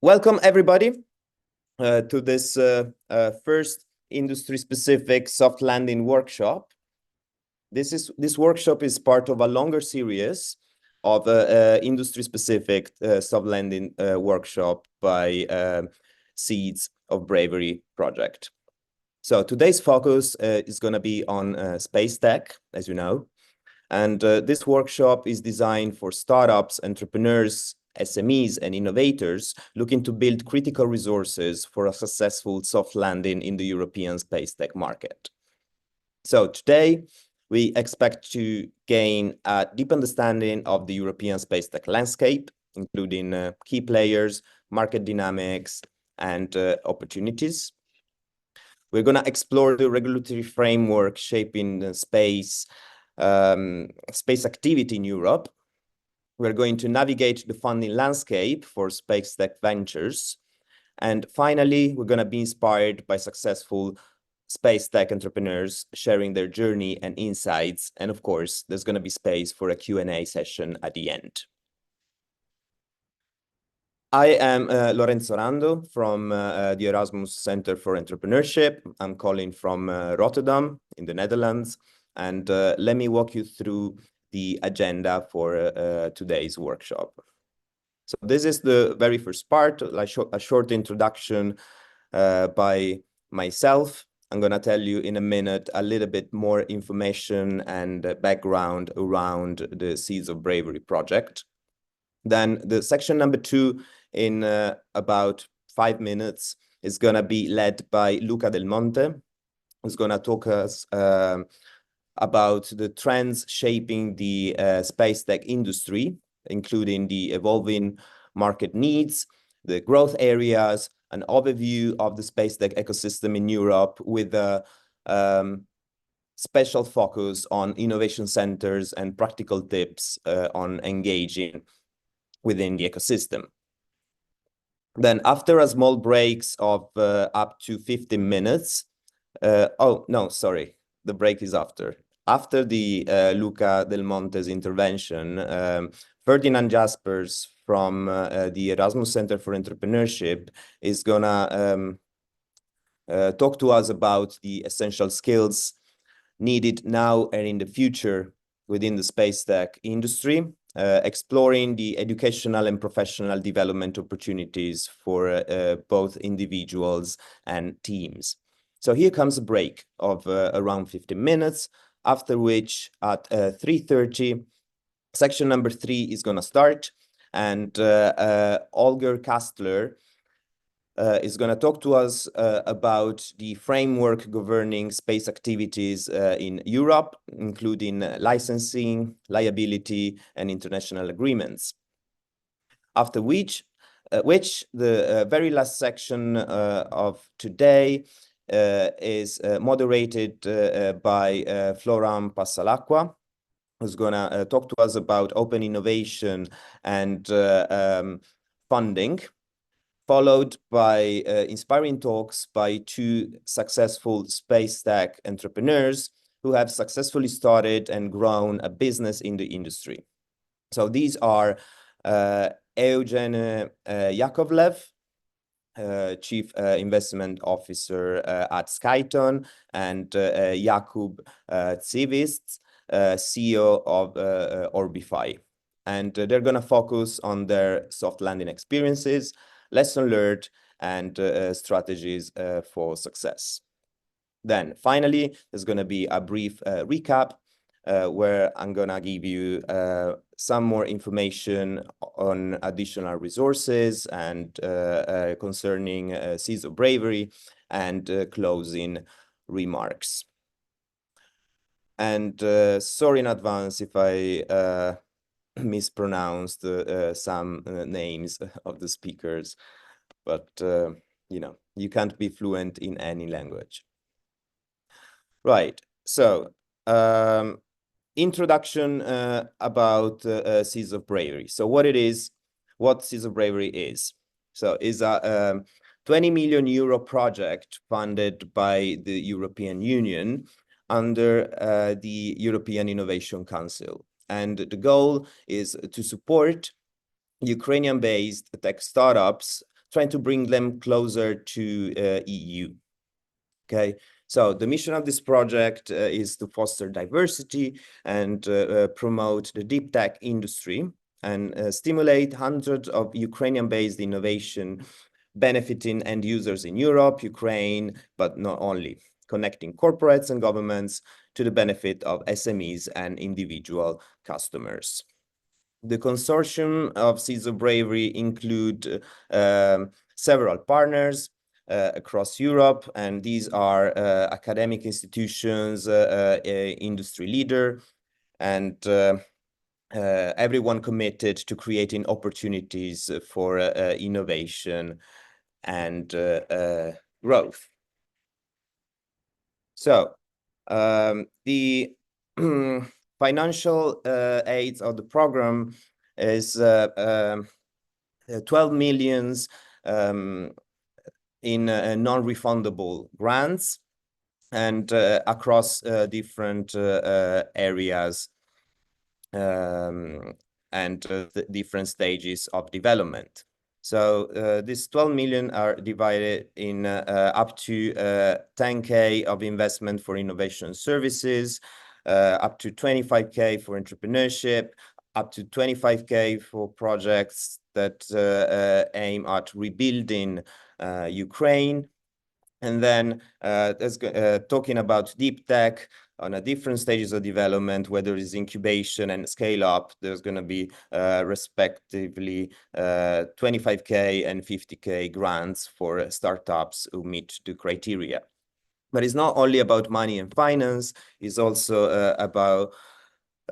Welcome everybody to this first industry-specific soft landing workshop. This workshop is part of a longer series of industry-specific soft landing workshop by Seeds of Bravery project. So today's focus is going to be on space tech, as you know, and this workshop is designed for startups, entrepreneurs, SMEs, and innovators looking to build critical resources for a successful soft landing in the European space tech market. So today, we expect to gain a deep understanding of the European space tech landscape, including key players, market dynamics, and opportunities. We're going to explore the regulatory framework shaping the space activity in Europe. We're going to navigate the funding landscape for space tech ventures. And finally, we're going to be inspired by successful space tech entrepreneurs sharing their journey and insights. And of course, there's going to be space for a Q&A session at the end. I am Lorenzo Rando from the Erasmus Center for Entrepreneurship. I'm calling from Rotterdam in the Netherlands. And let me walk you through the agenda for today's workshop. So this is the very first part, a short introduction by myself. I'm going to tell you in a minute a little bit more information and background around the Seeds of Bravery project. Then the section number 2 in about 5 minutes is going to be led by Luca Del Monte, who's going to talk us about the trends shaping the space tech industry, including the evolving market needs, the growth areas, an overview of the space tech ecosystem in Europe with a special focus on innovation centers and practical tips on engaging within the ecosystem. Then after a small breaks of up to 15 minutes, oh, no, sorry, the break is after. After the Luca Del Monte's intervention, Ferdinand Jaspers from the Erasmus Center for Entrepreneurship is gonna talk to us about the essential skills needed now and in the future within the space tech industry, exploring the educational and professional development opportunities for both individuals and teams. So here comes a break of around 15 minutes, after which at 3:30, section number 3 is going to start, and Holger Kastler is going to talk to us about the framework governing space activities in Europe, including licensing, liability, and international agreements. After which the very last section of today is moderated by Florent Passalacqua, who's going to talk to us about open innovation and funding, followed by inspiring talks by 2 successful space tech entrepreneurs who have successfully started and grown a business in the industry. So these are Eugen Yakovlev, Chief Investment Officer at Skyton, and Jakub Zivist, CEO of Orbify. And they're going to focus on their soft landing experiences, lesson learned, and strategies for success. Then finally, there's going to be a brief recap where I'm going to give you some more information on additional resources and concerning Seeds of Bravery and closing remarks. And sorry in advance if I mispronounced some names of the speakers, but you know, you can't be fluent in any language. Right, so introduction about Seeds of Bravery. So what Seeds of Bravery is. So it's a 20 million euro project funded by the European Union under the European Innovation Council. And the goal is to support Ukrainian-based tech startups trying to bring them closer to EU. Okay, so the mission of this project is to foster diversity and promote the deep tech industry and stimulate hundreds of Ukrainian-based innovation benefiting end users in Europe, Ukraine, but not only, connecting corporates and governments to the benefit of SMEs and individual customers. The consortium of Seeds of Bravery include several partners across Europe, and these are academic institutions, industry leader, and everyone committed to creating opportunities for innovation and growth. So the financial aids of the program is 12 million in non-refundable grants and across different areas and the different stages of development. So these 12 million are divided in up to 10K of investment for innovation services, up to 25K for entrepreneurship, up to 25K for projects that aim at rebuilding Ukraine. And then talking about deep tech on a different stages of development, whether it's incubation and scale up, there's going to be respectively 25K and 50K grants for startups who meet the criteria. But it's not only about money and finance, it's also about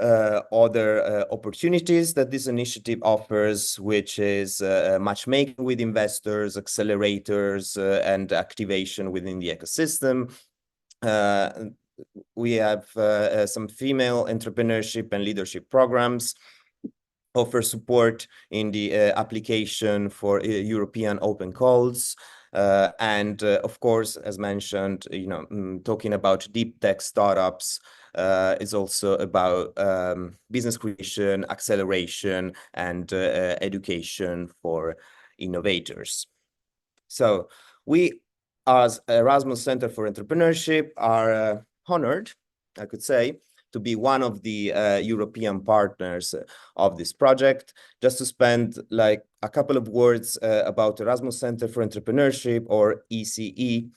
other opportunities that this initiative offers, which is matchmaking with investors, accelerators, and activation within the ecosystem. We have some female entrepreneurship and leadership programs, offer support in the application for European open calls. And of course, as mentioned, talking about deep tech startups is also about business creation, acceleration, and education for innovators. So we, as Erasmus Center for Entrepreneurship, are honored, I could say, to be one of the European partners of this project. Just to spend like a couple of words about Erasmus Center for Entrepreneurship, or ECE,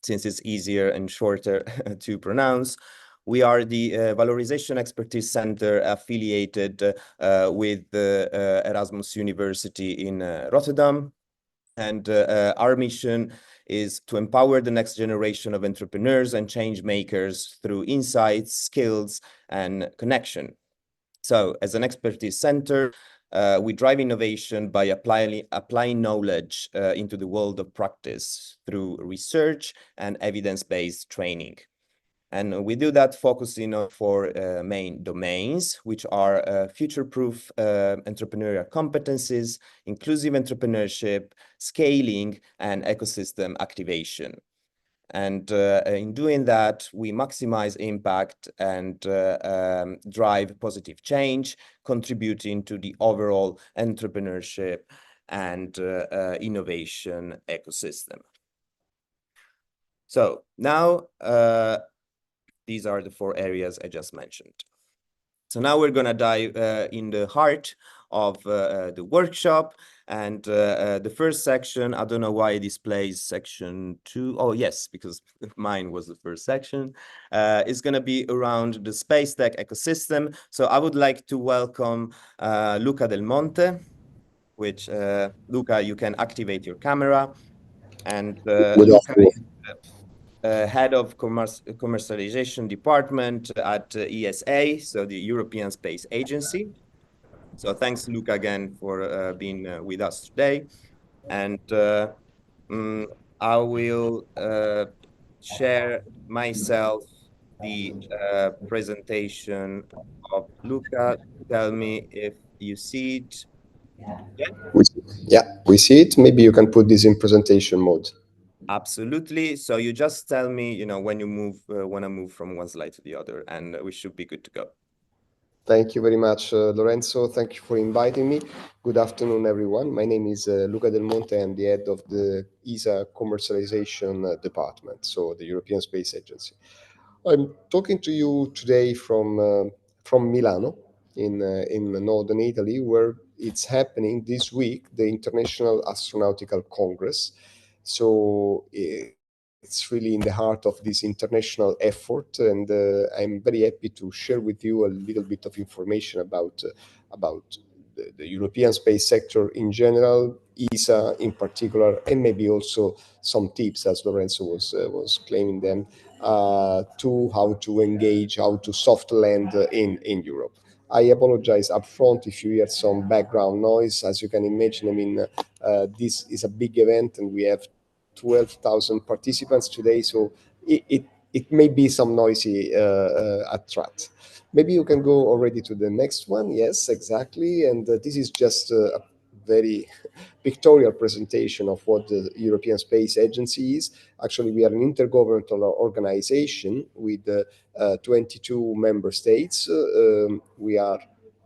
since it's easier and shorter to pronounce. We are the Valorization Expertise Center affiliated with Erasmus University in Rotterdam. And our mission is to empower the next generation of entrepreneurs and change makers through insights, skills, and connection. So as an expertise center, we drive innovation by applying knowledge into the world of practice through research and evidence-based training. And we do that focusing on four main domains, which are future-proof entrepreneurial competencies, inclusive entrepreneurship, scaling, and ecosystem activation. And in doing that, we maximize impact and drive positive change, contributing to the overall entrepreneurship and innovation ecosystem. So now, these are the four areas I just mentioned. So now we're going to dive in the heart of the workshop. And the first section, I don't know why it displays section 2. Oh, yes, because mine was the first section. Is going to be around the space tech ecosystem. So I would like to welcome Luca Del Monte, which, Luca, you can activate your camera. And Luca is head of commercialization department at ESA, so the European Space Agency. So thanks, Luca, again for being with us today. And I will share myself the presentation of Luca. Tell me if you see it. Yeah, we see it. Maybe you can put this in presentation mode. Absolutely. So you just tell me, when you move, when I move from one slide to the other, and we should be good to go. Thank you very much, Lorenzo. Thank you for inviting me. Good afternoon, everyone. My name is Luca Del Monte. I'm the head of the ESA Commercialization Department, so the European Space Agency. I'm talking to you today from Milano, in northern Italy, where it's happening this week, the International Astronautical Congress. So it's really in the heart of this international effort, and I'm very happy to share with you a little bit of information about the European space sector in general, ESA in particular, and maybe also some tips, as Lorenzo was claiming them, to how to engage, how to soft land in Europe. I apologize upfront if you hear some background noise. As you can imagine, I mean, this is a big event, and we have 12,000 participants today, so it may be some noisy at track. Maybe you can go already to the next one. Yes, exactly. And this is just a very pictorial presentation of what the European Space Agency is. Actually, we are an intergovernmental organization with 22 member states. We are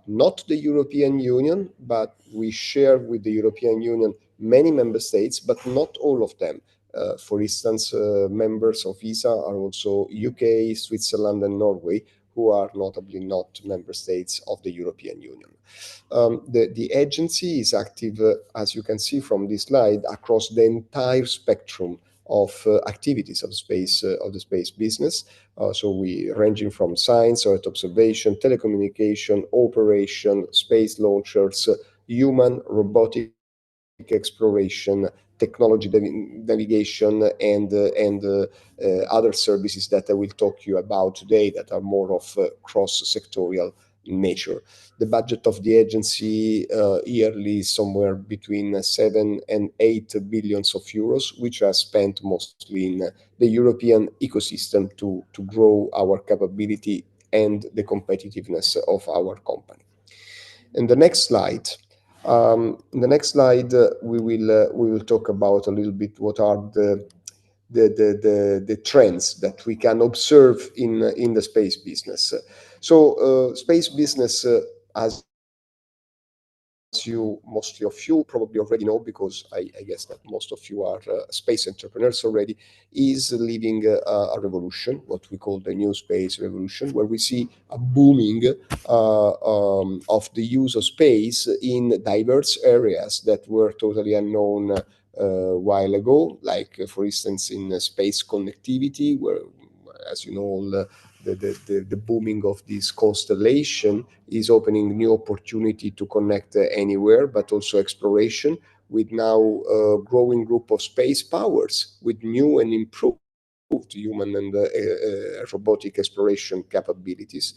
not the European Union, but we share with the European Union many member states, but not all of them. For instance, members of ESA are also UK, Switzerland, and Norway, who are notably not member states of the European Union. The agency is active, as you can see from this slide, across the entire spectrum of activities of the space business. So we ranging from science, Earth observation, telecommunication, operation, space launchers, human, robotic exploration, technology navigation, and other services that I will talk to you about today that are more of cross-sectorial nature. The budget of the agency yearly is somewhere between 7 and 8 billions of euros, which are spent mostly in the European ecosystem to grow our capability and the competitiveness of our company. In the next slide, we will talk about a little bit what are the trends that we can observe in the space business. So space business, as you, mostly of you probably already know, because I guess that most of you are space entrepreneurs already, is living a revolution, what we call the new space revolution, where we see a booming of the use of space in diverse areas that were totally unknown a while ago, like for instance in space connectivity, where, as you know, all the booming of this constellation is opening new opportunity to connect anywhere, but also exploration with now a growing group of space powers with new and improved human and robotic exploration capabilities.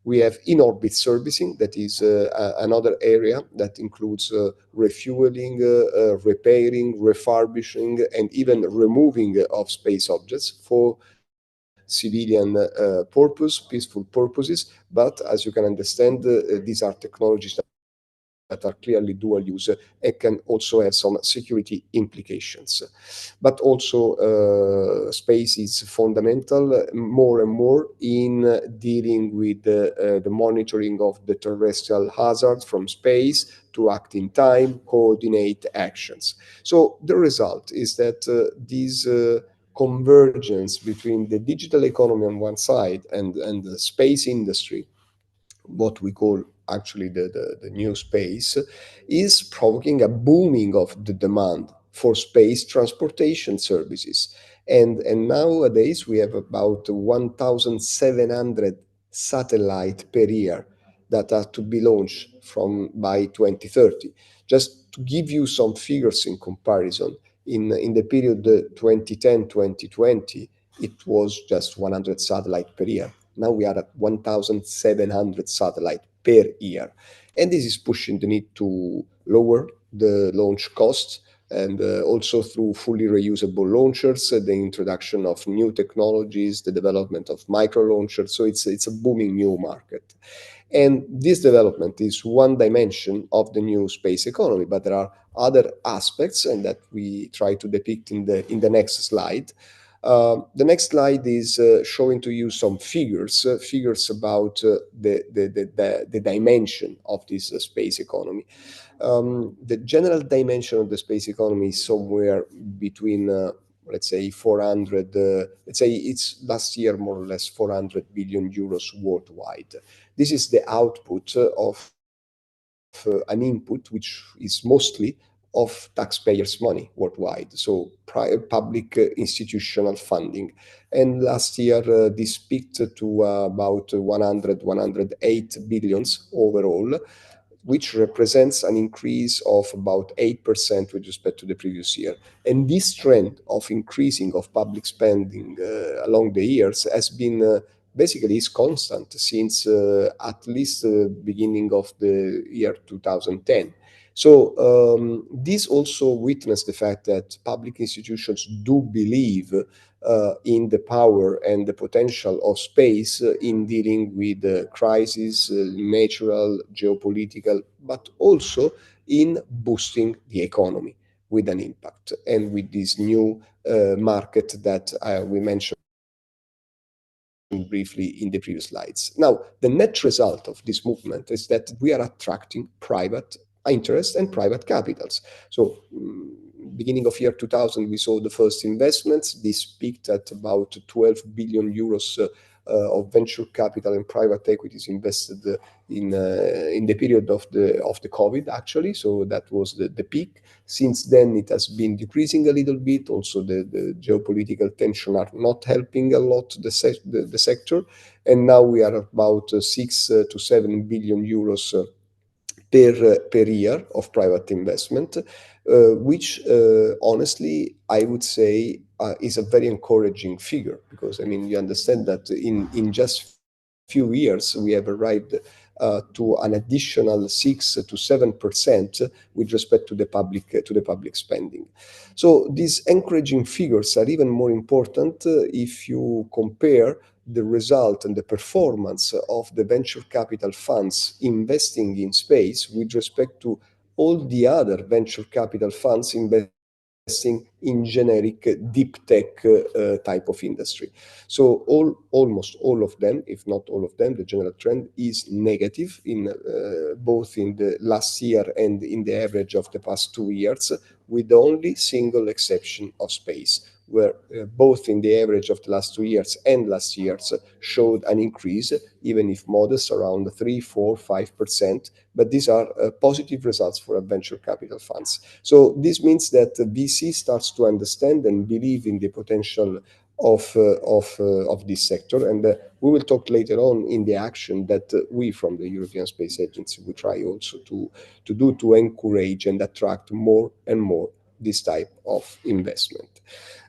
We have in-orbit servicing, that is another area that includes refueling, repairing, refurbishing, and even removing of space objects for civilian purpose, peaceful purposes. But as you can understand, these are technologies that are clearly dual use and can also have some security implications. But also space is fundamental more and more in dealing with the monitoring of the terrestrial hazards from space to act in time, coordinate actions. So the result is that these convergence between the digital economy on one side and the space industry, what we call actually the new space, is provoking a booming of the demand for space transportation services. And nowadays we have about 1,700 satellites per year that are to be launched from by 2030. Just to give you some figures in comparison, in the period 2010-2020, it was just 100 satellites per year. Now we are at 1,700 satellites per year. And this is pushing the need to lower the launch costs, and also through fully reusable launchers, the introduction of new technologies, the development of micro launchers. So it's a booming new market. And this development is one dimension of the new space economy, but there are other aspects, and that we try to depict in the next slide. The next slide is showing to you some figures about the dimension of this space economy. The general dimension of the space economy is somewhere between, let's say, 400, let's say it's last year more or less 400 billion euros worldwide. This is the output of an input which is mostly of taxpayers' money worldwide, so public institutional funding. And last year, this peaked to about 108 billions overall, which represents an increase of about 8% with respect to the previous year. And this trend of increasing of public spending along the years has been basically is constant since at least the beginning of the year 2010. So this also witnessed the fact that public institutions do believe in the power and the potential of space in dealing with crises, natural, geopolitical, but also in boosting the economy with an impact and with this new market that we mentioned briefly in the previous slides. Now, the net result of this movement is that we are attracting private interest and private capitals. So beginning of year 2000, we saw the first investments. This peaked at about 12 billion euros of venture capital and private equities invested in the period of the COVID, actually. So that was the peak. Since then, it has been decreasing a little bit. Also, the geopolitical tension are not helping a lot the sector. And now we are about 6 to 7 billion euros per year of private investment, which honestly, I would say is a very encouraging figure, because I mean, you understand that in just few years we have arrived to an additional 6 to 7% with respect to the public spending. So these encouraging figures are even more important if you compare the result and the performance of the venture capital funds investing in space with respect to all the other venture capital funds investing in generic deep tech type of industry. So almost all of them, if not all of them, the general trend is negative in both in the last year and in the average of the past 2 years, with only single exception of space, where both in the average of the last 2 years and last year's showed an increase, even if modest, around 3, 4, 5%. But these are positive results for venture capital funds. So this means that VC starts to understand and believe in the potential of this sector, and we will talk later on in the action that we from the European Space Agency we try also to do to encourage and attract more and more this type of investment.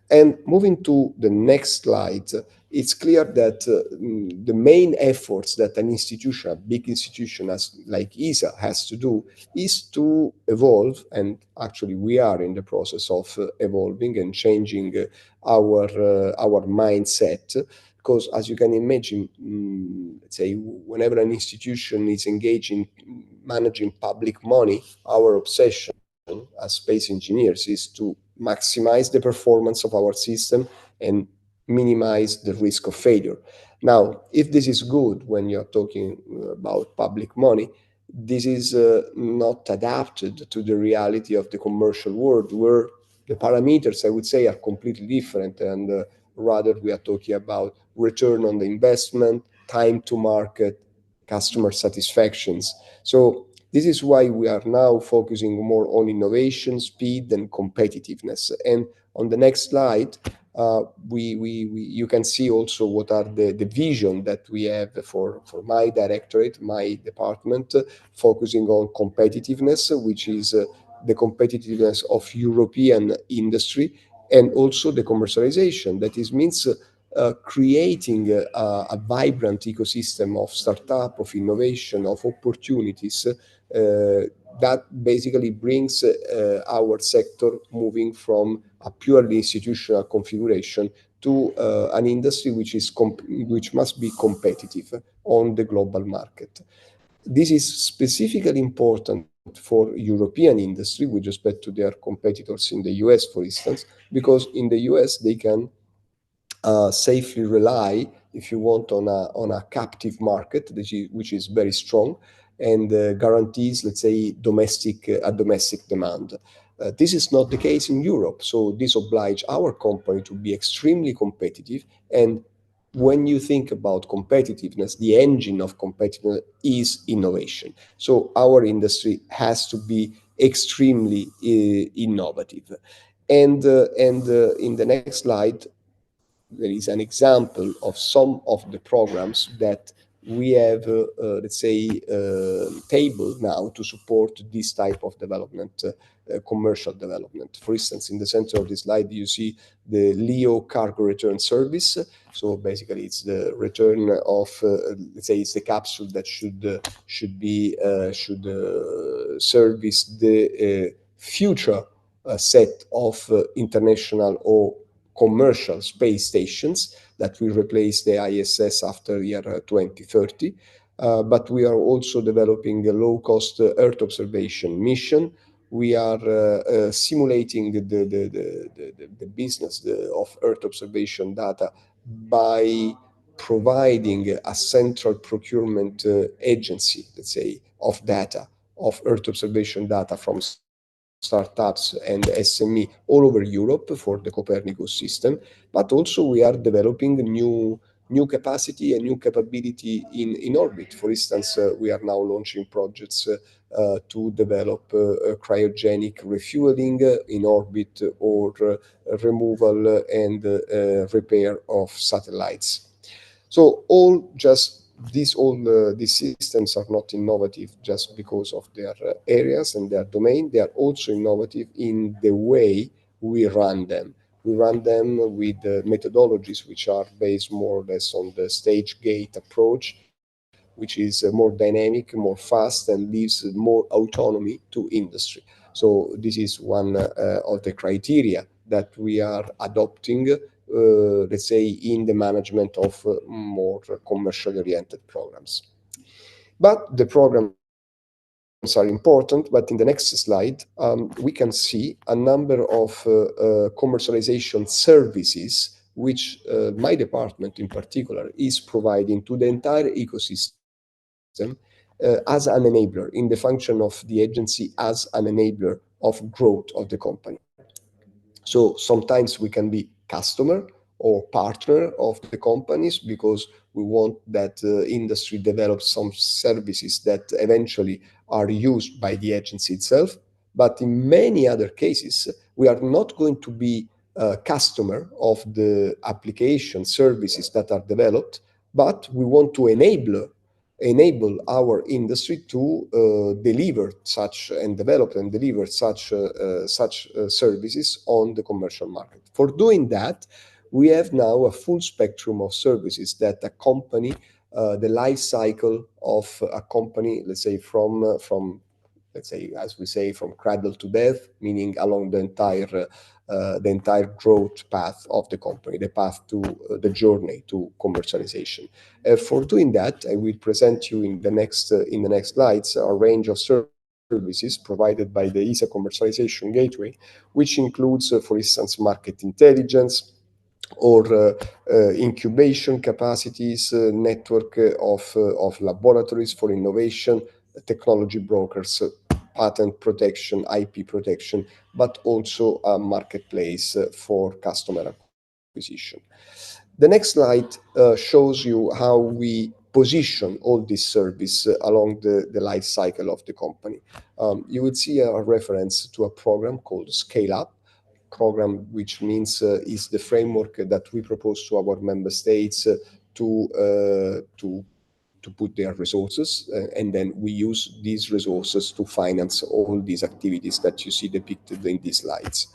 And moving to the next slide, it's clear that the main efforts that an institution, a big institution like ESA has to do is to evolve, and actually we are in the process of evolving and changing our mindset, because as you can imagine, let's say whenever an institution is engaged in managing public money, our obsession as space engineers is to maximize the performance of our system and minimize the risk of failure. Now, if this is good when you're talking about public money, this is not adapted to the reality of the commercial world, where the parameters, I would say, are completely different, and rather we are talking about return on the investment, time to market, customer satisfactions. So this is why we are now focusing more on innovation, speed, and competitiveness. And on the next slide, you can see also what are the vision that we have for my directorate, my department, focusing on competitiveness, which is the competitiveness of European industry, and also the commercialization. That is means creating a vibrant ecosystem of startup, of innovation, of opportunities that basically brings our sector moving from a purely institutional configuration to an industry which must be competitive on the global market. This is specifically important for European industry with respect to their competitors in the US, for instance, because in the US they can safely rely, if you want, on a captive market, which is very strong and guarantees, let's say, a domestic demand. This is not the case in Europe, so this obliges our company to be extremely competitive. And when you think about competitiveness, the engine of competitiveness is innovation. So our industry has to be extremely innovative. And in the next slide, there is an example of some of the programs that we have, let's say, tabled now to support this type of development, commercial development. For instance, in the center of this slide, you see the LEO cargo return service. So basically, it's the return of, let's say, it's the capsule that should service the future set of international or commercial space stations that will replace the ISS after year 2030. But we are also developing a low-cost Earth observation mission. We are simulating the business of Earth observation data by providing a central procurement agency, let's say, of data, of Earth observation data from startups and SME all over Europe for the Copernicus system. But also we are developing new capacity and new capability in orbit. For instance, we are now launching projects to develop cryogenic refueling in orbit, or removal and repair of satellites. So these systems are not innovative just because of their areas and their domain. They are also innovative in the way we run them. We run them with methodologies which are based more or less on the stage gate approach, which is more dynamic, more fast, and leaves more autonomy to industry. So this is one of the criteria that we are adopting, let's say, in the management of more commercially oriented programs. But the programs are important, but in the next slide, we can see a number of commercialization services which my department in particular is providing to the entire ecosystem as an enabler, in the function of the agency as an enabler of growth of the company. So sometimes we can be customer or partner of the companies because we want that industry develops some services that eventually are used by the agency itself. But in many other cases, we are not going to be a customer of the application services that are developed, but we want to enable our industry to deliver such and develop and deliver such services on the commercial market. For doing that, we have now a full spectrum of services that accompany the life cycle of a company, let's say from let's say, as we say, from cradle to death, meaning along the entire growth path of the company, the path to the journey to commercialization. For doing that, I will present you in the next slides a range of services provided by the ESA Commercialization Gateway, which includes, for instance, market intelligence, or incubation capacities, network of laboratories for innovation, technology brokers, patent protection, IP protection, but also a marketplace for customer acquisition. The next slide shows you how we position all this service along the life cycle of the company. You will see a reference to a program called Scale Up program, which means is the framework that we propose to our member states to put their resources, and then we use these resources to finance all these activities that you see depicted in these slides.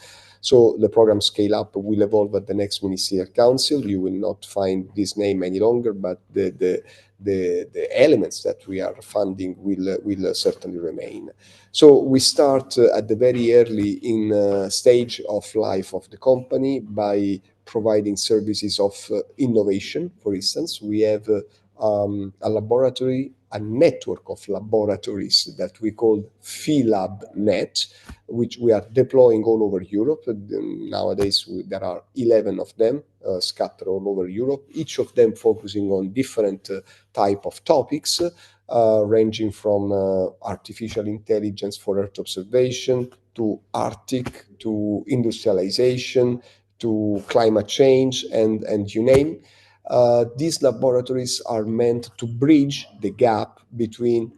So the program Scale Up will evolve at the next Ministerial Council. You will not find this name any longer, but the elements that we are funding will certainly remain. So we start at the very early in stage of life of the company by providing services of innovation. For instance, we have a laboratory a network of laboratories that we call PhyLabNet, which we are deploying all over Europe. Nowadays, there are 11 of them scattered all over Europe, each of them focusing on different type of topics, ranging from artificial intelligence for Earth observation, to Arctic, to industrialization, to climate change, and you name. These laboratories are meant to bridge the gap between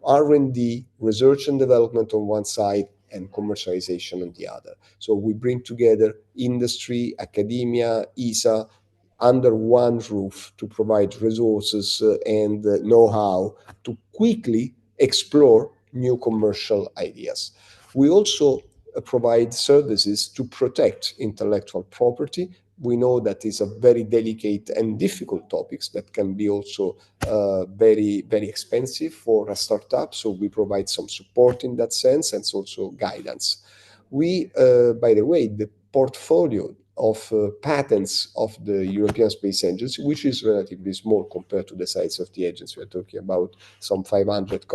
R&D, research and development on one side, and commercialization on the other. So we bring together industry, academia, ESA, under one roof to provide resources and know-how to quickly explore new commercial ideas. We also provide services to protect intellectual property. We know that is a very delicate and difficult topics that can be also very, very expensive for a startup. So we provide some support in that sense and also guidance. We, by the way, the portfolio of patents of the European Space Agency, which is relatively small compared to the size of the agency, we're talking about some 500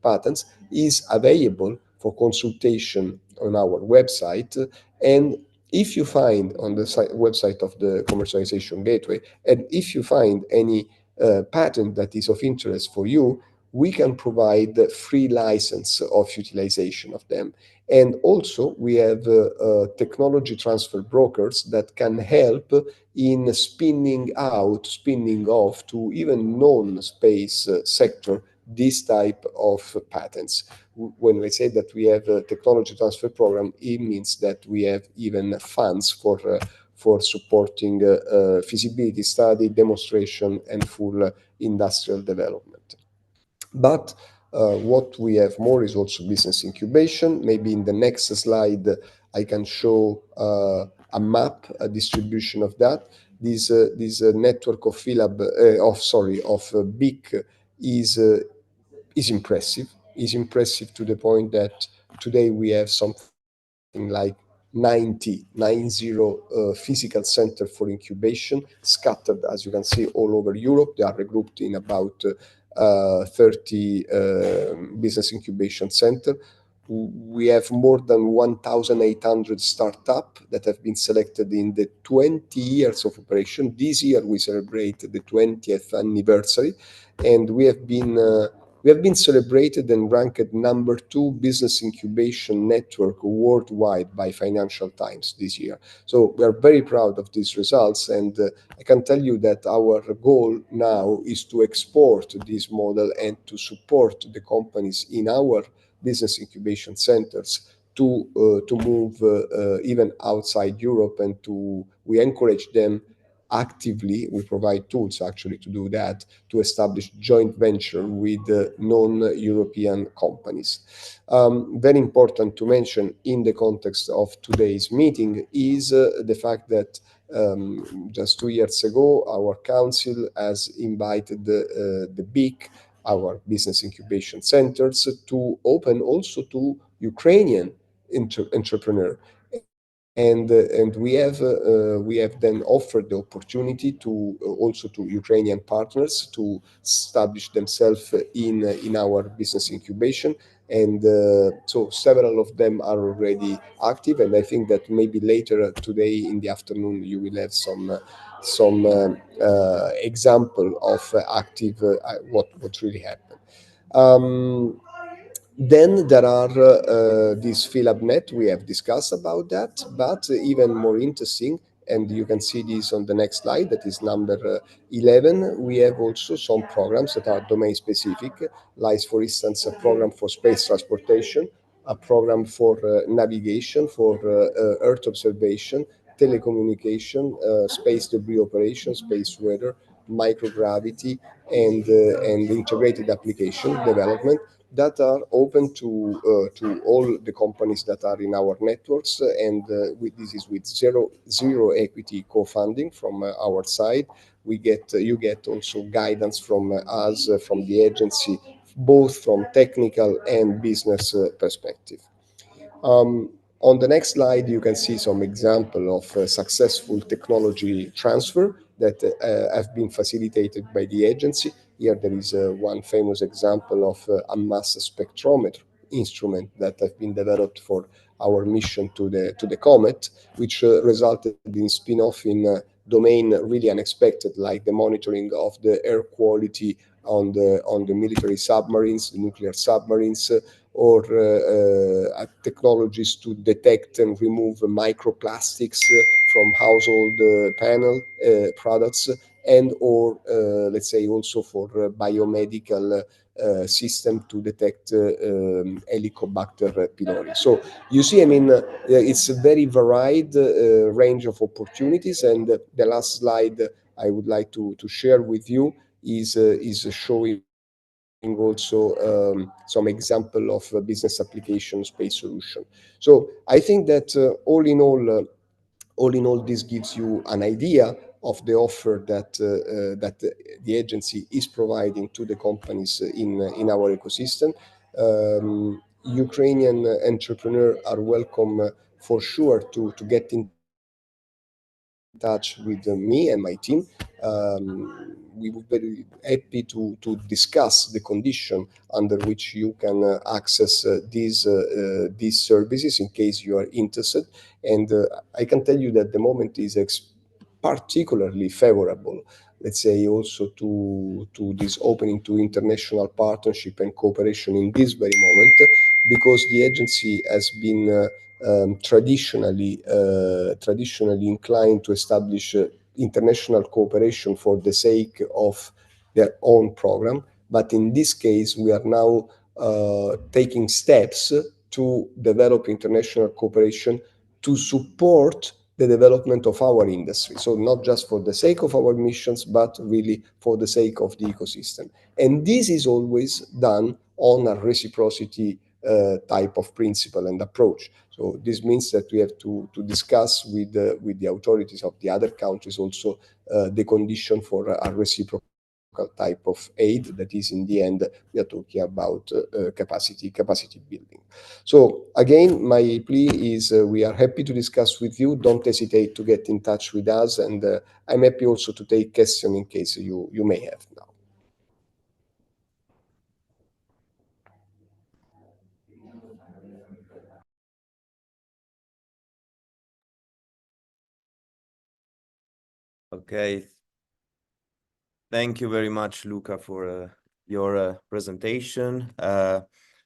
patents, is available for consultation on our website. And if you find on the website of the Commercialization Gateway, and if you find any patent that is of interest for you, we can provide free license of utilization of them. And also, we have technology transfer brokers that can help in spinning off to even non-space sector this type of patents. When we say that we have a technology transfer program, it means that we have even funds for supporting feasibility study, demonstration, and full industrial development. But what we have more is also business incubation. Maybe in the next slide, I can show a map, a distribution of that. This network of BIC is impressive. Is impressive to the point that today we have something like 90 physical center for incubation scattered, as you can see, all over Europe. They are regrouped in about 30 business incubation center. We have more than 1,800 startups that have been selected in the 20 years of operation. This year we celebrate the 20th anniversary, and we have been celebrated and ranked number 2 business incubation network worldwide by Financial Times this year. So we are very proud of these results, and I can tell you that our goal now is to export this model and to support the companies in our business incubation centers to move even outside Europe, and we encourage them actively. We provide tools actually to do that, to establish joint venture with non-European companies. Very important to mention in the context of today's meeting is the fact that just 2 years ago, our council has invited the BIC, our business incubation centers, to open also to Ukrainian entrepreneurs. And we have then offered the opportunity to also to Ukrainian partners to establish themselves in our business incubation, and so several of them are already active. And I think that maybe later today in the afternoon you will have some example of active what really happened. Then there are this PhyLabNet, we have discussed about that, but even more interesting, and you can see this on the next slide, that is number 11, we have also some programs that are domain specific, like for instance a program for space transportation, a program for navigation, for Earth observation, telecommunication, space debris operation, space weather, microgravity, and integrated application development that are open to all the companies that are in our networks, and this is with zero equity co-funding from our side. You get also guidance from us, from the agency, both from technical and business perspective. On the next slide, you can see some example of successful technology transfer that have been facilitated by the agency. Here there is one famous example of a mass spectrometer instrument that have been developed for our mission to the comet, which resulted in spin-off in domain really unexpected, like the monitoring of the air quality on the military submarines, the nuclear submarines, or technologies to detect and remove microplastics from household panel products, and or let's say also for biomedical system to detect Helicobacter pylori. So you see, I mean, it's a very varied range of opportunities. And the last slide I would like to share with you is showing also some example of business application space solution. So I think that all in all, this gives you an idea of the offer that the agency is providing to the companies in our ecosystem. Ukrainian entrepreneurs are welcome for sure to get in touch with me and my team. We would be very happy to discuss the condition under which you can access these services in case you are interested. And I can tell you that the moment is particularly favorable, let's say, also to this opening to international partnership and cooperation in this very moment, because the agency has been traditionally inclined to establish international cooperation for the sake of their own program. But in this case, we are now taking steps to develop international cooperation to support the development of our industry. So not just for the sake of our missions, but really for the sake of the ecosystem. And this is always done on a reciprocity type of principle and approach. So this means that we have to discuss with the authorities of the other countries also the condition for a reciprocal type of aid. That is, in the end, we are talking about capacity building. So again, my plea is we are happy to discuss with you. Don't hesitate to get in touch with us, and I'm happy also to take questions in case you may have now. Okay. Thank you very much, Luca, for your presentation.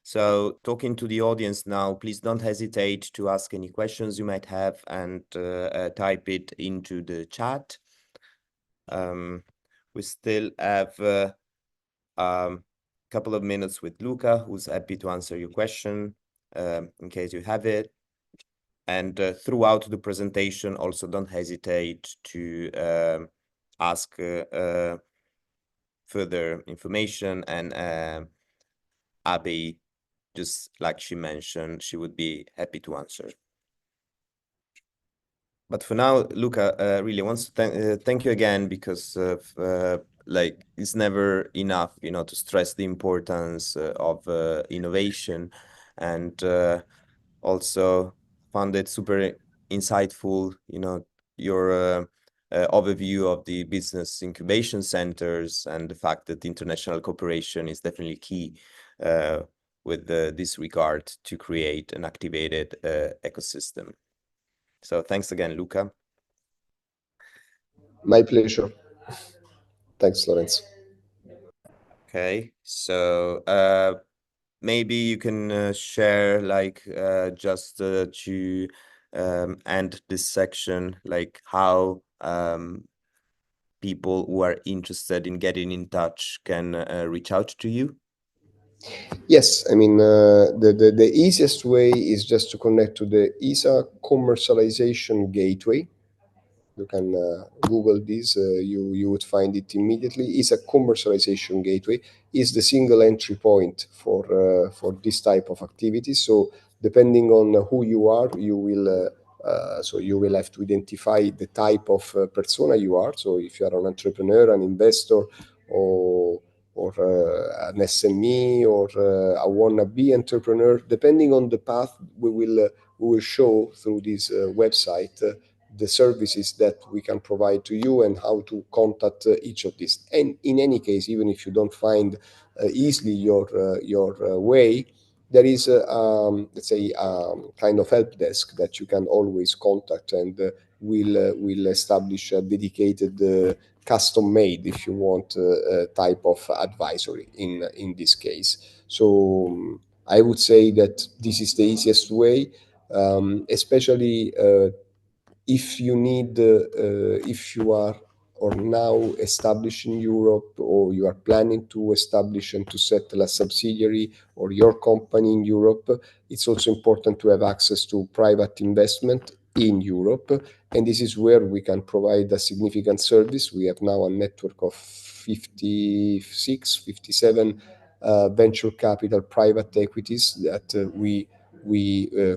So talking to the audience now, please don't hesitate to ask any questions you might have and type it into the chat. We still have a couple of minutes with Luca, who's happy to answer your question in case you have it. And throughout the presentation, also don't hesitate to ask further information, and Abby, just like she mentioned, she would be happy to answer. But for now, Luca really wants to thank you again, because like it's never enough, to stress the importance of innovation, and also found it super insightful, your overview of the business incubation centers, and the fact that international cooperation is definitely key with this regard to create an activated ecosystem. So thanks again, Luca. My pleasure. Thanks, Lorenzo. Okay, so maybe you can share, like, just to end this section, like how people who are interested in getting in touch can reach out to you. Yes, I mean, the easiest way is just to connect to the ESA commercialization gateway. You can Google this, you would find it immediately. ESA commercialization gateway is the single entry point for this type of activity. So depending on who you are, you will have to identify the type of persona you are. So if you are an entrepreneur, an investor, or an SME, or a wannabe entrepreneur, depending on the path we will show through this website the services that we can provide to you and how to contact each of these. And in any case, even if you don't find easily your way, there is let's say kind of help desk that you can always contact, and will establish a dedicated custom made, if you want, type of advisory in this case. So I would say that this is the easiest way, especially if you need, if you are or now established in Europe, or you are planning to establish and to settle a subsidiary or your company in Europe, it's also important to have access to private investment in Europe. And this is where we can provide a significant service. We have now a network of 56, 57 venture capital private equities that we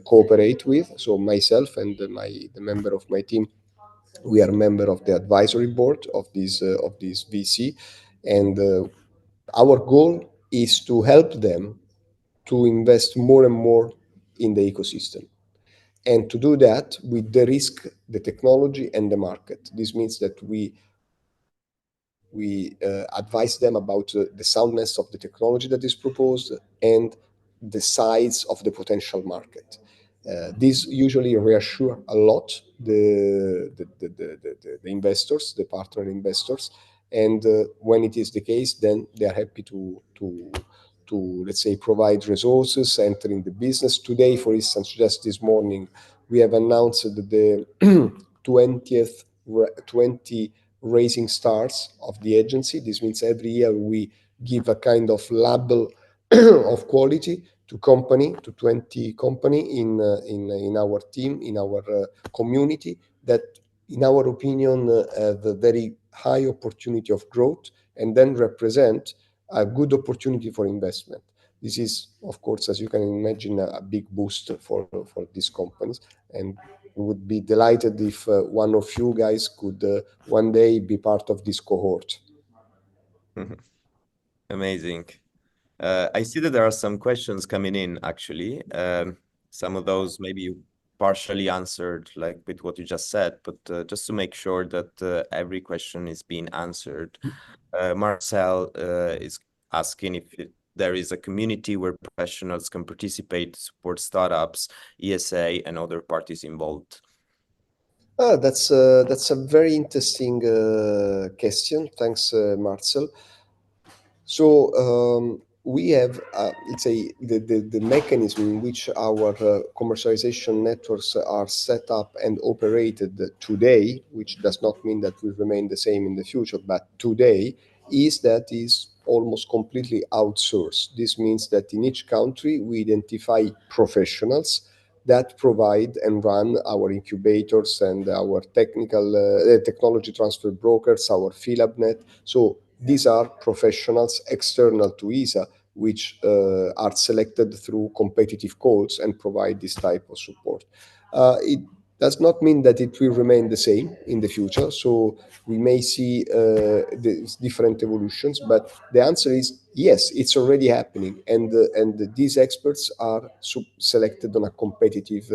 cooperate with. So myself and the member of my team, we are member of the advisory board of this VC, and our goal is to help them to invest more and more in the ecosystem, and to do that with the risk, the technology, and the market. This means that we advise them about the soundness of the technology that is proposed and the size of the potential market. This usually reassure a lot the investors, the partner investors, and when it is the case, then they are happy to let's say provide resources, entering the business. Today, for instance, just this morning, we have announced the 20 raising stars of the agency. This means every year we give a kind of label of quality to 20 company in our team, in our community, that in our opinion have a very high opportunity of growth, and then represent a good opportunity for investment. This is, of course, as you can imagine, a big boost for these companies, and we would be delighted if one of you guys could one day be part of this cohort. Amazing. I see that there are some questions coming in, actually. Some of those maybe you partially answered, like with what you just said, but just to make sure that every question is being answered, Marcel is asking if there is a community where professionals can participate to support startups, ESA, and other parties involved. That's a very interesting question. Thanks, Marcel. So we have, let's say, the mechanism in which our commercialization networks are set up and operated today, which does not mean that will remain the same in the future, but today is almost completely outsourced. This means that in each country we identify professionals that provide and run our incubators and our technology transfer brokers, our PhilabNet. So these are professionals external to ESA, which are selected through competitive calls and provide this type of support. It does not mean that it will remain the same in the future. So we may see different evolutions, but the answer is yes, it's already happening, and these experts are selected on a competitive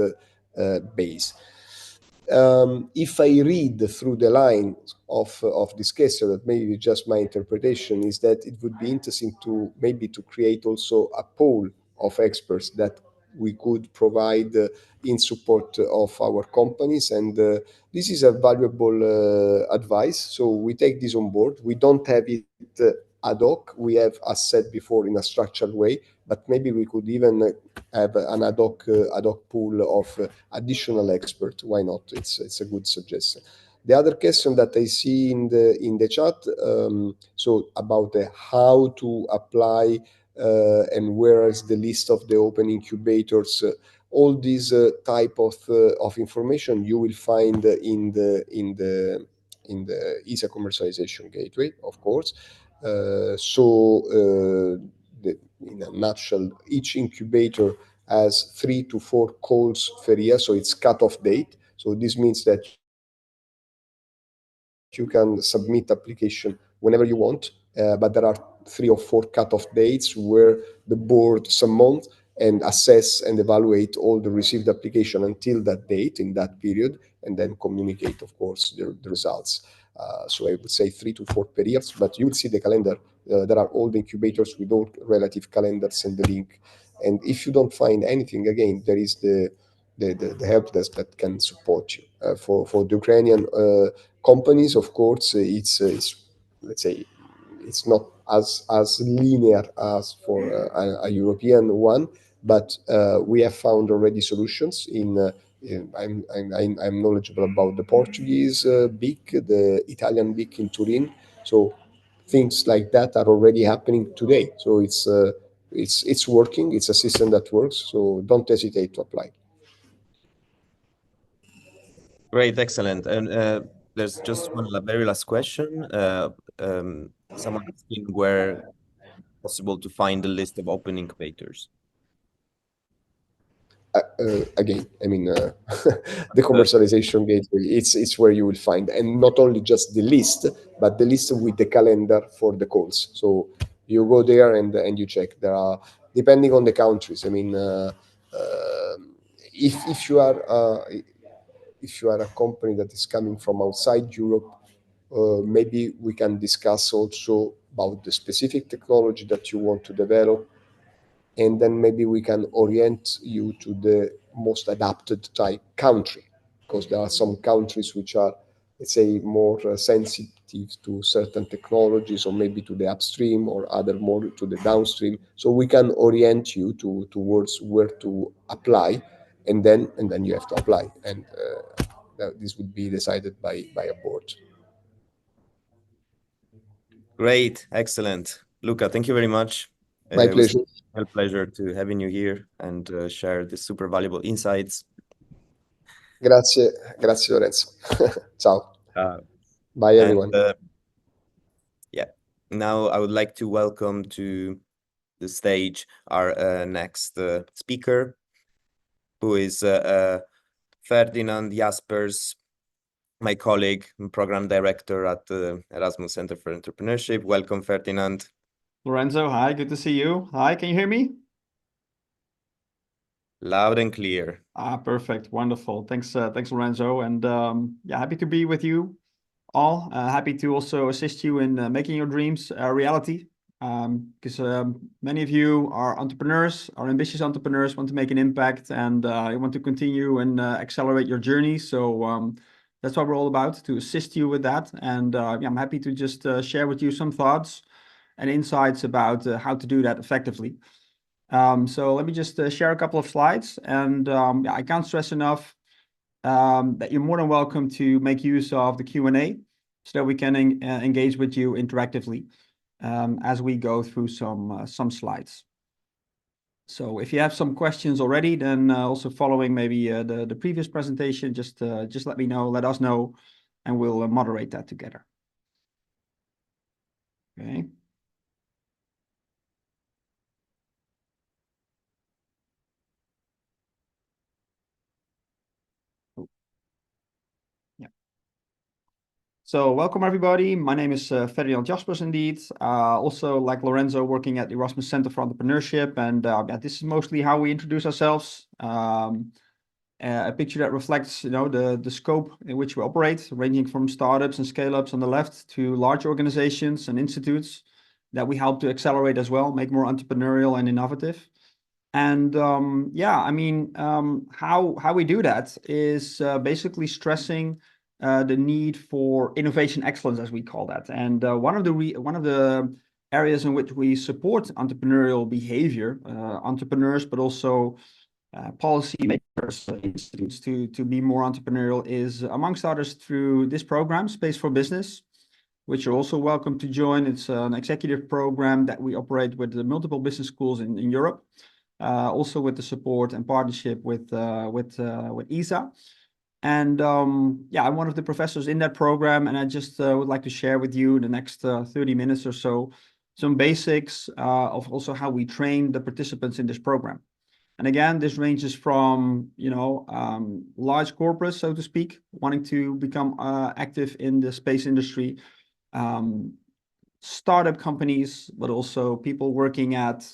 base. If I read through the lines of this case, so that maybe just my interpretation is that it would be interesting to create also a pool of experts that we could provide in support of our companies, and this is a valuable advice. So we take this on board. We don't have it ad hoc. We have, as said before, in a structured way, but maybe we could even have an ad hoc pool of additional experts. Why not? It's a good suggestion. The other question that I see in the chat, so about how to apply and where is the list of the open incubators, all these type of information you will find in the ESA commercialization gateway, of course. In a nutshell, each incubator has 3 to 4 calls per year, so it's cut-off date. So this means that you can submit application whenever you want, but there are 3 or 4 cut-off dates where the board summons and assess and evaluate all the received application until that date, in that period, and then communicate, of course, the results. So I would say 3 to 4 periods, but you will see the calendar. There are all the incubators with all relative calendars and the link. And if you don't find anything, again, there is the help desk that can support you. For the Ukrainian companies, of course, it's let's say it's not as linear as for a European one, but we have found already solutions I'm knowledgeable about the Portuguese BIC, the Italian BIC in Turin. So things like that are already happening today. So it's working. It's a system that works. So don't hesitate to apply. Great, excellent. And there's just one very last question. Someone asking where possible to find the list of open incubators. Again, I mean, the commercialization gateway, it's where you will find, and not only just the list, but the list with the calendar for the calls. So you go there and you check. There are, depending on the countries. I mean, if you are a company that is coming from outside Europe, maybe we can discuss also about the specific technology that you want to develop, and then maybe we can orient you to the most adapted type country, because there are some countries which are, let's say, more sensitive to certain technologies, or maybe to the upstream, or other more to the downstream. So we can orient you towards where to apply, and then you have to apply, and this would be decided by a board. Great, excellent. Luca, thank you very much. My pleasure. A pleasure to having you here and share the super valuable insights. Grazie Lorenzo. Ciao. Bye everyone. Yeah, now I would like to welcome to the stage our next speaker, who is Ferdinand Jaspers, my colleague and program director at the Erasmus Center for Entrepreneurship. Welcome, Ferdinand. Lorenzo, hi, good to see you. Hi, can you hear me? Loud and clear. Perfect, wonderful. Thanks, Lorenzo, and yeah, happy to be with you all. Happy to also assist you in making your dreams a reality. Because many of you are entrepreneurs, are ambitious entrepreneurs, want to make an impact, and you want to continue and accelerate your journey. So that's what we're all about, to assist you with that. And yeah, I'm happy to just share with you some thoughts and insights about how to do that effectively. So let me just share a couple of slides, and yeah, I can't stress enough that you're more than welcome to make use of the Q&A so that we can engage with you interactively as we go through some slides. So if you have some questions already, then also following maybe the previous presentation, just let me know, let us know, and we'll moderate that together. Okay. So welcome everybody. My name is Ferdinand Jaspers indeed. Also, like Lorenzo, working at the Erasmus Center for Entrepreneurship, and yeah, this is mostly how we introduce ourselves. A picture that reflects, the scope in which we operate, ranging from startups and scale-ups on the left to large organizations and institutes that we help to accelerate as well, make more entrepreneurial and innovative. And yeah, I mean, how we do that is basically stressing the need for innovation excellence, as we call that. And one of the areas in which we support entrepreneurial behavior, entrepreneurs, but also policy makers, institutes to be more entrepreneurial, is amongst others through this program, Space for Business, which you're also welcome to join. It's an executive program that we operate with the multiple business schools in Europe, also with the support and partnership with ESA. And yeah, I'm one of the professors in that program, and I just would like to share with you in the next 30 minutes or so some basics of also how we train the participants in this program. And again, this ranges from, large corporates, so to speak, wanting to become active in the space industry, startup companies, but also people working at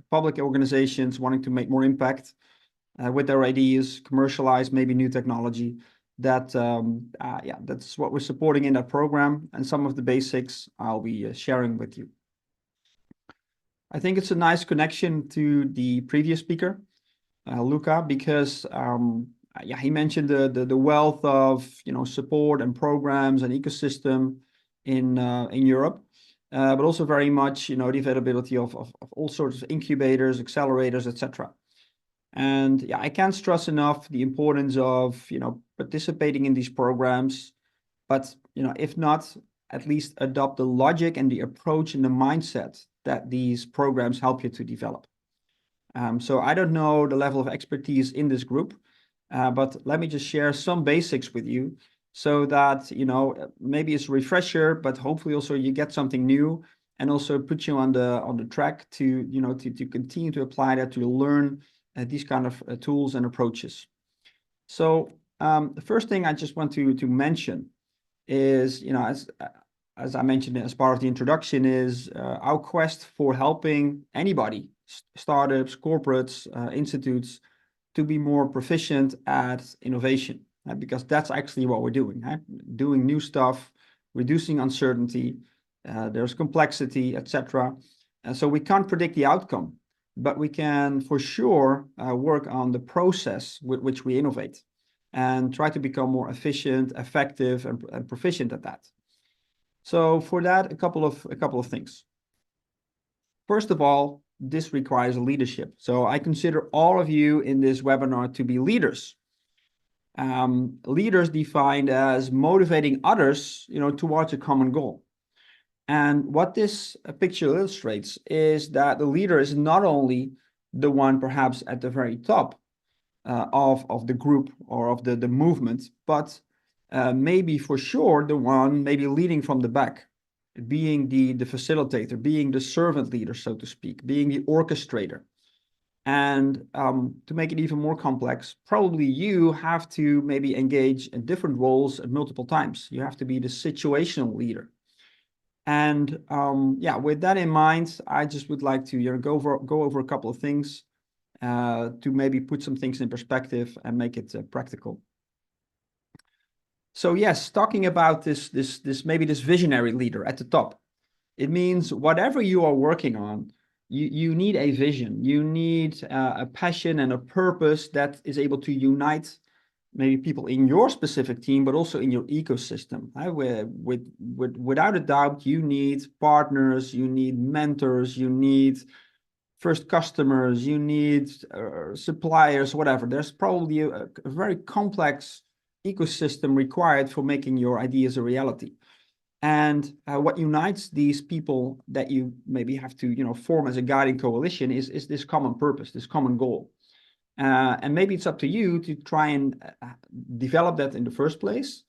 public organizations wanting to make more impact with their ideas, commercialize maybe new technology, that that's what we're supporting in that program, and some of the basics I'll be sharing with you. I think it's a nice connection to the previous speaker, Luca, because he mentioned the wealth of support and programs and ecosystem in Europe, but also very much the availability of all sorts of incubators, accelerators, etc. And yeah, I can't stress enough the importance of participating in these programs, but if not, at least adopt the logic and the approach and the mindset that these programs help you to develop. So I don't know the level of expertise in this group, but let me just share some basics with you so that maybe it's a refresher, but hopefully also you get something new, and also put you on the track to to continue to apply that, to learn these kind of tools and approaches. So the first thing I just want to mention is, as I mentioned as part of the introduction, is our quest for helping anybody, startups, corporates, institutes, to be more proficient at innovation, because that's actually what we're doing, doing new stuff, reducing uncertainty, there's complexity, etc. And so we can't predict the outcome, but we can for sure work on the process with which we innovate and try to become more efficient, effective, and proficient at that. So for that, a couple of things. First of all, this requires leadership. So I consider all of you in this webinar to be leaders. Leaders defined as motivating others, towards a common goal. And what this picture illustrates is that the leader is not only the one perhaps at the very top of the group or of the movement, but maybe for sure the one maybe leading from the back, being the facilitator, being the servant leader, so to speak, being the orchestrator. And to make it even more complex, probably you have to maybe engage in different roles at multiple times. You have to be the situational leader. And with that in mind, I just would like to go over a couple of things to maybe put some things in perspective and make it practical. So yes, talking about this visionary leader at the top, it means whatever you are working on, you need a vision, you need a passion and a purpose that is able to unite maybe people in your specific team, but also in your ecosystem. Without a doubt, you need partners, you need mentors, you need first customers, you need suppliers, whatever. There's probably a very complex ecosystem required for making your ideas a reality. And what unites these people that you maybe have to form as a guiding coalition is this common purpose, this common goal. And maybe it's up to you to try and develop that in the first place,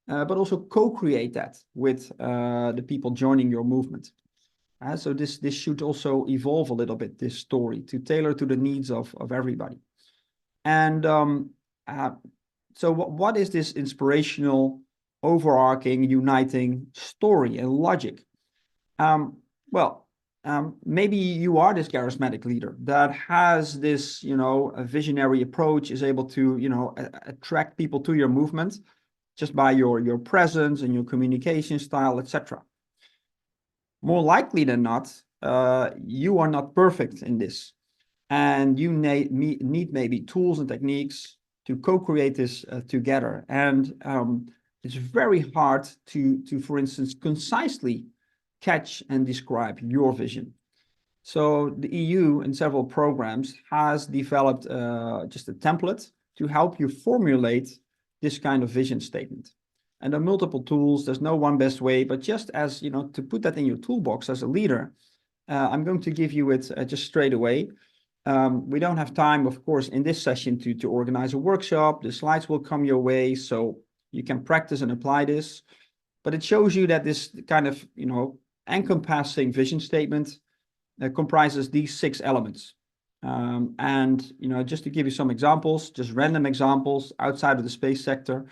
but also co-create that with the people joining your movement. So this should also evolve a little bit, this story, to tailor to the needs of everybody. And so what is this inspirational, overarching, uniting story and logic? Maybe you are this charismatic leader that has this, a visionary approach, is able to, attract people to your movement just by your presence and your communication style, etc. More likely than not, you are not perfect in this, and you need maybe tools and techniques to co-create this together. And it's very hard to, for instance, concisely catch and describe your vision. So the EU in several programs has developed just a template to help you formulate this kind of vision statement. And there are multiple tools. There's no one best way, but just as, to put that in your toolbox as a leader, I'm going to give you it just straight away. We don't have time, of course, in this session to organize a workshop. The slides will come your way, so you can practice and apply this. But it shows you that this kind of, encompassing vision statement comprises these 6 elements. And, just to give you some examples, just random examples outside of the space sector,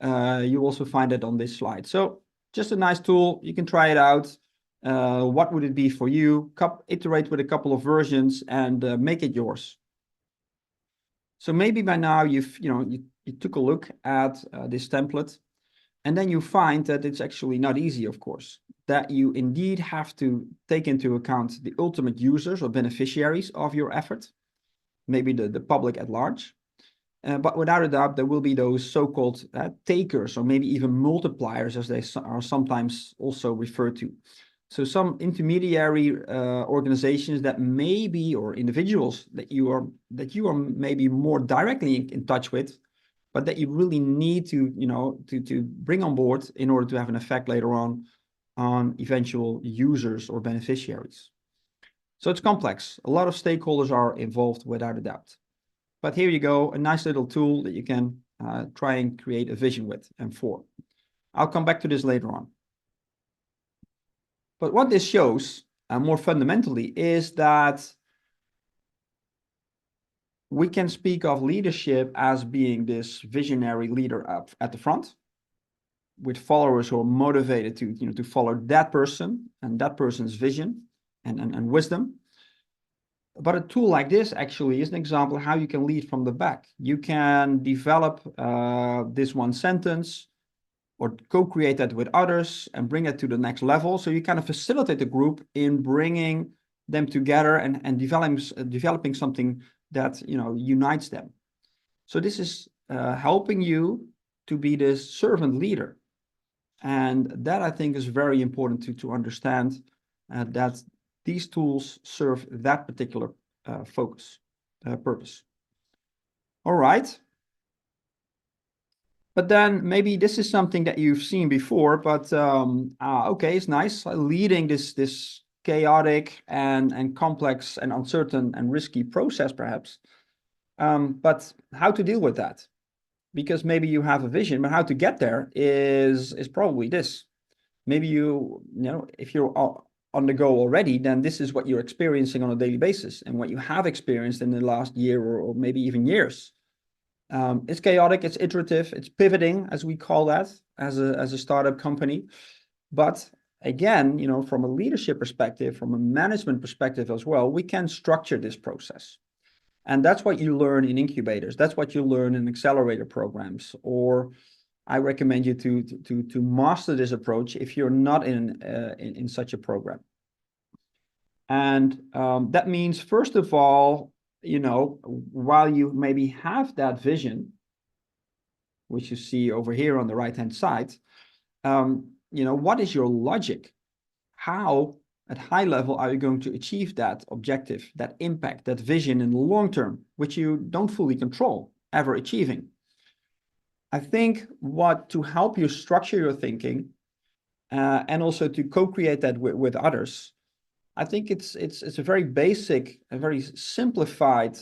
you also find it on this slide. So just a nice tool. You can try it out. What would it be for you? Iterate with a couple of versions and make it yours. So maybe by now you you took a look at this template, and then you find that it's actually not easy, of course, that you indeed have to take into account the ultimate users or beneficiaries of your effort, maybe the public at large. But without a doubt, there will be those so-called takers, or maybe even multipliers, as they are sometimes also referred to. So some intermediary organizations that maybe, or individuals that you are maybe more directly in touch with, but that you really need to, to bring on board in order to have an effect later on eventual users or beneficiaries. So it's complex. A lot of stakeholders are involved without a doubt. But here you go, a nice little tool that you can try and create a vision with and for. I'll come back to this later on. But what this shows, more fundamentally, is that we can speak of leadership as being this visionary leader up at the front, with followers who are motivated to follow that person and that person's vision and wisdom. But a tool like this actually is an example of how you can lead from the back. You can develop this one sentence or co-create that with others and bring it to the next level. So you kind of facilitate the group in bringing them together and developing something that unites them. So this is helping you to be this servant leader. And that, I think, is very important to understand that these tools serve that particular purpose. All right. But then maybe this is something that you've seen before, but okay, it's nice leading this chaotic and complex and uncertain and risky process, perhaps. But how to deal with that? Because maybe you have a vision, but how to get there is probably this. Maybe if you're on the go already, then this is what you're experiencing on a daily basis and what you have experienced in the last year or maybe even years. It's chaotic, it's iterative, it's pivoting, as we call that, as a startup company. But again, from a leadership perspective, from a management perspective as well, we can structure this process. And that's what you learn in incubators. That's what you learn in accelerator programs. Or I recommend you to master this approach if you're not in such a program. And that means, first of all, while you maybe have that vision, which you see over here on the right-hand side, what is your logic? How, at high level, are you going to achieve that objective, that impact, that vision in the long term, which you don't fully control ever achieving? I think to help you structure your thinking and also to co-create that with others, I think it's a very basic, a very simplified,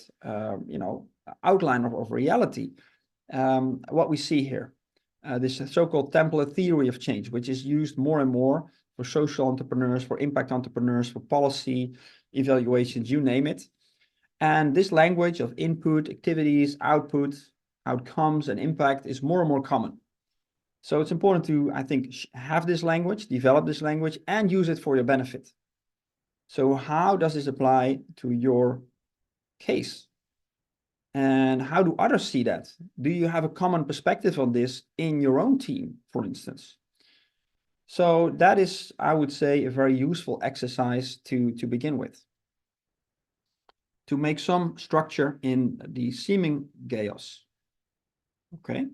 outline of reality. What we see here, this so-called template theory of change, which is used more and more for social entrepreneurs, for impact entrepreneurs, for policy evaluations, you name it. And this language of input, activities, output, outcomes, and impact is more and more common. So it's important to, I think, have this language, develop this language, and use it for your benefit. So how does this apply to your case? And how do others see that? Do you have a common perspective on this in your own team, for instance? So that is, I would say, a very useful exercise to begin with, to make some structure in the seeming chaos. Okay.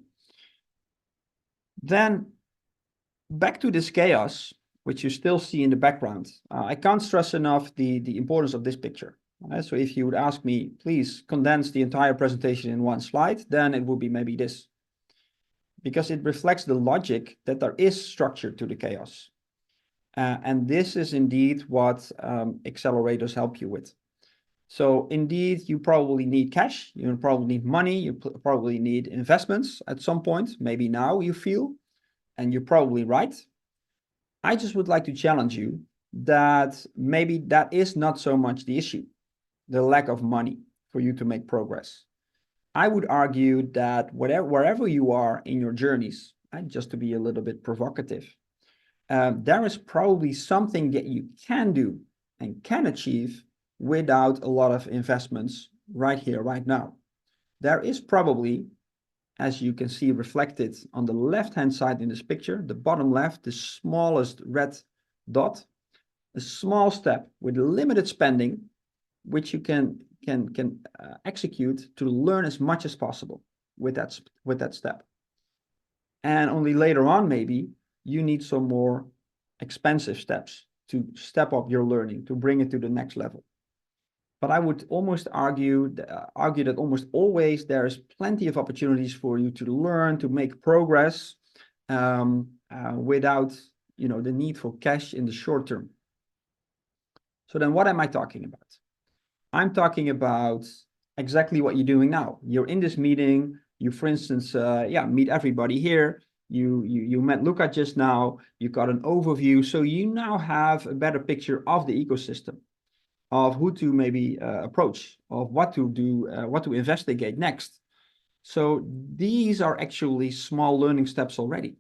Then back to this chaos, which you still see in the background. I can't stress enough the importance of this picture. So if you would ask me, please condense the entire presentation in one slide, then it would be maybe this. Because it reflects the logic that there is structure to the chaos. And this is indeed what accelerators help you with. So indeed, you probably need cash, you probably need money, you probably need investments at some point, maybe now you feel, and you're probably right. I just would like to challenge you that maybe that is not so much the issue, the lack of money for you to make progress. I would argue that wherever you are in your journeys, and just to be a little bit provocative, there is probably something that you can do and can achieve without a lot of investments right here, right now. There is probably as you can see reflected on the left-hand side in this picture, the bottom left, the smallest red dot, a small step with limited spending, which you can execute to learn as much as possible with that step. And only later on, maybe you need some more expensive steps to step up your learning, to bring it to the next level. But I would almost argue that almost always there's plenty of opportunities for you to learn, to make progress without, you know, the need for cash in the short term. So then what am I talking about? I'm talking about exactly what you're doing now. You're in this meeting, you, for instance, meet everybody here. You met Luca just now, you got an overview. So you now have a better picture of the ecosystem, of who to maybe approach, of what to do, what to investigate next. So these are actually small learning steps already.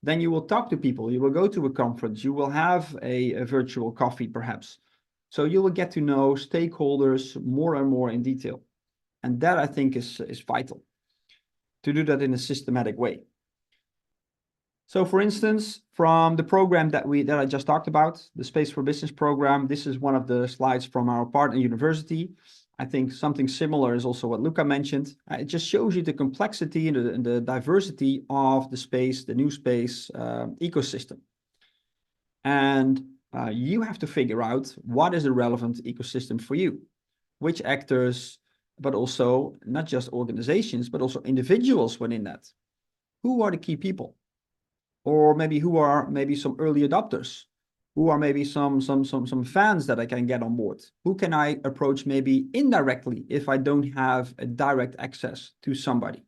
Then you will talk to people, you will go to a conference, you will have a virtual coffee perhaps. So you will get to know stakeholders more and more in detail. And that I think is vital, to do that in a systematic way. So for instance, from the program that I just talked about, the Space for Business program, this is one of the slides from our partner university. I think something similar is also what Luca mentioned. It just shows you the complexity and the diversity of the space, the new space ecosystem. And you have to figure out what is the relevant ecosystem for you, which actors, but also not just organizations, but also individuals within that. Who are the key people? Or maybe who are maybe some early adopters? Who are maybe some fans that I can get on board? Who can I approach maybe indirectly if I don't have a direct access to somebody?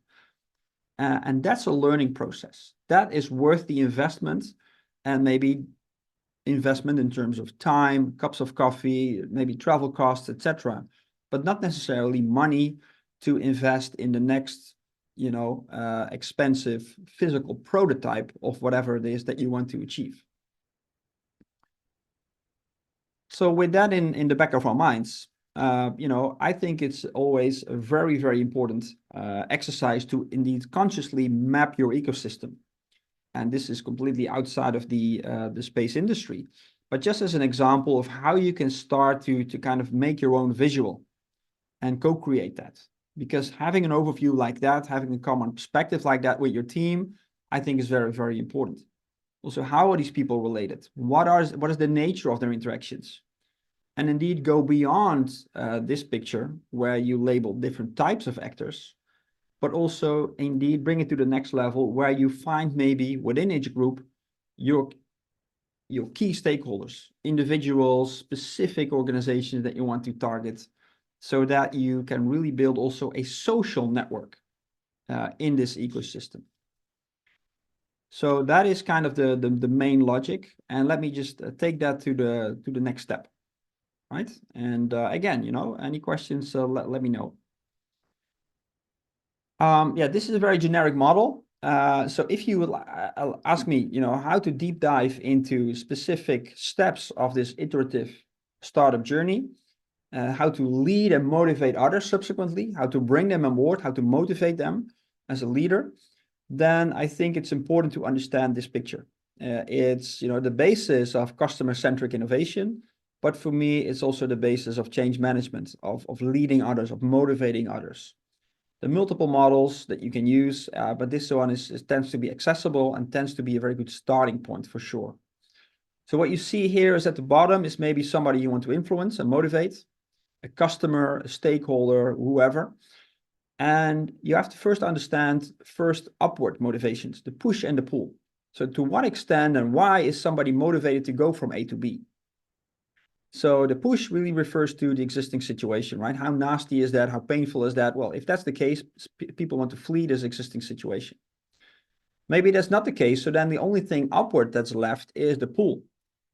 And that's a learning process. That is worth the investment, and maybe investment in terms of time, cups of coffee, maybe travel costs, etc., but not necessarily money to invest in the next, you know, expensive physical prototype of whatever it is that you want to achieve. So with that in the back of our minds, you know, I think it's always a very, very important exercise to indeed consciously map your ecosystem. And this is completely outside of the space industry, but just as an example of how you can start to kind of make your own visual and co-create that. Because having an overview like that, having a common perspective like that with your team, I think is very, very important. Also, how are these people related? What is the nature of their interactions? And indeed go beyond this picture where you label different types of actors, but also indeed bring it to the next level where you find maybe within each group your key stakeholders, individuals, specific organizations that you want to target, so that you can really build also a social network in this ecosystem. So that is kind of the main logic. And let me just take that to the next step, right? And again, you know, any questions, let me know. Yeah, this is a very generic model. So if you would ask me, you know, how to deep dive into specific steps of this iterative startup journey, how to lead and motivate others subsequently, how to bring them on board, how to motivate them as a leader, then I think it's important to understand this picture. It's, you know, the basis of customer-centric innovation, but for me, it's also the basis of change management, of leading others, of motivating others. The multiple models that you can use, but this one tends to be accessible and tends to be a very good starting point for sure. So what you see here is at the bottom is maybe somebody you want to influence and motivate, a customer, a stakeholder, whoever. And you have to first understand upward motivations, the push and the pull. So to what extent and why is somebody motivated to go from A to B? So the push really refers to the existing situation, right? How nasty is that? How painful is that? Well, if that's the case, people want to flee this existing situation. Maybe that's not the case. So then the only thing upward that's left is the pull.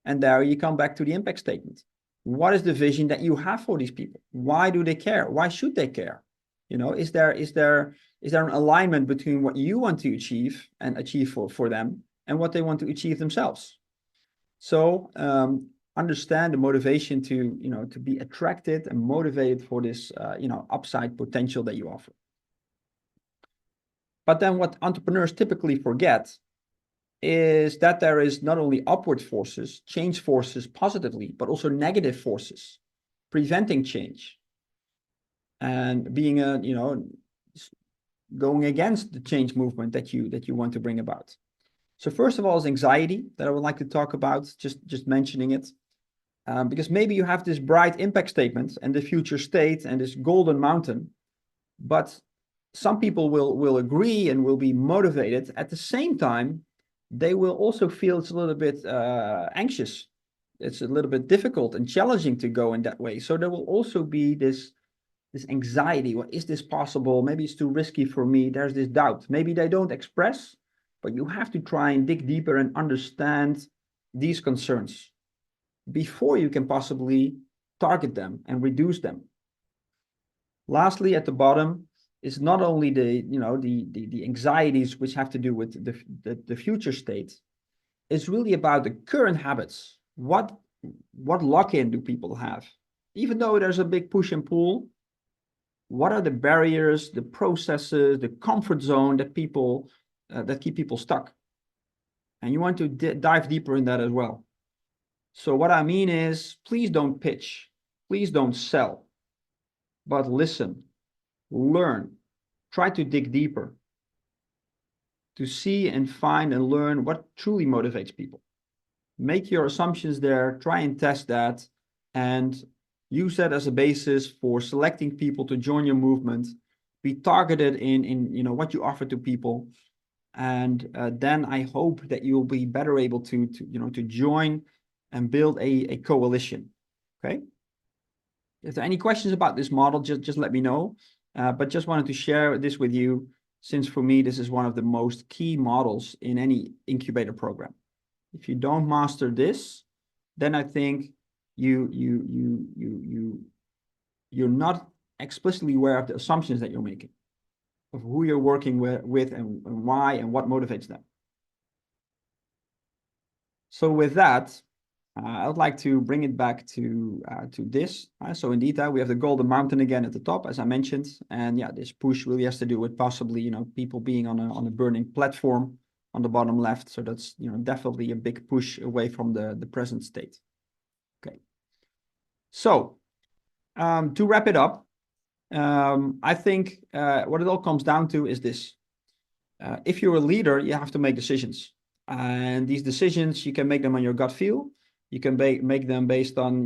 And there you come back to the impact statement. What is the vision that you have for these people? Why do they care? Why should they care? You know, is there an alignment between what you want to achieve and achieve for them and what they want to achieve themselves? So understand the motivation to, you know, to be attracted and motivated for this, you know, upside potential that you offer. But then what entrepreneurs typically forget is that there is not only upward forces, change forces positively, but also negative forces preventing change and being going against the change movement that you want to bring about. So first of all is anxiety that I would like to talk about, just mentioning it. Because maybe you have this bright impact statement and the future state and this golden mountain, but some people will agree and will be motivated. At the same time, they will also feel it's a little bit anxious. It's a little bit difficult and challenging to go in that way. So there will also be this anxiety. Well, is this possible? Maybe it's too risky for me. There's this doubt. Maybe they don't express, but you have to try and dig deeper and understand these concerns before you can possibly target them and reduce them. Lastly, at the bottom is not only the anxieties which have to do with the future state. It's really about the current habits. What lock-in do people have? Even though there's a big push and pull, what are the barriers, the processes, the comfort zone that keep people stuck? And you want to dive deeper in that as well. So what I mean is, please don't pitch, please don't sell, but listen, learn, try to dig deeper to see and find and learn what truly motivates people. Make your assumptions there, try and test that, and use that as a basis for selecting people to join your movement. Be targeted in what you offer to people, and then I hope that you'll be better able to join and build a coalition. Okay. If there are any questions about this model, just let me know. But just wanted to share this with you, since for me this is one of the most key models in any incubator program. If you don't master this, then I think you're not explicitly aware of the assumptions that you're making, of who you're working with and why and what motivates them. So with that, I would like to bring it back to this. So indeed, we have the golden mountain again at the top, as I mentioned, and yeah, this push really has to do with possibly people being on a burning platform on the bottom left. So that's definitely a big push away from the present state. Okay. So to wrap it up, I think what it all comes down to is this: if you're a leader, you have to make decisions, and these decisions you can make them on your gut feel. You can make them based on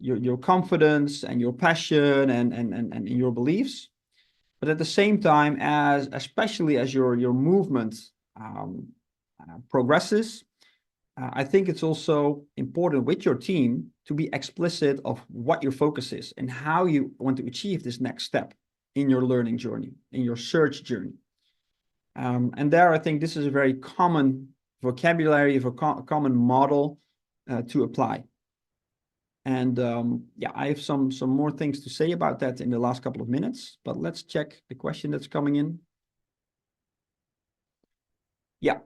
your confidence and your passion and your beliefs. But at the same time, especially as your movement progresses, I think it's also important with your team to be explicit of what your focus is and how you want to achieve this next step in your learning journey, in your search journey. And there, I think this is a very common vocabulary, a common model to apply. And yeah, I have some more things to say about that in the last couple of minutes, but let's check the question that's coming in. Yeah,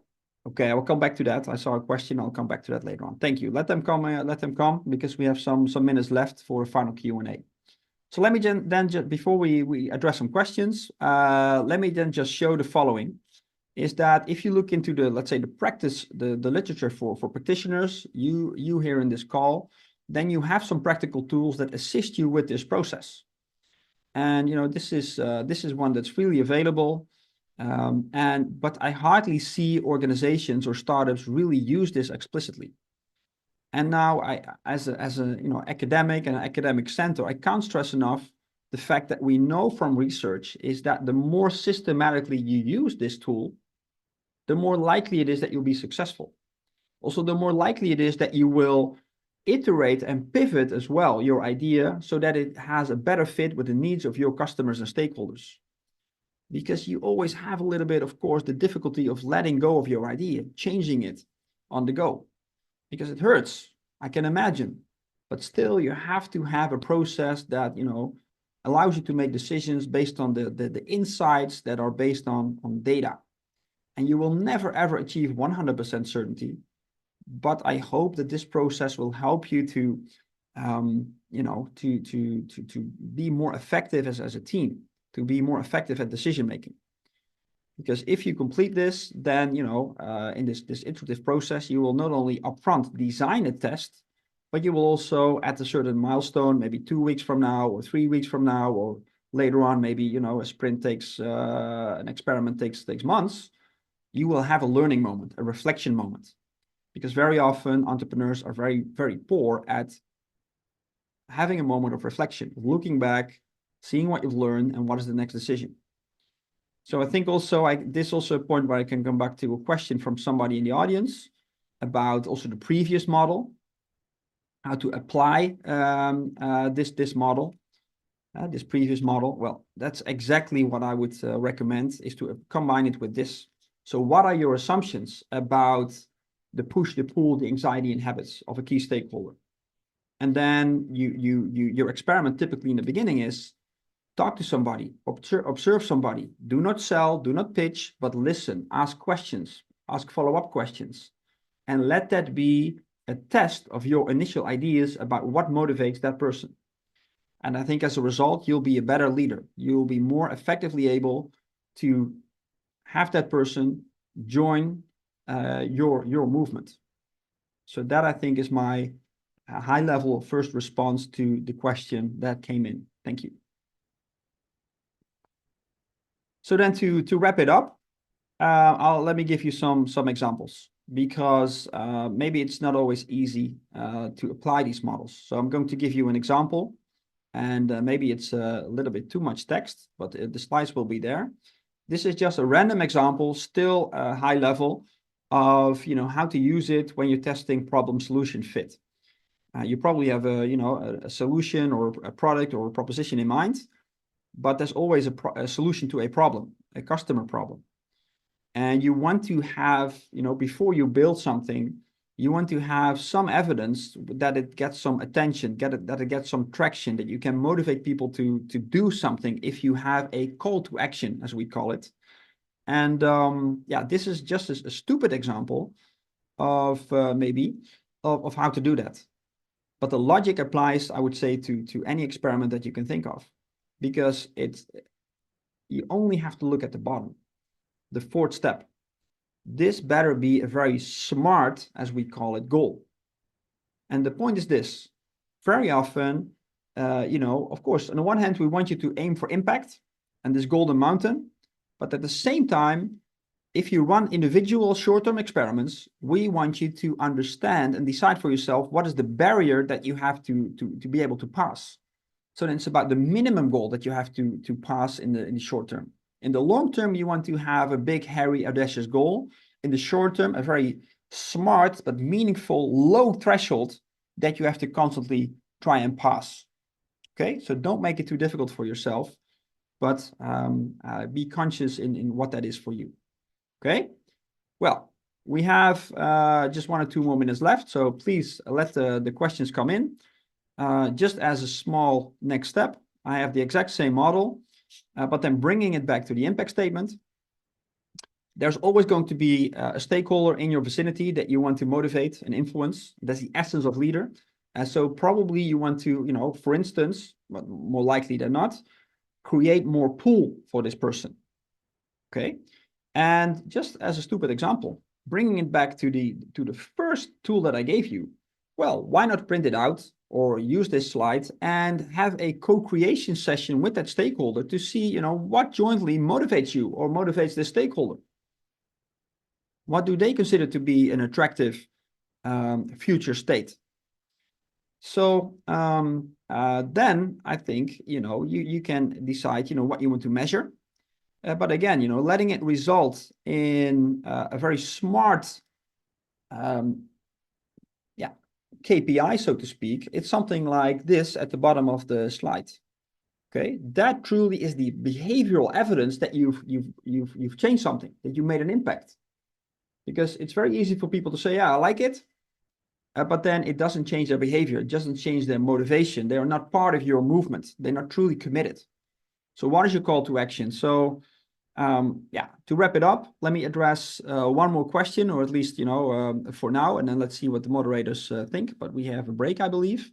okay, I will come back to that. I saw a question, I'll come back to that later on. Thank you. Let them come because we have some minutes left for a final Q&A. So let me then just, before we address some questions, let me then just show the following. Is that if you look into let's say the practice, the literature for practitioners, you here in this call, then you have some practical tools that assist you with this process. And this is one that's freely available. But I hardly see organizations or startups really use this explicitly. And now as a academic and an academic center, I can't stress enough the fact that we know from research is that the more systematically you use this tool, the more likely it is that you'll be successful. Also, the more likely it is that you will iterate and pivot as well your idea so that it has a better fit with the needs of your customers and stakeholders. Because you always have a little bit, of course, the difficulty of letting go of your idea, changing it on the go, because it hurts, I can imagine. But still, you have to have a process that, allows you to make decisions based on the insights that are based on data. And you will never, ever achieve 100% certainty. But I hope that this process will help you to be more effective as a team, to be more effective at decision making. Because if you complete this, then, you know, in this iterative process, you will not only upfront design a test, but you will also at a certain milestone, maybe 2 weeks from now or 3 weeks from now, or later on, maybe, you know, a sprint takes, an experiment takes months, you will have a learning moment, a reflection moment. Because very often entrepreneurs are very, very poor at having a moment of reflection, looking back, seeing what you've learned and what is the next decision. So I think also this is also a point where I can come back to a question from somebody in the audience about also the previous model, how to apply this model, this previous model. Well, that's exactly what I would recommend, is to combine it with this. So what are your assumptions about the push, the pull, the anxiety and habits of a key stakeholder? And then your experiment typically in the beginning is talk to somebody, observe somebody, do not sell, do not pitch, but listen, ask questions, ask follow-up questions, and let that be a test of your initial ideas about what motivates that person. And I think as a result, you'll be a better leader. You'll be more effectively able to have that person join your movement. So that, I think, is my high-level first response to the question that came in. Thank you. So then to wrap it up, let me give you some examples, because maybe it's not always easy to apply these models. So I'm going to give you an example, and maybe it's a little bit too much text, but the slides will be there. This is just a random example, still high level, of, you know, how to use it when you're testing problem solution fit. You probably have a solution or a product or a proposition in mind, but there's always a solution to a problem, a customer problem. And you want to have, you know, before you build something, you want to have some evidence that it gets some attention, that it gets some traction, that you can motivate people to do something if you have a call to action, as we call it. And yeah, this is just a stupid example of maybe of how to do that. But the logic applies, I would say, to any experiment that you can think of. Because you only have to look at the bottom, the fourth step. This better be a very smart, as we call it, goal. And the point is this: very often, you know, of course, on the one hand, we want you to aim for impact and this golden mountain, but at the same time, if you run individual short-term experiments, we want you to understand and decide for yourself what is the barrier that you have to be able to pass. So then it's about the minimum goal that you have to pass in the short term. In the long term, you want to have a big, hairy, audacious goal. In the short term, a very smart but meaningful, low threshold that you have to constantly try and pass. Okay, so don't make it too difficult for yourself, but be conscious in what that is for you. Okay, well, we have just 1 or 2 more minutes left, so please let the questions come in. Just as a small next step, I have the exact same model, but then bringing it back to the impact statement. There's always going to be a stakeholder in your vicinity that you want to motivate and influence. That's the essence of leader. And so probably you want to, you know, for instance, but more likely than not, create more pull for this person. Okay. And just as a stupid example, bringing it back to the first tool that I gave you, well, why not print it out or use this slide and have a co-creation session with that stakeholder to see, you know, what jointly motivates you or motivates the stakeholder. What do they consider to be an attractive future state? So then I think, you know, you can decide, you know, what you want to measure. But again, you know, letting it result in a very smart KPI, so to speak. It's something like this at the bottom of the slide. Okay, that truly is the behavioral evidence that you've changed something, that you made an impact. Because it's very easy for people to say, yeah, I like it, but then it doesn't change their behavior. It doesn't change their motivation. They are not part of your movement. They're not truly committed. So what is your call to action? So yeah, to wrap it up, let me address one more question, or at least, you know, for now, and then let's see what the moderators think. But we have a break, I believe.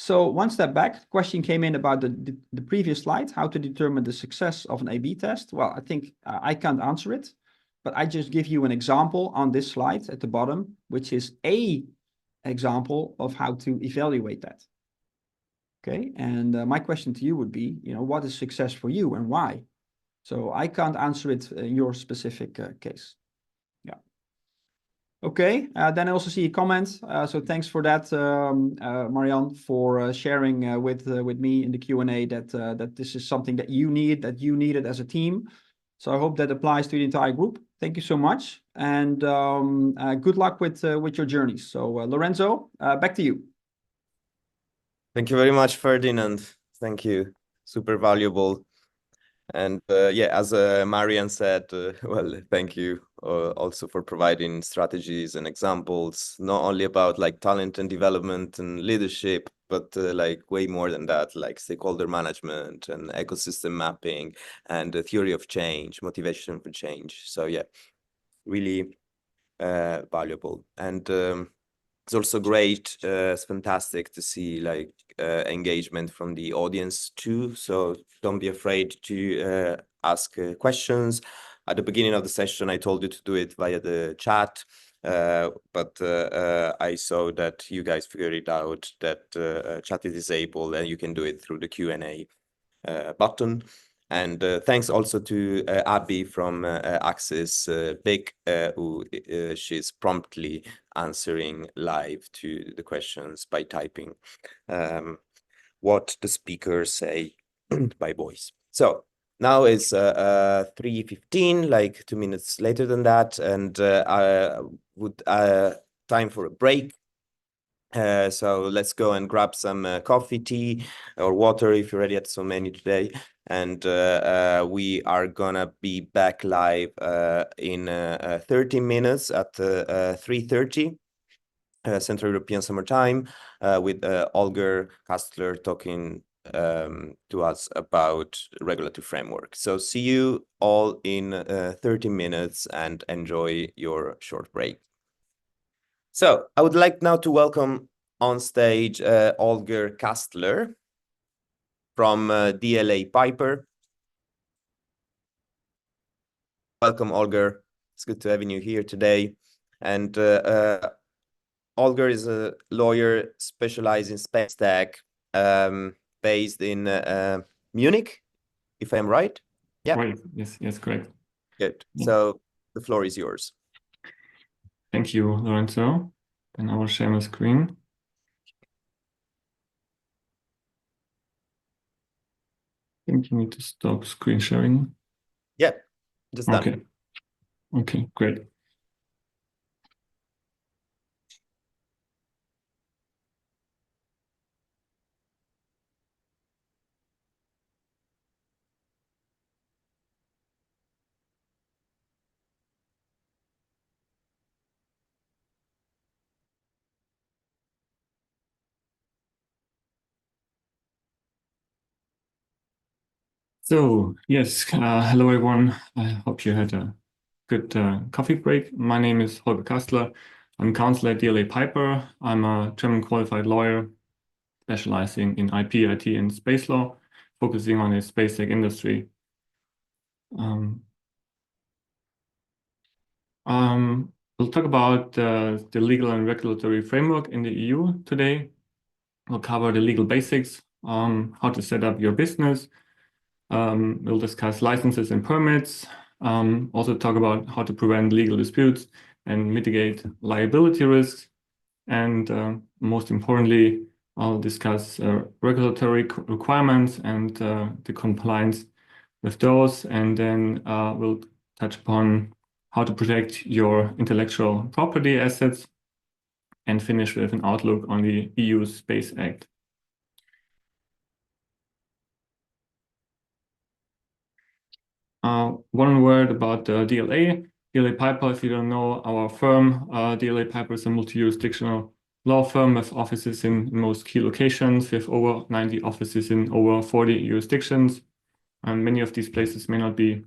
So one step back, question came in about the previous slide, how to determine the success of an A/B test. Well, I think I can't answer it, but I just give you an example on this slide at the bottom, which is a example of how to evaluate that. Okay, and my question to you would be, what is success for you and why? So I can't answer it in your specific case. Yeah. Okay, then I also see a comment. So thanks for that, Marianne, for sharing with me in the Q&A that this is something that you needed as a team. So I hope that applies to the entire group. Thank you so much, and good luck with your journeys. So Lorenzo, back to you. Thank you very much, Ferdinand. Thank you. Super valuable. And yeah, as Marianne said, well, thank you also for providing strategies and examples, not only about like talent and development and leadership, but like way more than that, like stakeholder management and ecosystem mapping and the theory of change, motivation for change. So yeah, really valuable. And it's also great, it's fantastic to see like engagement from the audience too. So don't be afraid to ask questions. At the beginning of the session, I told you to do it via the chat, but I saw that you guys figured it out that chat is disabled and you can do it through the Q&A button. And thanks also to Abby from Axis BIC, who she's promptly answering live to the questions by typing what the speakers say by voice. So now it's 3:15, like 2 minutes later than that, and I would time for a break. So let's go and grab some coffee, tea, or water if you're already at so many today. And we are gonna be back live in 30 minutes at 3:30 Central European Summer Time with Holger Kastler talking to us about regulatory framework. So see you all in 30 minutes and enjoy your short break. So I would like now to welcome on stage Holger Kastler from DLA Piper. Welcome, Holger. It's good to have you here today. And Holger is a lawyer specialized in space tech, based in Munich, if I'm right. Yeah. Right. Yes, correct. Good. Yeah. So the floor is yours. Thank you, Lorenzo. And I will share my screen. I think you need to stop screen sharing. Yeah, just done. Okay. Okay, great. So, yes, hello everyone. I hope you had a good coffee break. My name is Holger Kastler. I'm counsel at DLA Piper. I'm a German qualified lawyer specializing in IP, IT, and space law, focusing on the space tech industry. We'll talk about the legal and regulatory framework in the EU today. We'll cover the legal basics, how to set up your business. We'll discuss licenses and permits, also talk about how to prevent legal disputes and mitigate liability risks. And most importantly, I'll discuss regulatory requirements and the compliance with those. And then we'll touch upon how to protect your intellectual property assets and finish with an outlook on the EU Space Act. One word about DLA. DLA Piper, if you don't know our firm, DLA Piper is a multi-jurisdictional law firm with offices in most key locations. We have over 90 offices in over 40 jurisdictions. And many of these places may not be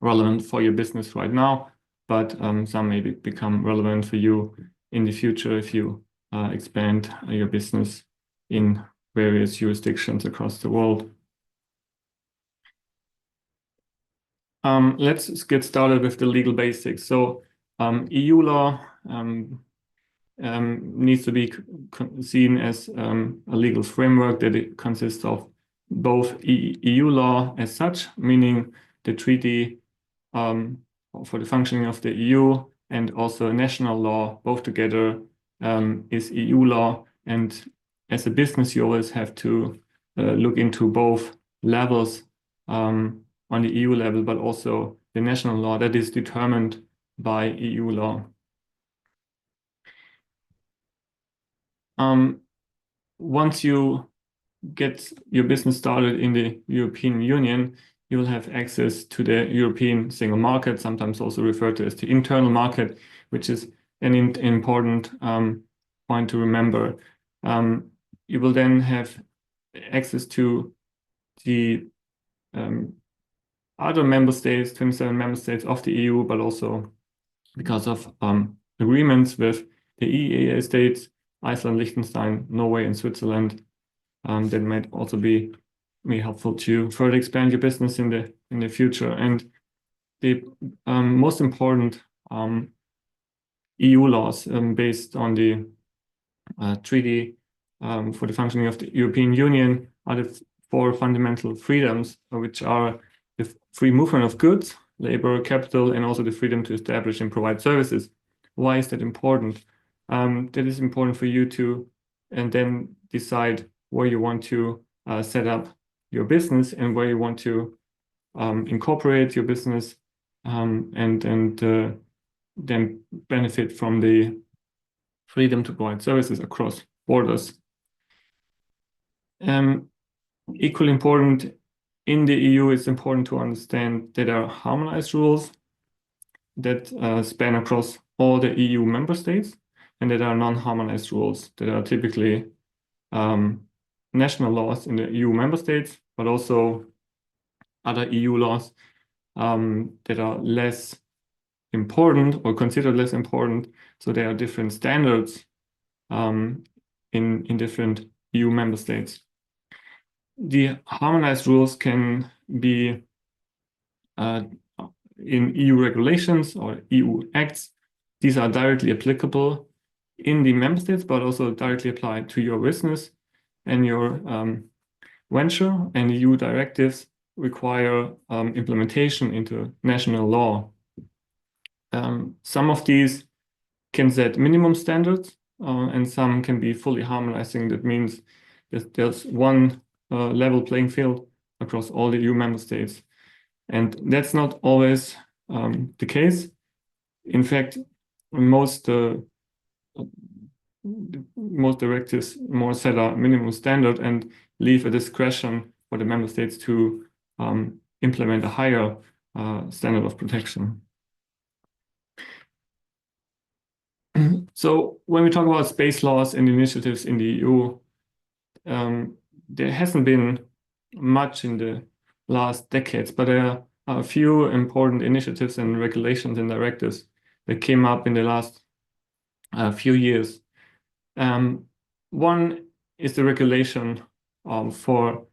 relevant for your business right now, but some may become relevant for you in the future if you expand your business in various jurisdictions across the world. Let's get started with the legal basics. So EU law needs to be seen as a legal framework that it consists of both EU law as such, meaning the treaty for the functioning of the EU, and also national law, both together is EU law. And as a business, you always have to look into both levels on the EU level, but also the national law that is determined by EU law. Once you get your business started in the European Union, you will have access to the European single market, sometimes also referred to as the internal market, which is an important point to remember. You will then have access to the other member states, 27 member states of the EU, but also because of agreements with the EEA states, Iceland, Liechtenstein, Norway, and Switzerland, that might also be helpful to further expand your business in the future. And the most important EU laws based on the treaty for the functioning of the European Union are the 4 fundamental freedoms, which are the free movement of goods, labor, capital, and also the freedom to establish and provide services. Why is that important? That is important for you to and then decide where you want to set up your business and where you want to incorporate your business and then benefit from the freedom to provide services across borders. Equally important, in the EU, it's important to understand that there are harmonized rules that span across all the EU member states, and that are non-harmonized rules that are typically national laws in the EU member states, but also other EU laws that are less important or considered less important. So there are different standards in different EU member states. The harmonized rules can be in EU regulations or EU acts. These are directly applicable in the member states, but also directly applied to your business and your venture. And EU directives require implementation into national law. Some of these can set minimum standards, and some can be fully harmonizing. That means that there's one level playing field across all the EU member states. And that's not always the case. In fact, most directives more set a minimum standard and leave a discretion for the member states to implement a higher standard of protection. So when we talk about space laws and initiatives in the EU, there hasn't been much in the last decades, but there are a few important initiatives and regulations and directives that came up in the last few years. One is the regulation for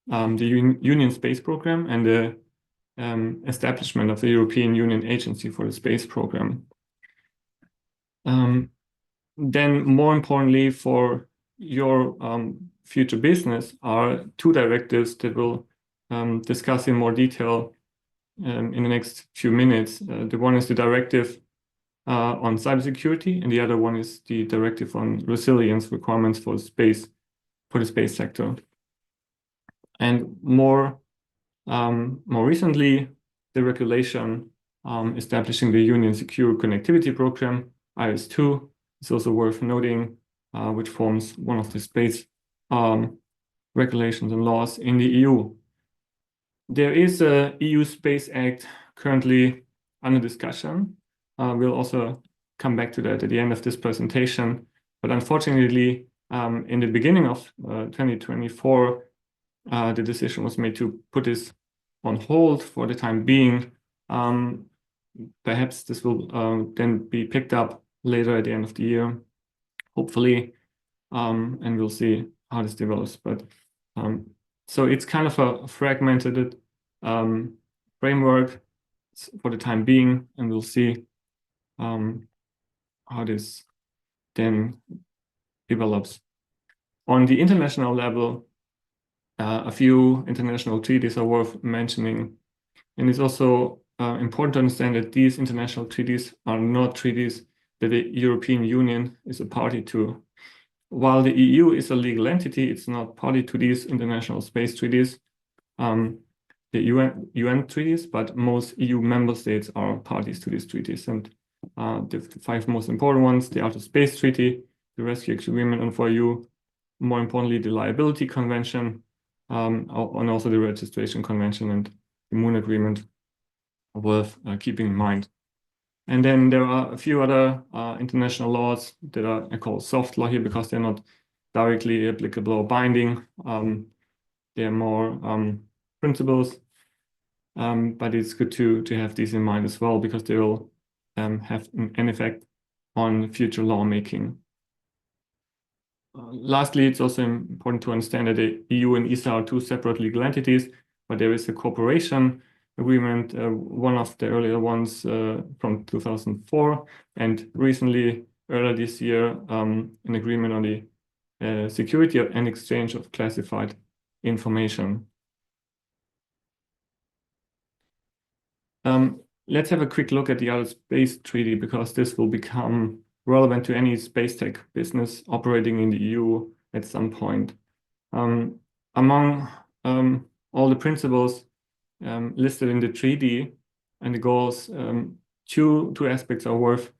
the Union Space Program and the establishment of the European Union Agency for the Space Program. Then more importantly for your future business are 2 directives that we'll discuss in more detail in the next few minutes. The one is the directive on cybersecurity, and the other one is the directive on resilience requirements for the space sector. And more recently, the regulation establishing the Union Secure Connectivity Program, IRIS2, is also worth noting, which forms one of the space regulations and laws in the EU. There is a EU Space Act currently under discussion. We'll also come back to that at the end of this presentation. But unfortunately, in the beginning of 2024, the decision was made to put this on hold for the time being. Perhaps this will then be picked up later at the end of the year, hopefully, and we'll see how this develops. But so it's kind of a fragmented framework for the time being, and we'll see how this then develops. On the international level, a few international treaties are worth mentioning, and it's also important to understand that these international treaties are not treaties that the European Union is a party to. While the EU is a legal entity, it's not party to these international space treaties, the UN treaties, but most EU member states are parties to these treaties. And the 5 most important ones: the Outer Space Treaty, the Rescue Agreement on 4U, more importantly, the Liability Convention, and also the Registration Convention and the Moon Agreement, worth keeping in mind. And then there are a few other international laws that are called soft law here because they're not directly applicable or binding. They're more principles, but it's good to have these in mind as well because they will have an effect on future lawmaking. Lastly, it's also important to understand that the EU and ESA are 2 separate legal entities, but there is a cooperation agreement, one of the earlier ones from 2004, and recently, earlier this year, an agreement on the security and exchange of classified information. Let's have a quick look at the Outer Space Treaty because this will become relevant to any space tech business operating in the EU at some point. Among all the principles listed in the treaty and the goals, two aspects are worth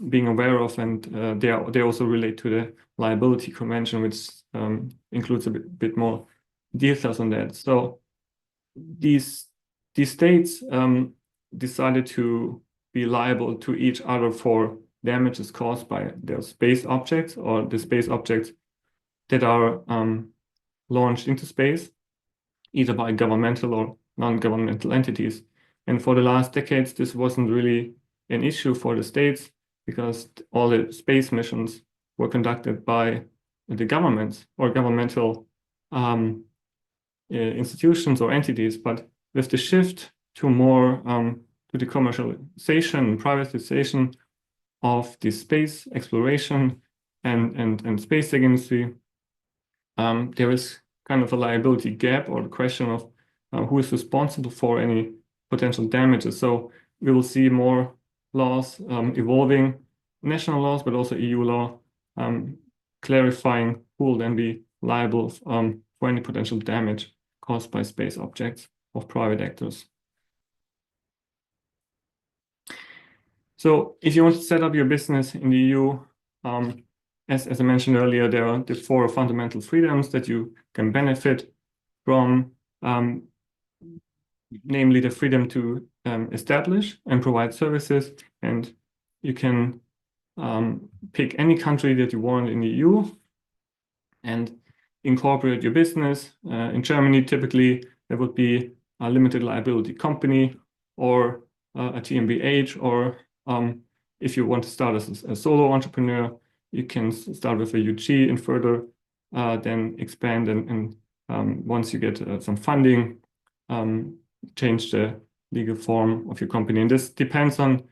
being aware of, and they also relate to the Liability Convention, which includes a bit more details on that. So these states decided to be liable to each other for damages caused by their space objects or the space objects that are launched into space, either by governmental or non-governmental entities. And for the last decades, this wasn't really an issue for the states because all the space missions were conducted by the governments or governmental institutions or entities. But with the shift to more to the commercialization and privatization of the space exploration and space tech industry, there is kind of a liability gap or the question of who is responsible for any potential damages. So we will see more laws evolving, national laws, but also EU law, clarifying who will then be liable for any potential damage caused by space objects of private actors. So if you want to set up your business in the EU, as I mentioned earlier, there are the 4 fundamental freedoms that you can benefit from, namely the freedom to establish and provide services. And you can pick any country that you want in the EU and incorporate your business. In Germany, typically, there would be a limited liability company or a GmbH, or if you want to start as a solo entrepreneur, you can start with a UG and further then expand and once you get some funding, change the legal form of your company. And this depends on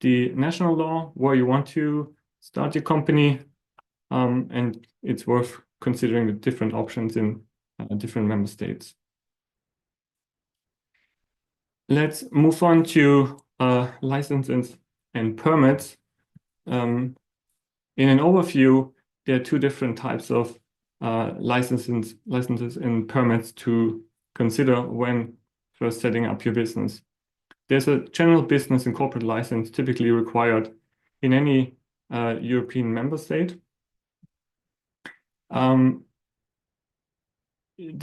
the national law, where you want to start your company, and it's worth considering the different options in different member states. Let's move on to licenses and permits. In an overview, there are 2 different types of licenses and permits to consider when first setting up your business. There's a general business and corporate license typically required in any European member state. The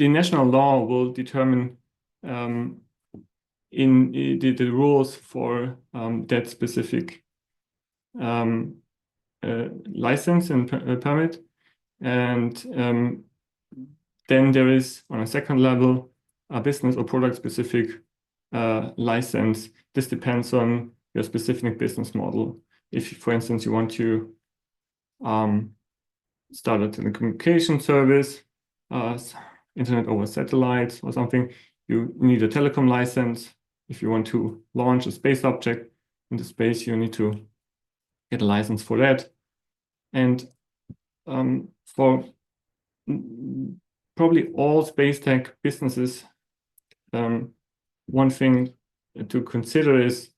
national law will determine in the rules for that specific license and permit, and then there is, on a second level, a business or product specific license. This depends on your specific business model. If, for instance, you want to start a telecommunication service, internet over satellite or something, you need a telecom license. If you want to launch a space object into space, you need to get a license for that. And for probably all space tech businesses, one thing to consider is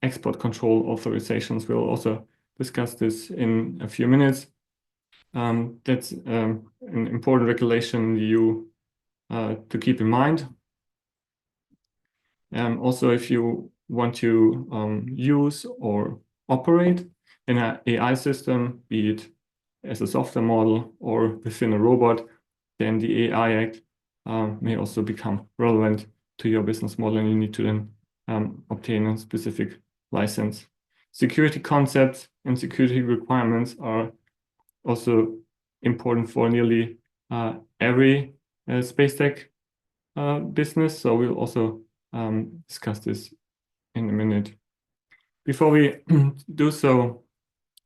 export control authorizations. We'll also discuss this in a few minutes. That's an important regulation in the EU to keep in mind. Also, if you want to use or operate in an AI system, be it as a software model or within a robot, then the AI Act may also become relevant to your business model, and you need to then obtain a specific license. Security concepts and security requirements are also important for nearly every space tech business. So we'll also discuss this in a minute. Before we do so,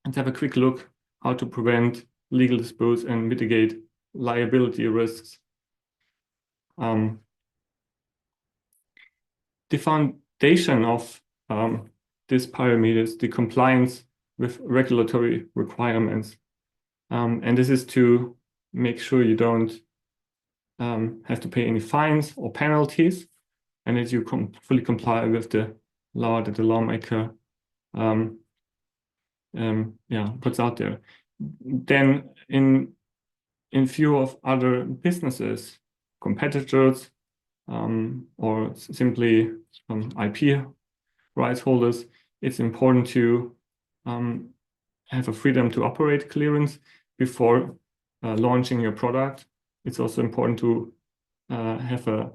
let's have a quick look how to prevent legal disputes and mitigate liability risks. The foundation of this pyramid is the compliance with regulatory requirements. And this is to make sure you don't have to pay any fines or penalties, and that you fully comply with the law that the lawmaker puts out there. Then in view of other businesses, competitors, or simply IP rights holders, it's important to have a freedom to operate clearance before launching your product. It's also important to have a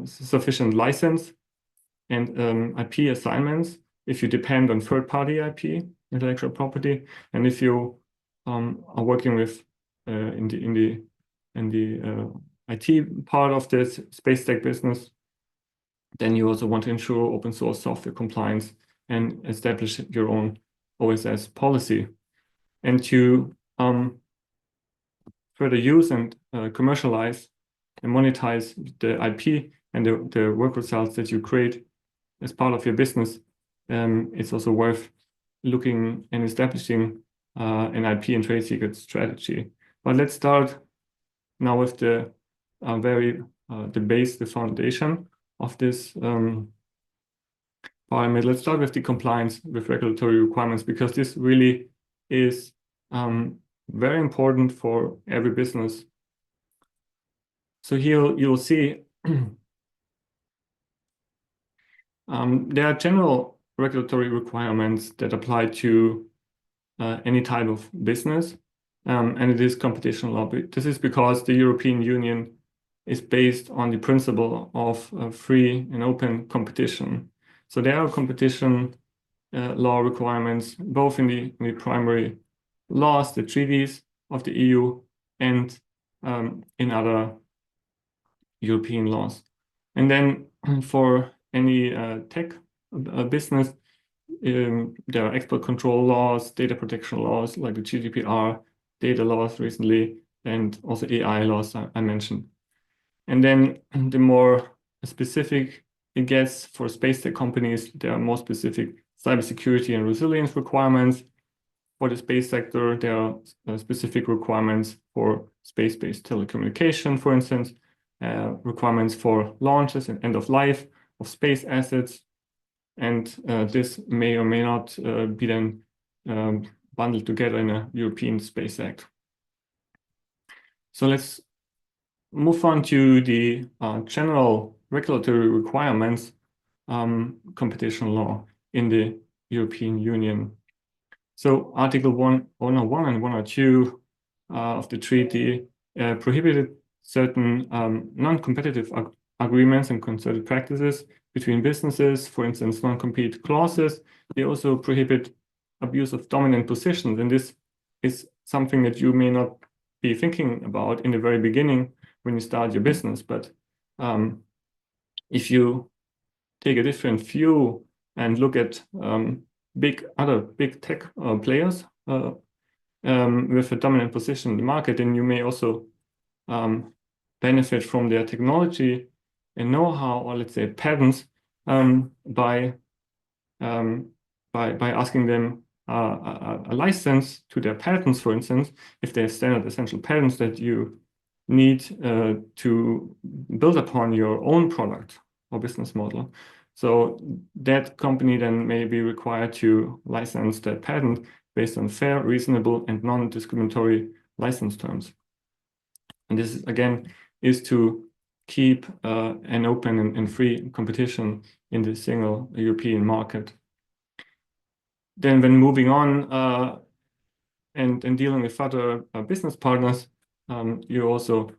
sufficient license and IP assignments if you depend on third-party IP, intellectual property, and if you are working with in the IT part of this space tech business, then you also want to ensure open source software compliance and establish your own OSS policy. And to further use and commercialize and monetize the IP and the work results that you create as part of your business, it's also worth looking and establishing an IP and trade secret strategy. But let's start now with the base, the foundation of this pyramid. Let's start with the compliance with regulatory requirements, because this really is very important for every business. So here you'll see there are general regulatory requirements that apply to any type of business, and it is competition law. This is because the European Union is based on the principle of free and open competition. So there are competition law requirements both in the primary laws, the treaties of the EU, and in other European laws. And then for any tech business, there are export control laws, data protection laws like the GDPR, data laws recently, and also AI laws I mentioned. And then the more specific it gets for space tech companies, there are more specific cybersecurity and resilience requirements. For the space sector, there are specific requirements for space-based telecommunication, for instance, requirements for launches and end of life of space assets. And this may or may not be then bundled together in a European Space Act. So let's move on to the general regulatory requirements, competition law in the European Union. So Article 101 and 102 of the treaty prohibited certain non-competitive agreements and concerted practices between businesses, for instance, non-compete clauses. They also prohibit abuse of dominant positions, and this is something that you may not be thinking about in the very beginning when you start your business. But if you take a different view and look at other big tech players with a dominant position in the market, then you may also benefit from their technology and know-how, or let's say patents, by asking them a license to their patents, for instance, if they're standard essential patents that you need to build upon your own product or business model. So that company then may be required to license that patent based on fair, reasonable, and non-discriminatory license terms. And this, again, is to keep an open and free competition in the single European market. Then when moving on and dealing with other business partners, you also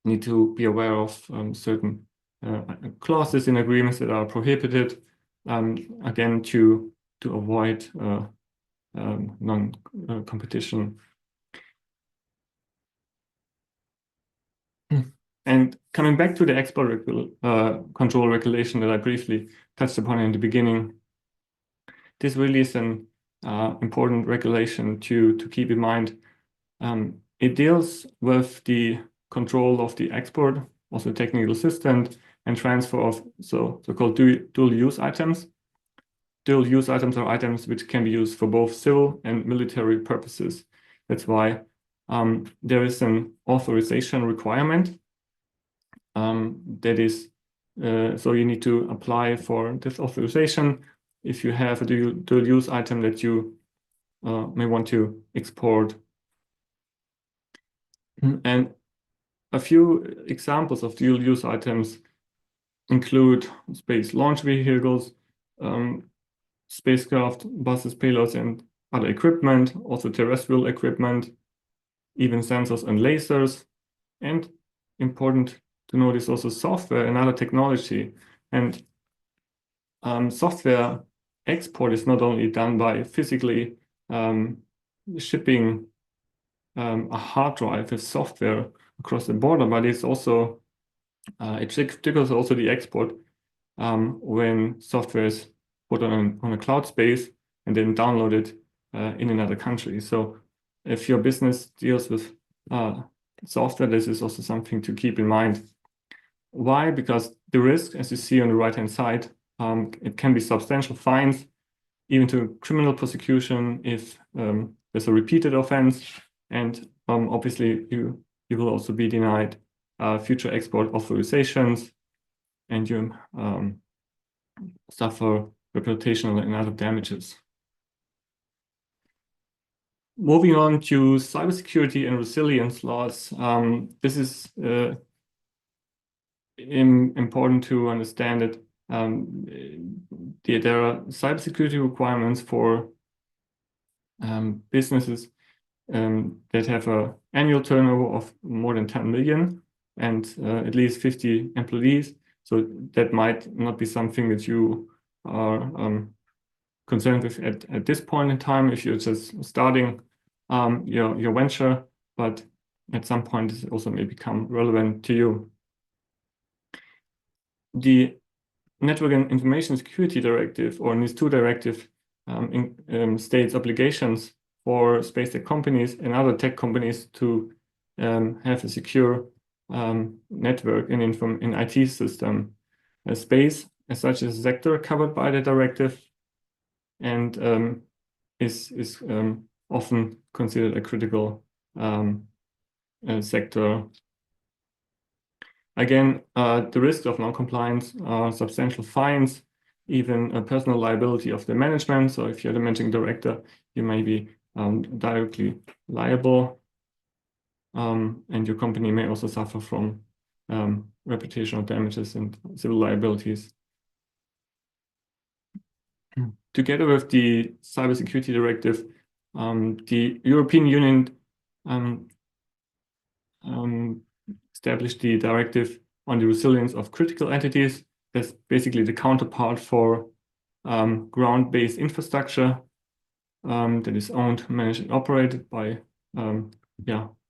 need to be aware of certain clauses in agreements that are prohibited, again, to avoid non-competition. And coming back to the export control regulation that I briefly touched upon in the beginning, this really is an important regulation to keep in mind. It deals with the control of the export, also technical assistance, and transfer of so-called dual-use items. Dual-use items are items which can be used for both civil and military purposes. That's why there is an authorization requirement. That is, so you need to apply for this authorization if you have a dual-use item that you may want to export. And a few examples of dual-use items include space launch vehicles, spacecraft, buses, payloads, and other equipment, also terrestrial equipment, even sensors and lasers, and important to notice also software and other technology. And software export is not only done by physically shipping a hard drive with software across the border, but it's also it triggers also the export when software is put on a cloud space and then downloaded in another country. So if your business deals with software, this is also something to keep in mind. Why? Because the risk, as you see on the right-hand side, it can be substantial fines, even to criminal prosecution if there's a repeated offense, and obviously you will also be denied future export authorizations, and you suffer reputational and other damages. Moving on to cybersecurity and resilience laws, this is important to understand that there are cybersecurity requirements for businesses that have an annual turnover of more than 10 million and at least 50 employees. So that might not be something that you are concerned with at this point in time if you're just starting your venture, but at some point it also may become relevant to you. The Network and Information Security Directive, or NIS2 directive, states obligations for space tech companies and other tech companies to have a secure network and IT system. Space, as such, is a sector covered by the directive and is often considered a critical sector. Again, the risk of non-compliance are substantial fines, even a personal liability of the management. So if you're the managing director, you may be directly liable, and your company may also suffer from reputational damages and civil liabilities. Together with the Cybersecurity Directive, the European Union established the directive on the resilience of critical entities. That's basically the counterpart for ground-based infrastructure that is owned, managed, and operated by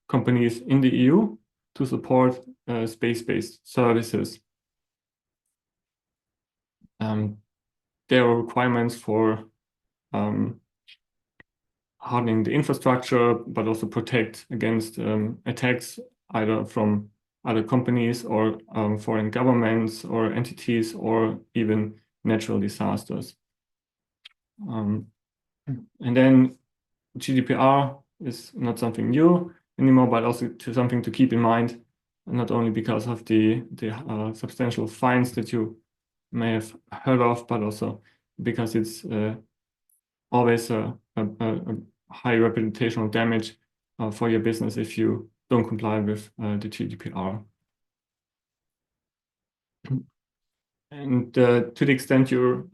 companies in the EU to support space-based services. There are requirements for hardening the infrastructure, but also protect against attacks either from other companies or foreign governments or entities or even natural disasters. And then GDPR is not something new anymore, but also something to keep in mind, not only because of the substantial fines that you may have heard of, but also because it's always a high reputational damage for your business if you don't comply with the GDPR. And to the extent your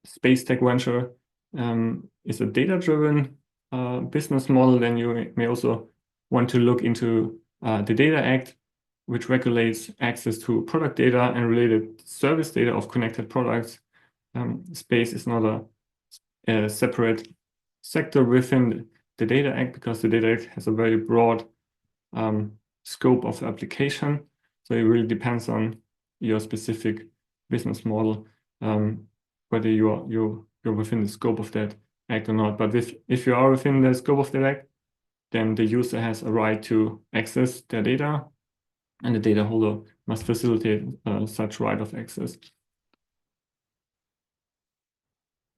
space tech venture is a data-driven business model, then you may also want to look into the Data Act, which regulates access to product data and related service data of connected products. Space is not a separate sector within the Data Act because the Data Act has a very broad scope of application. So it really depends on your specific business model, whether you're within the scope of that act or not. But if you are within the scope of that act, then the user has a right to access their data, and the data holder must facilitate such right of access.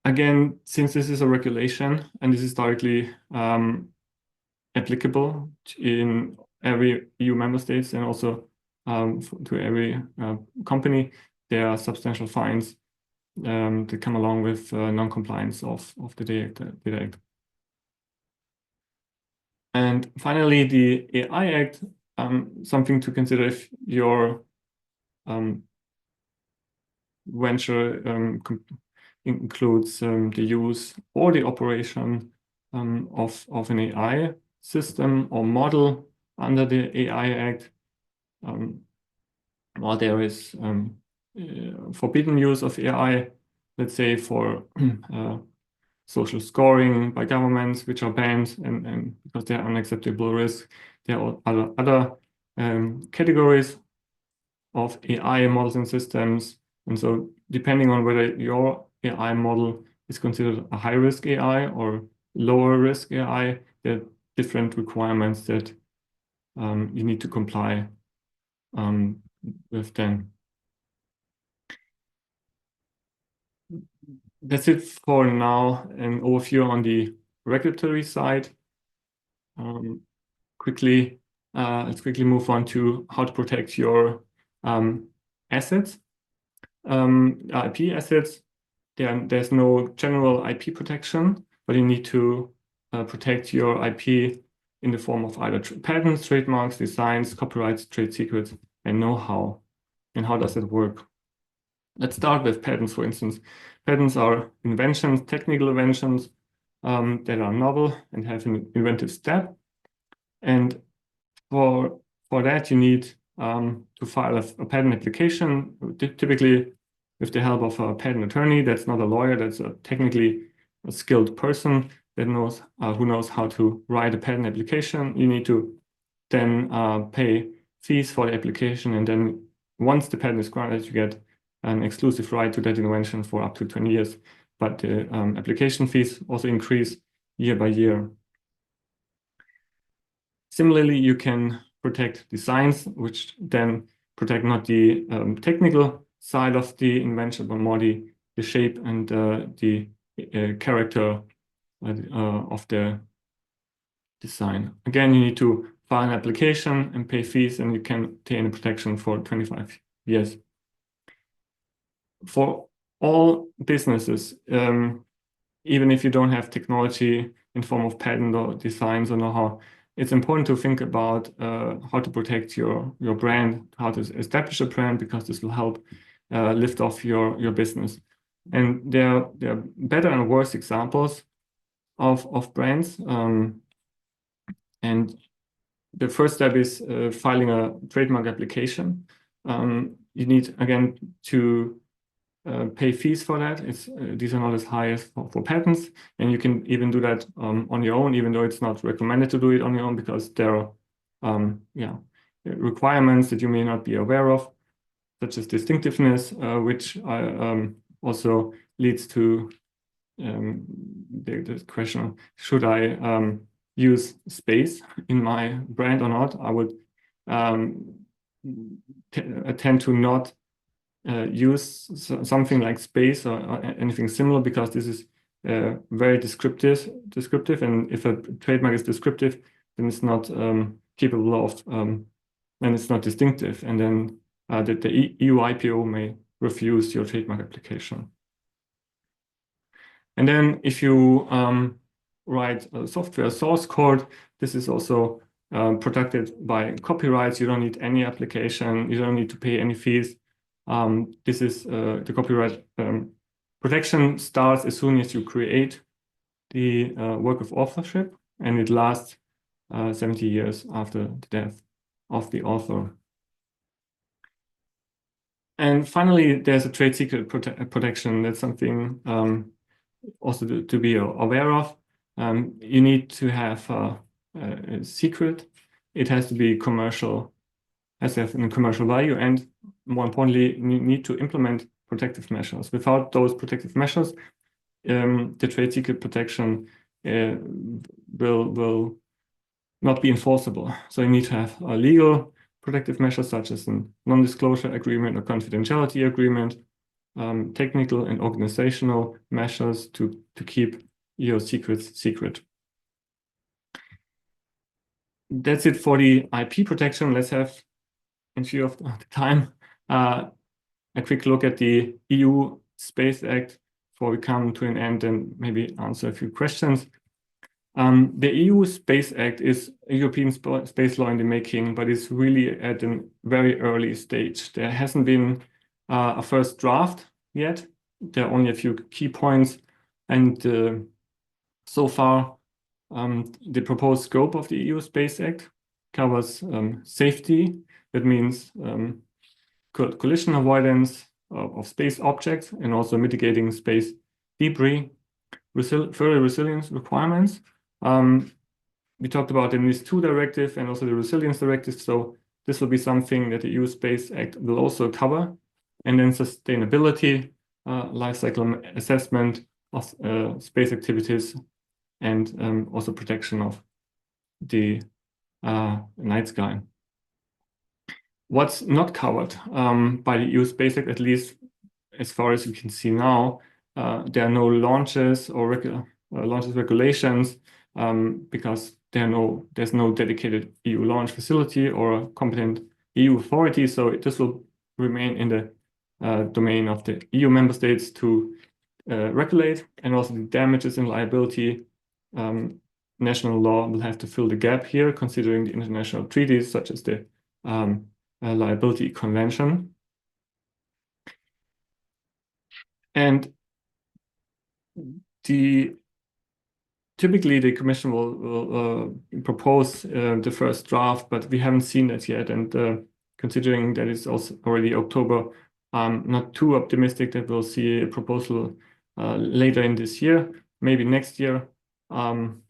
Again, since this is a regulation and this is directly applicable in every EU member states and also to every company, there are substantial fines that come along with non-compliance of the Data Act. And finally, the AI Act, something to consider if your venture includes the use or the operation of an AI system or model under the AI Act, while there is forbidden use of AI, let's say for social scoring by governments, which are banned and because they are unacceptable risk. There are other categories of AI models and systems. And so depending on whether your AI model is considered a high-risk AI or lower-risk AI, there are different requirements that you need to comply with them. That's it for now, an overview on the regulatory side. Let's quickly move on to how to protect your assets. IP assets, there's no general IP protection, but you need to protect your IP in the form of either patents, trademarks, designs, copyrights, trade secrets, and know-how. And how does it work? Let's start with patents, for instance. Patents are inventions, technical inventions that are novel and have an inventive step. And for that, you need to file a patent application, typically with the help of a patent attorney. That's not a lawyer, that's a technically skilled person that knows who knows how to write a patent application. You need to then pay fees for the application, and then once the patent is granted, you get an exclusive right to that invention for up to 20 years. But the application fees also increase year by year. Similarly, you can protect designs, which then protect not the technical side of the invention, but more the shape and the character of the design. Again, you need to file an application and pay fees, and you can obtain a protection for 25 years. For all businesses, even if you don't have technology in form of patent or designs or know-how, it's important to think about how to protect your brand, how to establish a brand, because this will help lift off your business. And there are better and worse examples of brands. And the first step is filing a trademark application. You need, again, to pay fees for that. These are not as high as for patents, and you can even do that on your own, even though it's not recommended to do it on your own, because there are requirements that you may not be aware of, such as distinctiveness, which also leads to the question, should I use space in my brand or not? I would tend to not use something like space or anything similar, because this is very descriptive. And if a trademark is descriptive, then it's not capable of, then it's not distinctive. And then the EU IPO may refuse your trademark application. And then if you write a software source code, this is also protected by copyrights. You don't need any application. You don't need to pay any fees. This is the copyright protection starts as soon as you create the work of authorship, and it lasts 70 years after the death of the author. And finally, there's a trade secret protection. That's something also to be aware of. You need to have a secret. It has to be commercial, has to have a commercial value, and more importantly, you need to implement protective measures. Without those protective measures, the trade secret protection will not be enforceable. So you need to have a legal protective measures such as a non-disclosure agreement or confidentiality agreement, technical and organizational measures to keep your secrets secret. That's it for the IP protection. Let's have, in view of the time, a quick look at the EU Space Act before we come to an end and maybe answer a few questions. The EU Space Act is a European space law in the making, but it's really at a very early stage. There hasn't been a first draft yet. There are only a few key points, and so far, the proposed scope of the EU Space Act covers safety. That means collision avoidance of space objects, and also mitigating space debris, further resilience requirements. We talked about the NIS2 directive and also the resilience directive. So this will be something that the EU Space Act will also cover. And then sustainability, life cycle assessment of space activities, and also protection of the night sky. What's not covered by the EU Space Act, at least as far as you can see now, there are no launches or launches regulations, because there's no dedicated EU launch facility or a competent EU authority. So this will remain in the domain of the EU member states to regulate, and also the damages and liability. National law will have to fill the gap here, considering the international treaties such as the Liability Convention. And typically the Commission will propose the first draft, but we haven't seen that yet. And considering that it's also already October, I'm not too optimistic that we'll see a proposal later in this year, maybe next year, and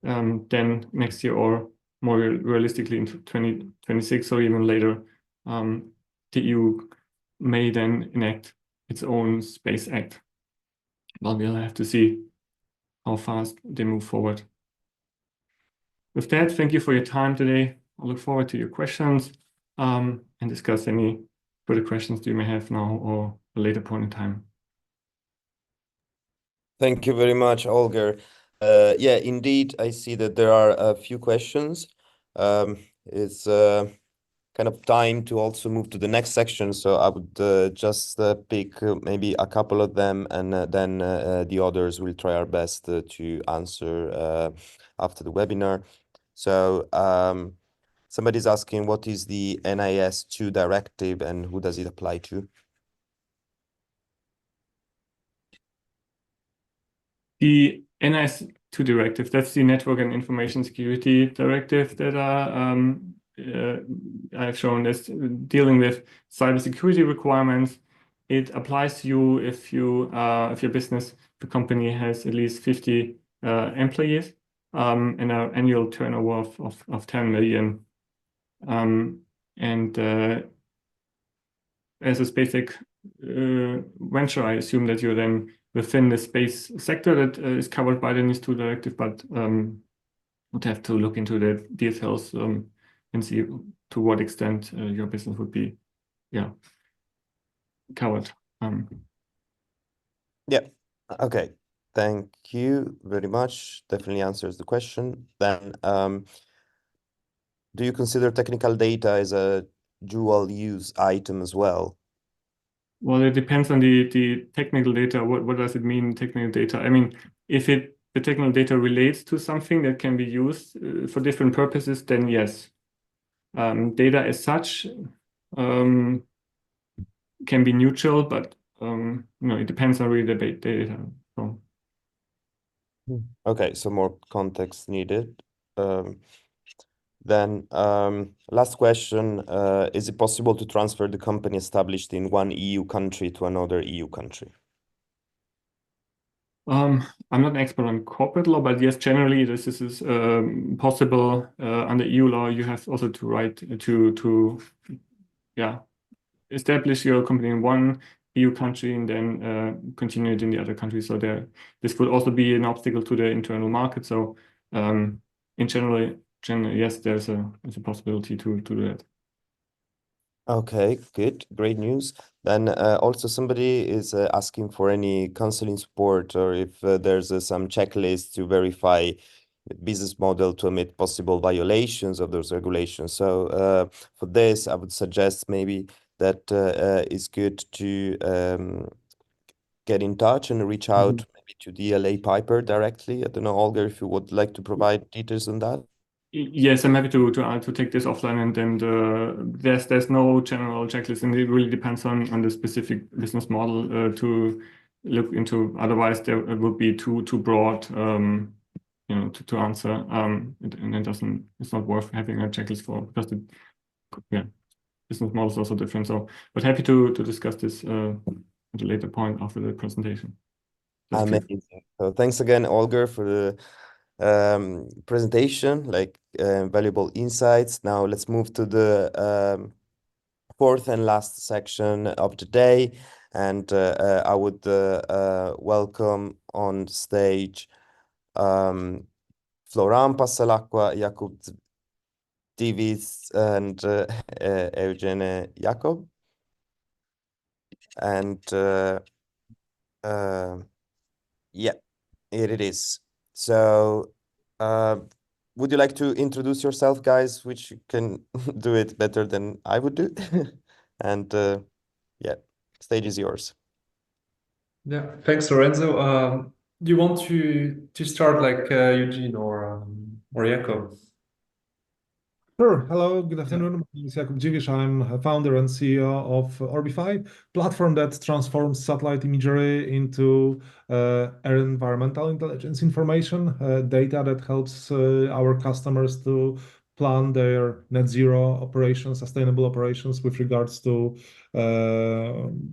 then next year, or more realistically into 2026 or even later, the EU may then enact its own Space Act. Well, we'll have to see how fast they move forward. With that, thank you for your time today. I look forward to your questions and discuss any further questions you may have now or a later point in time. Thank you very much, Holger. Yeah, indeed, I see that there are a few questions. It's kind of time to also move to the next section, so I would just pick maybe a couple of them, and then the others will try our best to answer after the webinar. So somebody's asking, what is the NIS2 directive and who does it apply to? The NIS2 directive, that's the Network and Information Security Directive that I've shown as dealing with cybersecurity requirements. It applies to you if your business, the company, has at least 50 employees and an annual turnover of 10 million. And as a SpaceX venture, I assume that you're then within the space sector that is covered by the NIS2 directive, but would have to look into the details and see to what extent your business would be, covered. Yeah. Okay. Thank you very much. Definitely answers the question. Then, do you consider technical data as a dual use item as well? Well, it depends on the technical data. What does it mean, technical data? I mean, if the technical data relates to something that can be used for different purposes, then yes. Data as such can be neutral, but it depends on really the data. So. Okay, so more context needed. Then last question, is it possible to transfer the company established in one EU country to another EU country? I'm not an expert on corporate law, but yes, generally this is possible under EU law. You have also to right to establish your company in one EU country and then continue it in the other countries. So this would also be an obstacle to the internal market. So in general, yes, there's a possibility to do that. Okay, good, great news. Then also somebody is asking for any counseling support or if there's some checklist to verify the business model to omit possible violations of those regulations. So for this, I would suggest maybe that it's good to get in touch and reach out maybe to DLA Piper directly. I don't know, Olga, if you would like to provide details on that. Yes, I'm happy to take this offline, and there's no general checklist, and it really depends on the specific business model to look into. Otherwise, it would be too broad, to answer. And it's not worth having a checklist for, because business model is also different. So, but happy to discuss this at a later point after the presentation. Amazing. So thanks again, Olga, for the presentation, valuable insights. Now let's move to the fourth and last section of the day, and I would welcome on stage Florian Passalacqua, Jakub Divis, and Eugene Jakob. And yeah, here it is. So would you like to introduce yourself, guys, which you can do it better than I would do? And yeah, stage is yours. Yeah, thanks, Lorenzo. Do you want to start like Eugene or Jakob? Sure. Hello, good afternoon. My name is Jakub Dziwisz. I'm a founder and CEO of Orbify, platform that transforms satellite imagery into environmental intelligence information, data that helps our customers to plan their net zero operations, sustainable operations with regards to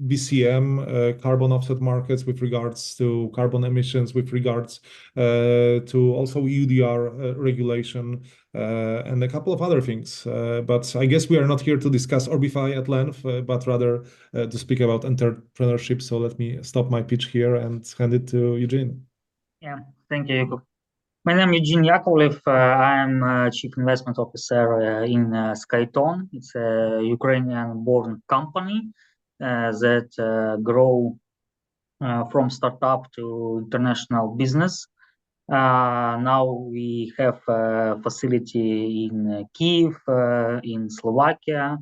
BCM, carbon offset markets, with regards to carbon emissions, with regards to also EUDR regulation, and a couple of other things. But I guess we are not here to discuss Orbify at length, but rather to speak about entrepreneurship. So let me stop my pitch here and hand it to Eugene. Yeah, thank you, Jakub. My name is Eugene Yakovlev. I am Chief Investment Officer in Skyton. It's a Ukrainian-born company that grow from startup to international business. Now we have a facility in Kyiv, in Slovakia.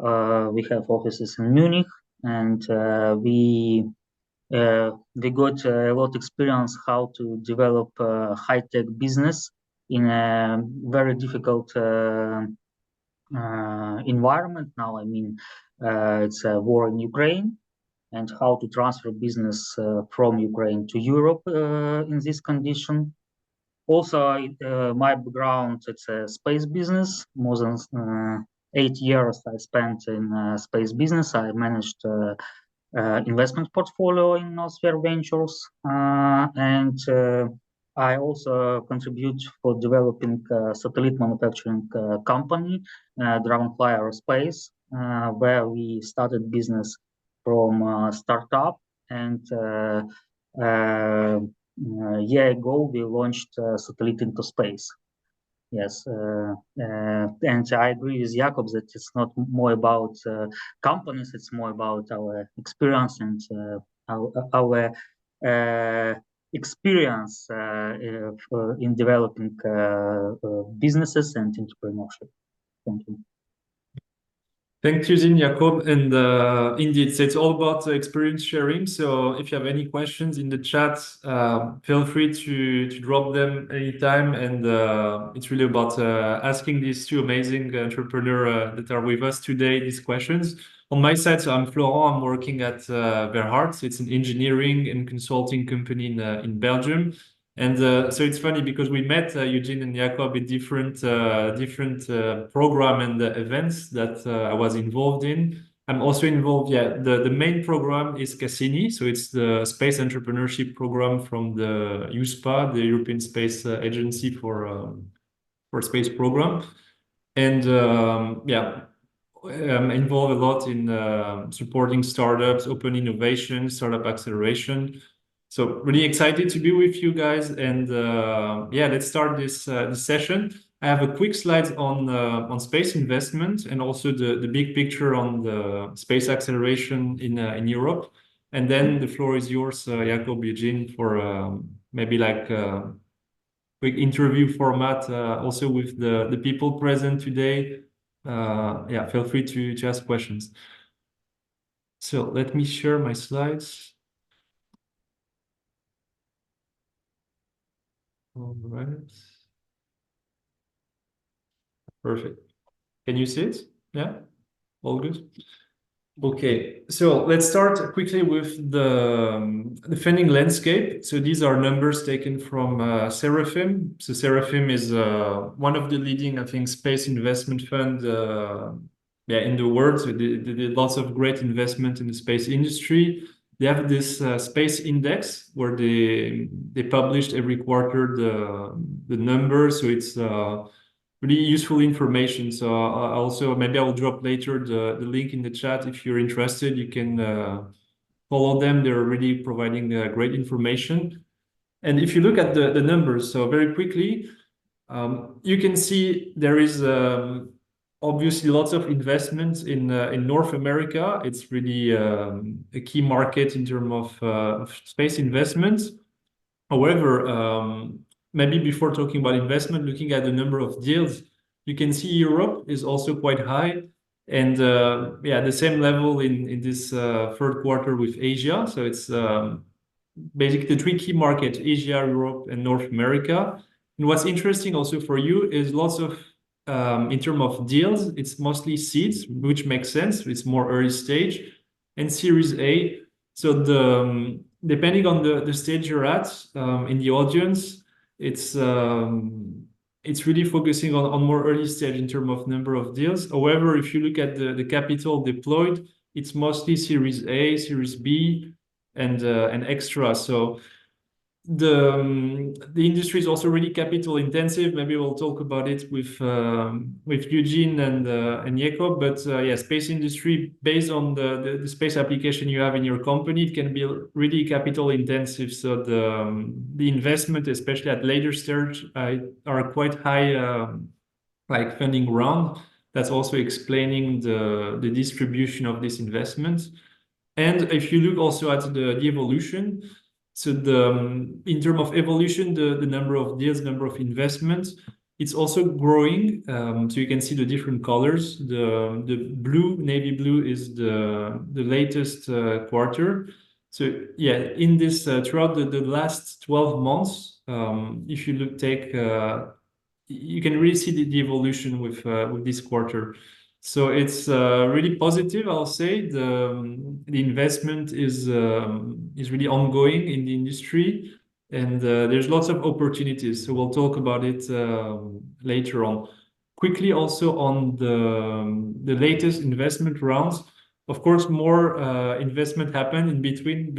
We have offices in Munich, and we got a lot of experience how to develop high-tech business in a very difficult environment. Now, I mean, it's a war in Ukraine, and how to transfer business from Ukraine to Europe in this condition. Also, my background, it's a space business. More than 8 years I spent in space business. I managed investment portfolio in Nosphere Ventures, and I also contribute for developing satellite manufacturing company, Dragonfly Aerospace, where we started business from startup, and year ago, we launched a satellite into space. Yes, and I agree with Jakob that it's not more about companies; it's more about our experience and our experience in developing businesses and entrepreneurship. Thank you. Thank you, Eugene, Jakob. And indeed, so it's all about experience sharing. So if you have any questions in the chat, feel free to drop them anytime. And it's really about asking these two amazing entrepreneurs that are with us today these questions. On my side, so I'm Florent. I'm working at Verhart. It's an engineering and consulting company in Belgium. And so it's funny because we met Eugene and Jakob in different program and events that I was involved in. I'm also involved, the main program is Cassini. So it's the space entrepreneurship program from the EUSPA, the European Space Agency for space program. And I'm involved a lot in supporting startups, open innovation, startup acceleration. So really excited to be with you guys, and let's start this session. I have a quick slide on space investment and also the big picture on the space acceleration in Europe, and then the floor is yours, Jakob, Eugene, for maybe like quick interview format, also with the people present today. Feel free to ask questions. So let me share my slides. All right. Perfect. Can you see it? Yeah? All good? Okay, so let's start quickly with the funding landscape. So these are numbers taken from Seraphim. So Seraphim is one of the leading, I think, space investment fund in the world. So they did lots of great investment in the space industry. They have this space index where they published every quarter the numbers. So it's really useful information. So also maybe I will drop later the link in the chat. If you're interested, you can follow them. They're really providing great information. And if you look at the numbers, so very quickly, you can see there is obviously lots of investments in North America. It's really a key market in terms of space investments. However, maybe before talking about investment, looking at the number of deals, you can see Europe is also quite high. And the same level in this third quarter with Asia. So it's basically the three key markets, Asia, Europe, and North America. And what's interesting also for you is lots of, in terms of deals, it's mostly seeds, which makes sense. It's more early stage, and Series A. So depending on the stage you're at in the audience, it's really focusing on more early stage in terms of number of deals. However, if you look at the capital deployed, it's mostly Series A, Series B, and extra. So the industry is also really capital intensive. Maybe we'll talk about it with Eugene and Jakob. But space industry, based on the space application you have in your company, it can be really capital intensive. So the investment, especially at later stage, are quite high, like funding round. That's also explaining the distribution of this investment. And if you look also at the evolution. So in terms of evolution, the number of deals, number of investments, it's also growing. So you can see the different colors. The blue, navy blue is the latest quarter. So in this throughout the last 12 months, if you you can really see the evolution with this quarter. So it's really positive, I'll say. The investment is really ongoing in the industry, and there's lots of opportunities. So we'll talk about it later on. Quickly also on the latest investment rounds. Of course, more investment happened in between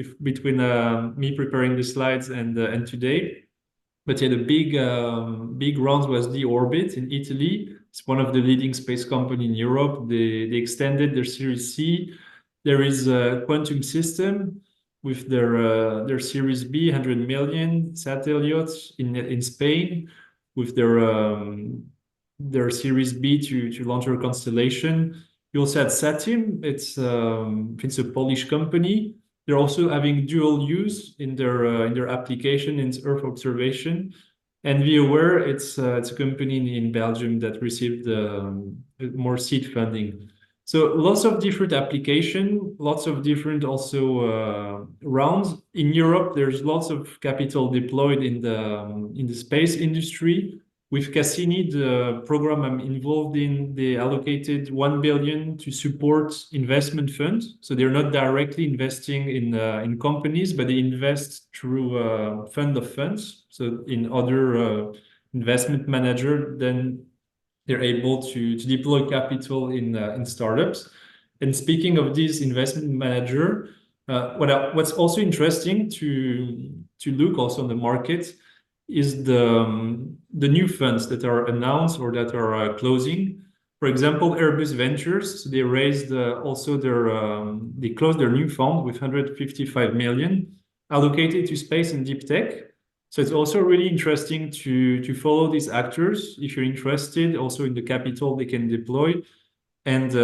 me preparing the slides and today. But the big round was D-Orbit in Italy. It's one of the leading space company in Europe. They extended their Series C. There is a Quantum System. with their Series B, 100 million, Satelliot in Spain, with their Series B to launch their constellation. You also had Satim. It's a Polish company. They're also having dual use in their application in Earth observation. And ViaWare, it's a company in Belgium that received more seed funding. So lots of different application, lots of different also rounds. In Europe, there's lots of capital deployed in the space industry. With Cassini, the program I'm involved in, they allocated 1 billion to support investment funds. So they're not directly investing in companies, but they invest through fund of funds. So in other investment manager, then they're able to deploy capital in startups. And speaking of this investment manager, what's also interesting to look also on the market is the new funds that are announced or that are closing. For example, Airbus Ventures, they raised also they closed their new fund with 155 million allocated to space and deep tech. So it's also really interesting to follow these actors if you're interested also in the capital they can deploy and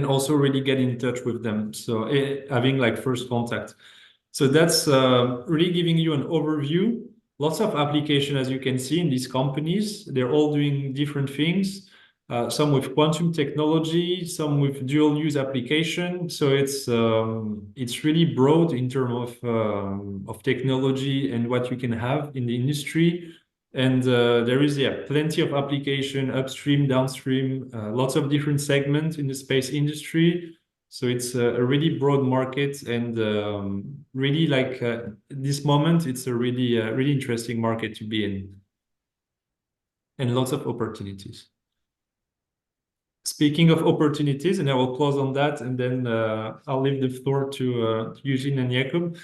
also really get in touch with them. So having like first contact. So that's really giving you an overview. Lots of application, as you can see in these companies. They're all doing different things. Some with quantum technology, some with dual use application. So it's really broad in terms of technology and what you can have in the industry. And there is plenty of application upstream, downstream, lots of different segments in the space industry. So it's a really broad market, and really like this moment, it's a really interesting market to be in, and lots of opportunities. Speaking of opportunities, and I will close on that, and then I'll leave the floor to Eugene and Jakub.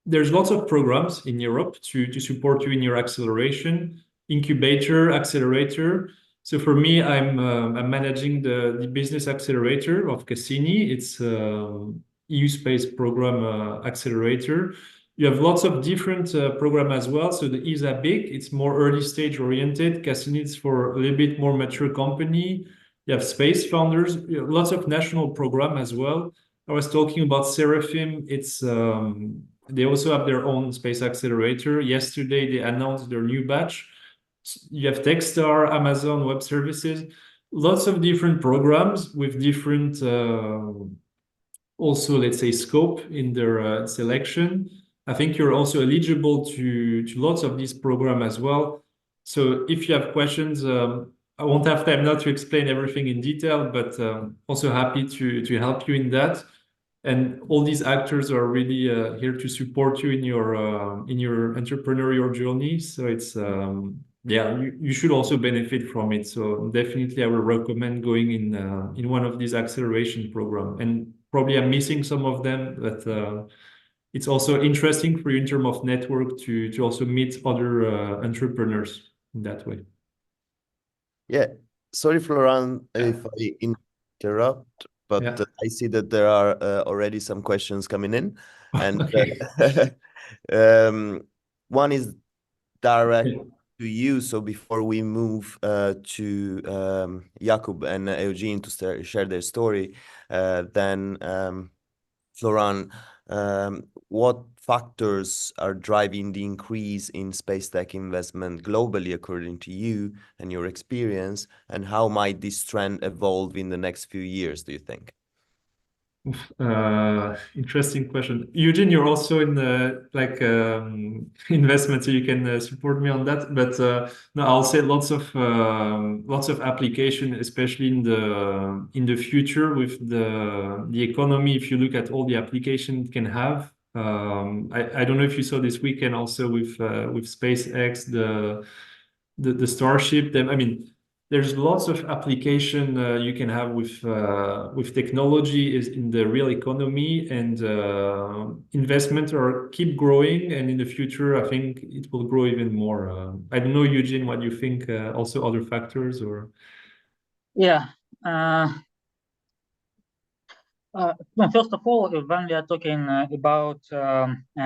There's lots of programs in Europe to support you in your acceleration, incubator, accelerator. So for me, I'm managing the business accelerator of Cassini. It's EU Space Program Accelerator. You have lots of different program as well. So the ESA big, it's more early stage oriented. Cassini is for a little bit more mature company. You have Space Founders, lots of national program as well. I was talking about Seraphim. It's they also have their own space accelerator. Yesterday, they announced their new batch. You have Techstar, Amazon Web Services, lots of different programs with different, also, let's say, scope in their selection. I think you're also eligible to lots of these programs as well. So if you have questions, I won't have time now to explain everything in detail, but also happy to help you in that. And all these actors are really here to support you in your entrepreneurial journey. So it's you should also benefit from it. So definitely, I will recommend going in one of these acceleration programs. And probably I'm missing some of them, but it's also interesting for you in terms of network to also meet other entrepreneurs in that way. Yeah, sorry, Florent, if I interrupt, but I see that there are already some questions coming in, and one is direct to you. So before we move to Jakub and Eugene to share their story, then Florent, what factors are driving the increase in space tech investment globally, according to you and your experience, and how might this trend evolve in the next few years, do you think? Interesting question. Eugene, you're also in investment, so you can support me on that. But no, I'll say lots of application, especially in the future with the economy. If you look at all the application it can have, I don't know if you saw this weekend also with SpaceX, the Starship. I mean, there's lots of application you can have with technology is in the real economy, and investment keep growing, and in the future I think it will grow even more. I don't know, Eugene, what you think, also other factors or? Yeah. No, first of all, when we are talking about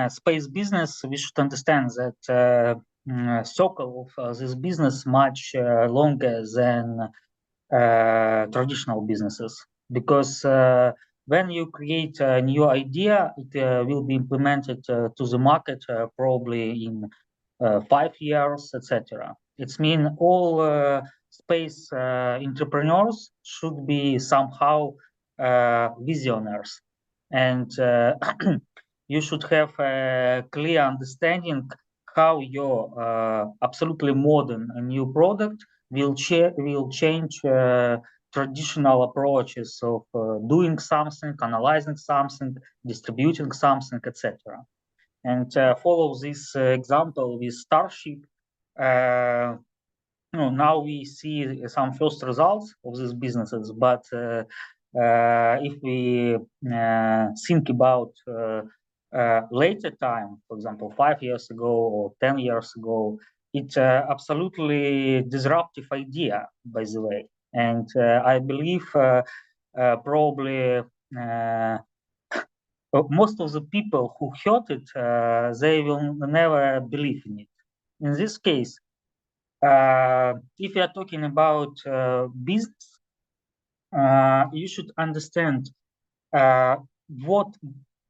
space business, we should understand that circle of this business much longer than traditional businesses, because when you create a new idea, it will be implemented to the market probably in 5 years, etc. It means all space entrepreneurs should be somehow visionaries, and you should have a clear understanding how your absolutely modern new product will change traditional approaches of doing something, analyzing something, distributing something, etc. And follow this example with Starship. Now we see some first results of these businesses, but if we think about later time, for example, 5 years ago or 10 years ago, it's absolutely disruptive idea, by the way. And I believe probably most of the people who heard it, they will never believe in it. In this case, if you are talking about business, you should understand what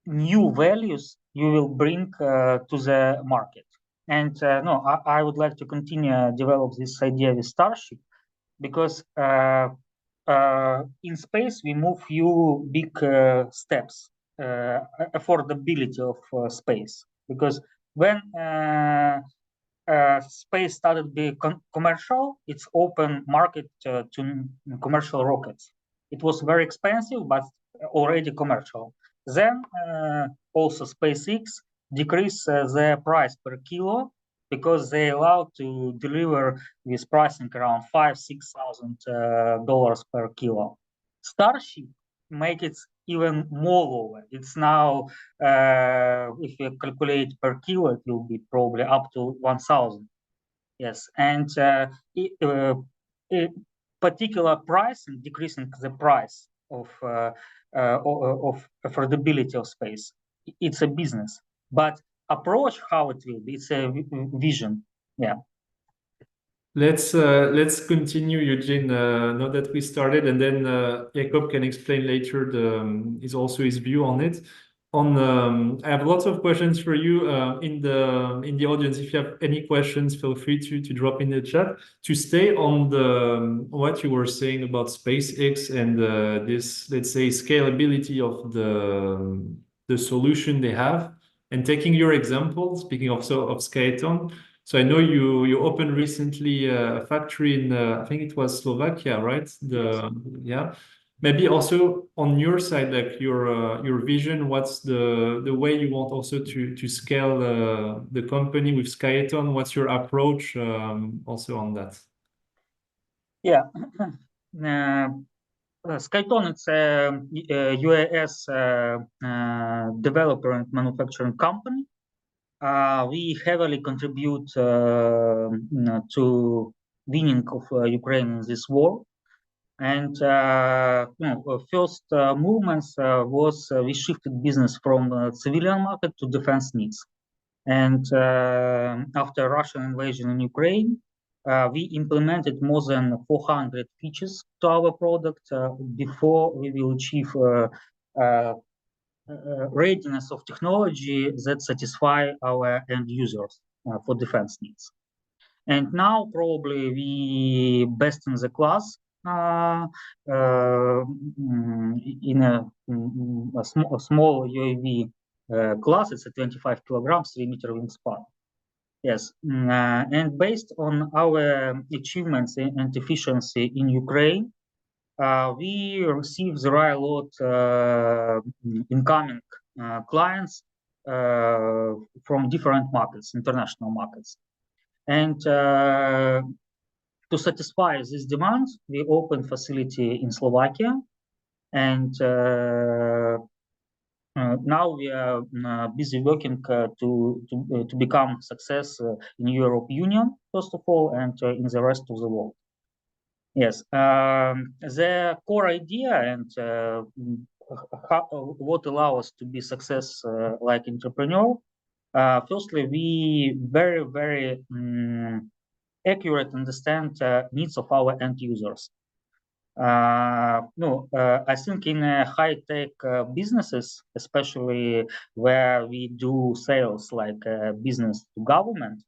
new values you will bring to the market. And no, I would like to continue develop this idea with Starship, because in space we move few big steps, affordability of space, because when space started to be commercial, it's open market to commercial rockets. It was very expensive, but already commercial. Then also SpaceX decreased their price per kilo, because they allowed to deliver with pricing around $5,000–6,000 per kilo. Starship make it even more lower. It's now, if you calculate per kilo, it will be probably up to 1,000. Yes, and particular pricing, decreasing the price of affordability of space. It's a business, but approach how it will be, it's a vision. Yeah. Let's continue, Eugene, now that we started, and then Jakub can explain later his view on it. I have lots of questions for you in the audience. If you have any questions, feel free to drop in the chat. To stay on what you were saying about SpaceX and this, let's say, scalability of the solution they have, and taking your example, speaking of Skyton. So I know you opened recently a factory in I think it was Slovakia, right? Yeah. Maybe also on your side, like your vision, what's the way you want also to scale the company with Skyton? What's your approach also on that? Yeah. Skyton, it's a UAS developer and manufacturing company. We heavily contribute to winning of Ukraine in this war. And first movements was we shifted business from civilian market to defense needs. And after Russian invasion in Ukraine, we implemented more than 400 features to our product before we will achieve readiness of technology that satisfy our end users for defense needs. And now probably we best in the class in a small UAV class. It's a 25 kilograms, 3-meter wingspan. Yes, and based on our achievements and efficiency in Ukraine, we receive very lot incoming clients from different markets, international markets. And to satisfy these demands, we opened facility in Slovakia, and now we are busy working to become success in Europe Union, first of all, and in the rest of the world. Yes, the core idea and what allows us to be success like entrepreneur. Firstly, we very accurate understand needs of our end users. I think in high-tech businesses, especially where we do sales like business to government,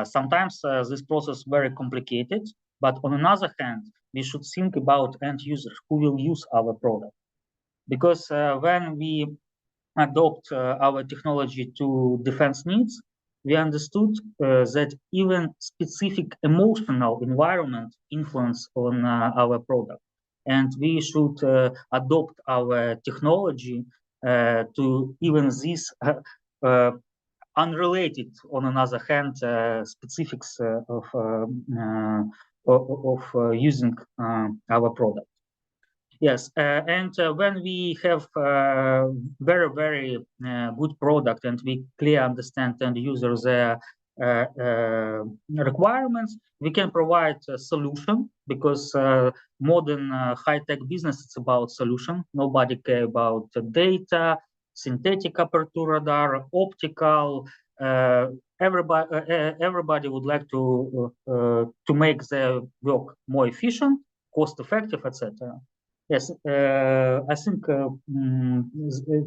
sometimes this process is very complicated. But on another hand, we should think about end users who will use our product. Because when we adopt our technology to defense needs, we understood that even specific emotional environment influence on our product. And we should adopt our technology to even this unrelated, on another hand, specifics of using our product. Yes, and when we have very good product and we clearly understand end users requirements, we can provide a solution, because modern high-tech business, it's about solution. Nobody care about data, synthetic aperture radar, optical. Everybody would like to make their work more efficient, cost effective, etc. Yes, I think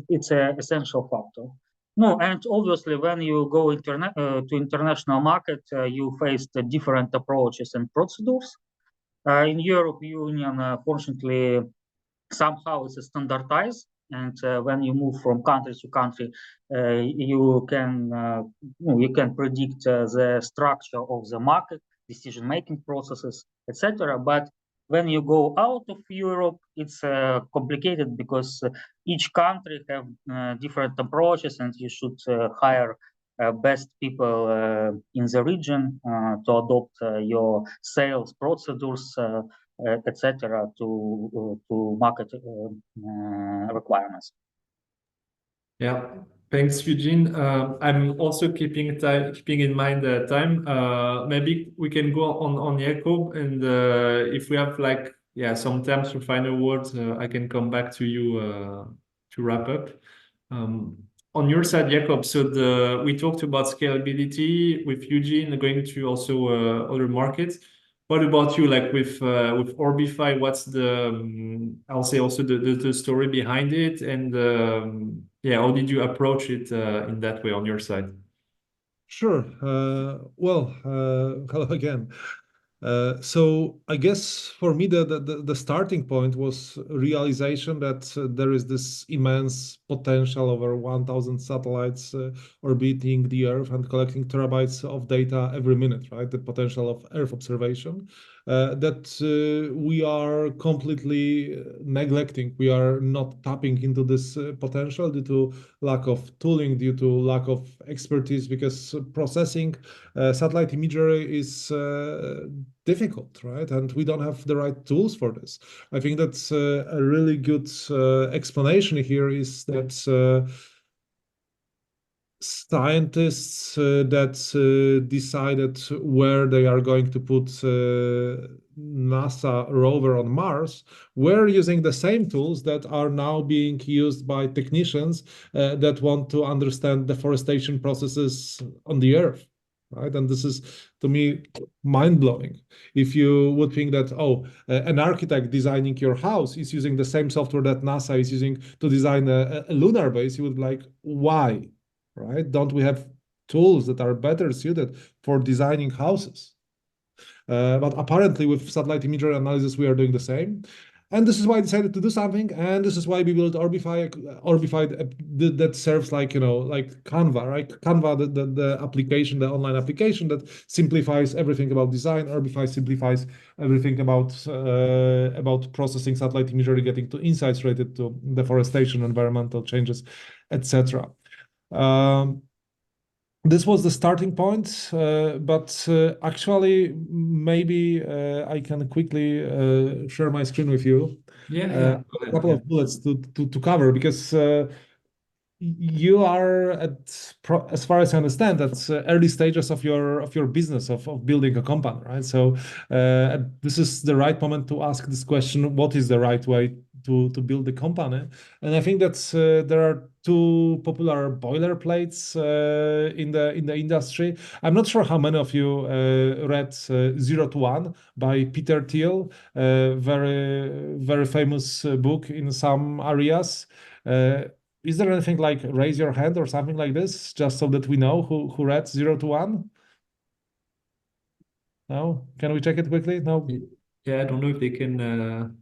it's an essential factor. No, and obviously when you go to international market, you face the different approaches and procedures. In European Union, fortunately, somehow it's standardized, and when you move from country to country, you can predict the structure of the market, decision-making processes, etc. But when you go out of Europe, it's complicated, because each country have different approaches, and you should hire best people in the region to adopt your sales procedures, etc., to market requirements. Yeah, thanks, Eugene. I'm also keeping in mind the time. Maybe we can go on Jakub, and if we have some times for final words, I can come back to you to wrap up. On your side, Jakub, so we talked about scalability with Eugene, going to also other markets. What about you, like with Orbify? What's I'll say also the story behind it, and how did you approach it in that way on your side? Sure. Hello again. So I guess for me the starting point was realization that there is this immense potential, over 1,000 satellites orbiting the Earth and collecting terabytes of data every minute, right? The potential of Earth observation that we are completely neglecting. We are not tapping into this potential due to lack of tooling, due to lack of expertise, because processing satellite imagery is difficult, right? And we don't have the right tools for this. I think that's a really good explanation here is that scientists that decided where they are going to put NASA rover on Mars were using the same tools that are now being used by technicians that want to understand deforestation processes on the Earth. Right, and this is, to me, mind-blowing. If you would think that, an architect designing your house is using the same software that NASA is using to design a lunar base, you would be like, why? Right? Don't we have tools that are better suited for designing houses? But apparently, with satellite imagery analysis, we are doing the same. And this is why I decided to do something, and this is why we built Orbify that serves like Canva, right? Canva, the application, the online application that simplifies everything about design. Orbify simplifies everything about processing satellite imagery, getting to insights related to deforestation, environmental changes, etc. This was the starting point, but actually, maybe I can quickly share my screen with you. Yeah. A couple of bullets to cover, because you are as far as I understand, that's early stages of your business of building a company, right? So this is the right moment to ask this question: what is the right way to build a company? And I think that there are two popular boilerplates in the industry. I'm not sure how many of you read 0 to 1 by Peter Thiel, very famous book in some areas. Is there anything like raise your hand or something like this, just so that we know who read 0 to 1? No? Can we check it quickly? No? Yeah, I don't know if they can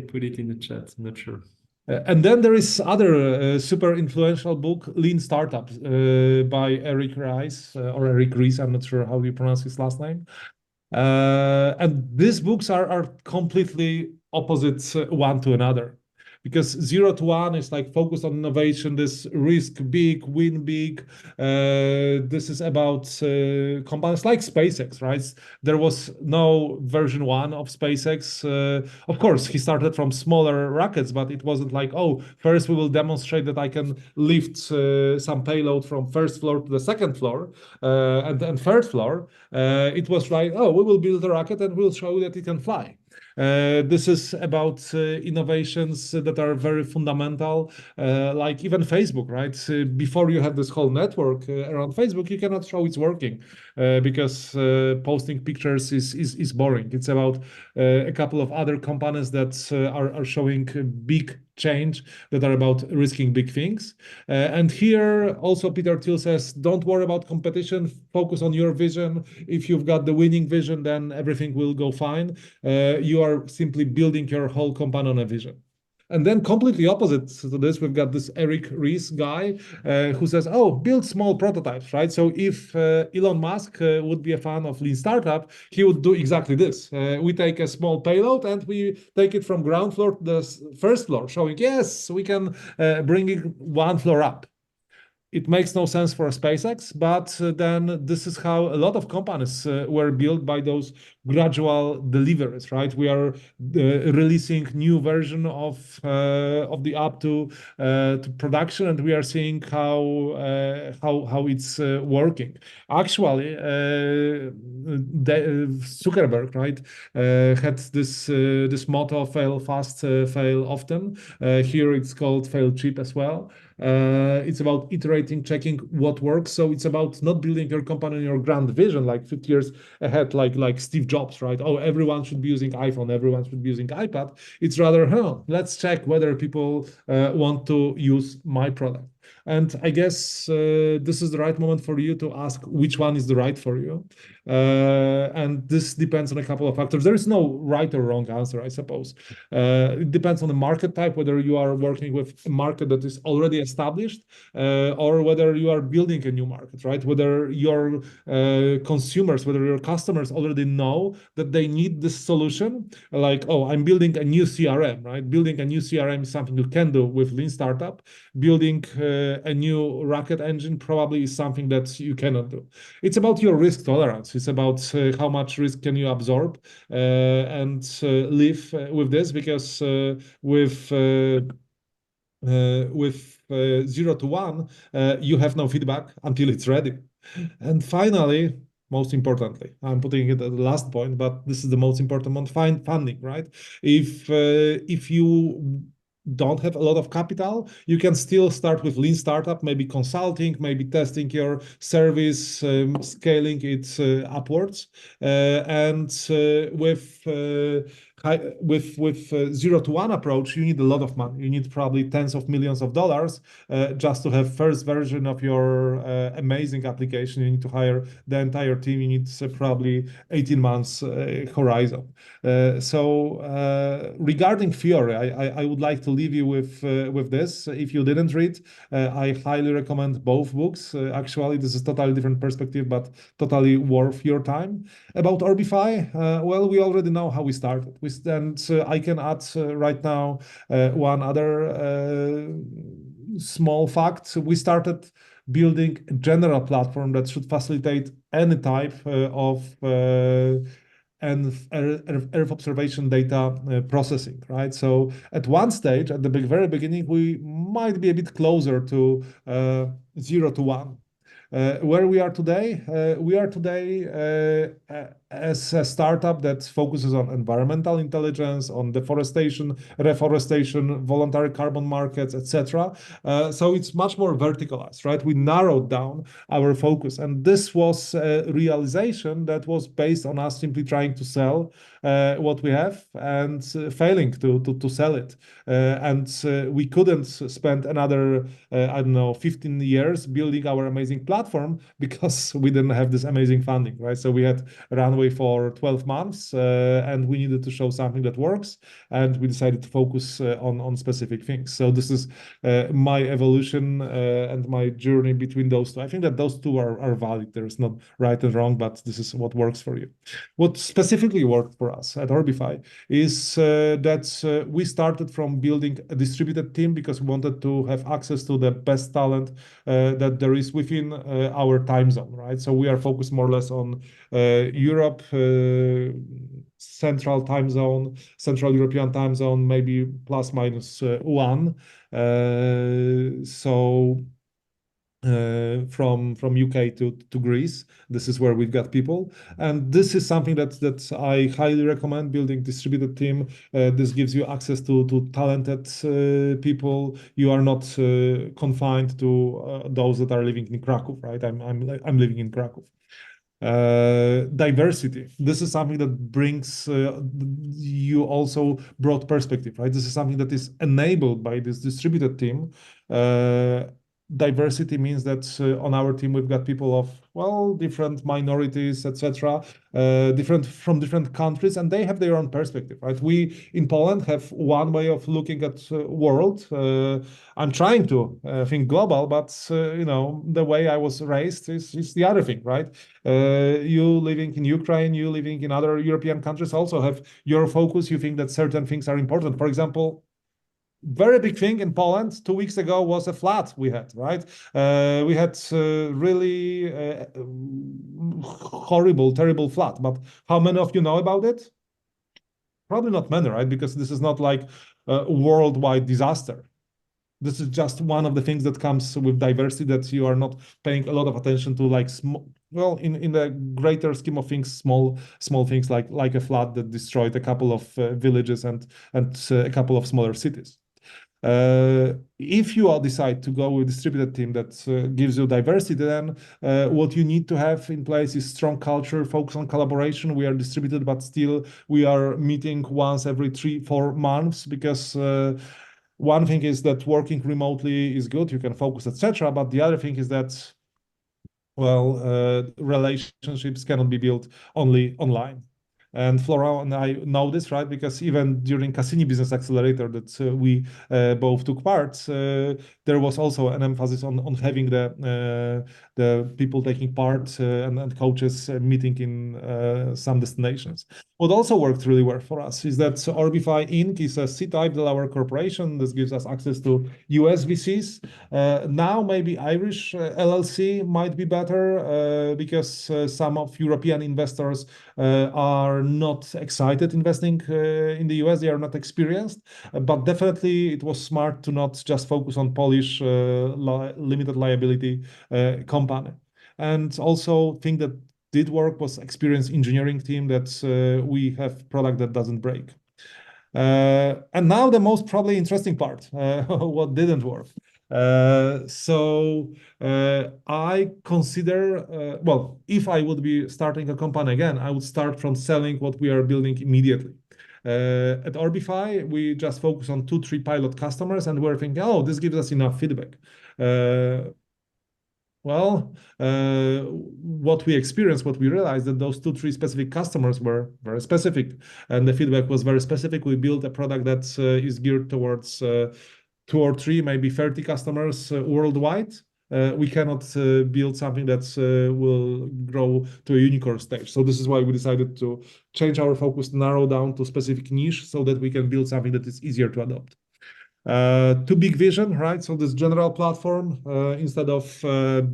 put it in the chat. I'm not sure. And then there is other super influential book, Lean Startup, by Eric Ries, or Eric Ries, I'm not sure how you pronounce his last name. And these books are completely opposite one to another. Because 0 to 1 is like focused on innovation, this risk big, win big. This is about companies like SpaceX, right? There was no version 1 of SpaceX. Of course, he started from smaller rockets, but it wasn't like, oh, first we will demonstrate that I can lift some payload from first floor to the second floor and then third floor. It was like, oh, we will build a rocket and we'll show you that it can fly. This is about innovations that are very fundamental, like even Facebook, right? Before you have this whole network around Facebook, you cannot show it's working because posting pictures is boring. It's about a couple of other companies that are showing big change, that are about risking big things. And here also Peter Thiel says, don't worry about competition, focus on your vision. If you've got the winning vision, then everything will go fine. You are simply building your whole company on a vision. And then completely opposite to this, we've got this Eric Ries guy who says, oh, build small prototypes, right? So if Elon Musk would be a fan of Lean Startup, he would do exactly this. We take a small payload and we take it from ground floor to the first floor, showing, yes, we can bring it one floor up. It makes no sense for SpaceX, but then this is how a lot of companies were built, by those gradual deliveries, right? We are releasing new version of the app to production, and we are seeing how it's working. Actually, Zuckerberg, right, had this motto: fail fast, fail often. Here it's called fail cheap as well. It's about iterating, checking what works. So it's about not building your company on your grand vision, like 50 years ahead, like Steve Jobs, right? Oh, everyone should be using iPhone, everyone should be using iPad. It's rather, let's check whether people want to use my product. And I guess this is the right moment for you to ask which one is the right for you. And this depends on a couple of factors. There is no right or wrong answer, I suppose. It depends on the market type, whether you are working with a market that is already established or whether you are building a new market, right? Whether your consumers, whether your customers already know that they need this solution, like, oh, I'm building a new CRM, right? Building a new CRM is something you can do with Lean Startup. Building a new rocket engine probably is something that you cannot do. It's about your risk tolerance. It's about how much risk can you absorb and live with this, because with 0 to 1, you have no feedback until it's ready. And finally, most importantly, I'm putting it at the last point, but this is the most important one: find funding, right? If you don't have a lot of capital, you can still start with Lean Startup, maybe consulting, maybe testing your service, scaling it upwards. And with 0 to 1 approach, you need a lot of money. You need probably tens of millions of dollars just to have first version of your amazing application. You need to hire the entire team. You need probably 18 months horizon. So regarding Fiori, I would like to leave you with this. If you didn't read, I highly recommend both books. Actually, this is totally different perspective, but totally worth your time. About Orbify, well, we already know how we started. And I can add right now one other small fact. We started building a general platform that should facilitate any type of and Earth observation data processing, right? So at one stage, at the very beginning, we might be a bit closer to 0 to 1. Where we are today as a startup that focuses on environmental intelligence, on deforestation, reforestation, voluntary carbon markets, etc. So it's much more verticalized, right? We narrowed down our focus, and this was a realization that was based on us simply trying to sell what we have and failing to sell it. We couldn't spend another, I don't know, 15 years building our amazing platform because we didn't have this amazing funding, right? So we had a runway for 12 months and we needed to show something that works. And we decided to focus on specific things. So this is my evolution and my journey between those two. I think that those two are valid. There is not right and wrong, but this is what works for you. What specifically worked for us at Orbify is that we started from building a distributed team because we wanted to have access to the best talent that there is within our time zone, right? So we are focused more or less on Europe, Central time zone, Central European time zone, maybe plus minus 1. From UK to Greece, this is where we've got people, and this is something that I highly recommend, building distributed team. This gives you access to talented people. You are not confined to those that are living in Krakow, right? I'm living in Krakow. Diversity. This is something that brings you also broad perspective, right? This is something that is enabled by this distributed team. Diversity means that on our team we've got people of different minorities, etc., from different countries, and they have their own perspective, right? We in Poland have one way of looking at world. I'm trying to think global, but the way I was raised is the other thing, right? You living in Ukraine, you living in other European countries also have your focus. You think that certain things are important. For example, very big thing in Poland 2 weeks ago was a flood we had, right? We had really horrible, terrible flood. But how many of you know about it? Probably not many, right? Because this is not like a worldwide disaster. This is just one of the things that comes with diversity, that you are not paying a lot of attention to, like in the greater scheme of things, small things like a flood that destroyed a couple of villages and a couple of smaller cities. If you decide to go with a distributed team that gives you diversity, then what you need to have in place is strong culture, focus on collaboration. We are distributed, but still we are meeting once every 3-4 months, because one thing is that working remotely is good, you can focus, etc. But the other thing is that, relationships cannot be built only online. And Flora and I know this, right? Because even during Cassini Business Accelerator that we both took part, there was also an emphasis on having the people taking part and coaches meeting in some destinations. What also worked really well for us is that Orbify Inc. is a C-type Delaware corporation. This gives us access to US VCs. Now maybe Irish LLC might be better because some of European investors are not excited investing in the US. They are not experienced, but definitely it was smart to not just focus on Polish limited liability company. And also thing that did work was experienced engineering team, that we have product that doesn't break. And now the most probably interesting part, what didn't work. I consider, if I would be starting a company again, I would start from selling what we are building immediately. At Orbify, we just focus on 2-3 pilot customers, and we're thinking, oh, this gives us enough feedback. What we experienced, what we realized, that those 2-3 specific customers were very specific, and the feedback was very specific. We built a product that is geared towards 2 or 3, maybe 30 customers worldwide. We cannot build something that will grow to a unicorn stage. So this is why we decided to change our focus, narrow down to specific niche, so that we can build something that is easier to adopt. Too big vision, right? So this general platform, instead of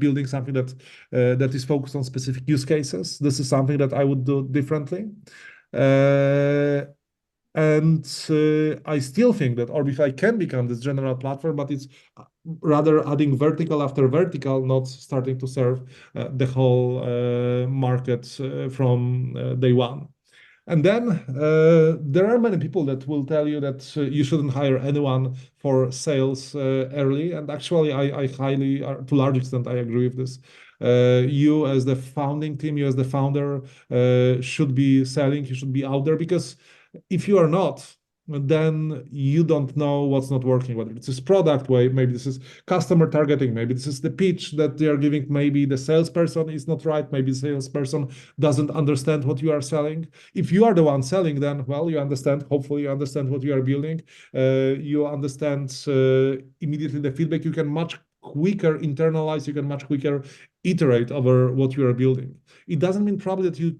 building something that is focused on specific use cases, this is something that I would do differently. And I still think that Orbify can become this general platform, but it's rather adding vertical after vertical, not starting to serve the whole market from day one. And then there are many people that will tell you that you shouldn't hire anyone for sales early. And actually, I highly, to a large extent, I agree with this. You as the founding team, you as the founder should be selling, you should be out there, because if you are not, then you don't know what's not working, whether it's this product way, maybe this is customer targeting, maybe this is the pitch that they are giving, maybe the salesperson is not right, maybe the salesperson doesn't understand what you are selling. If you are the one selling, then, well, you understand, hopefully you understand what you are building. You understand immediately the feedback. You can much quicker internalize, you can much quicker iterate over what you are building. It doesn't mean probably that you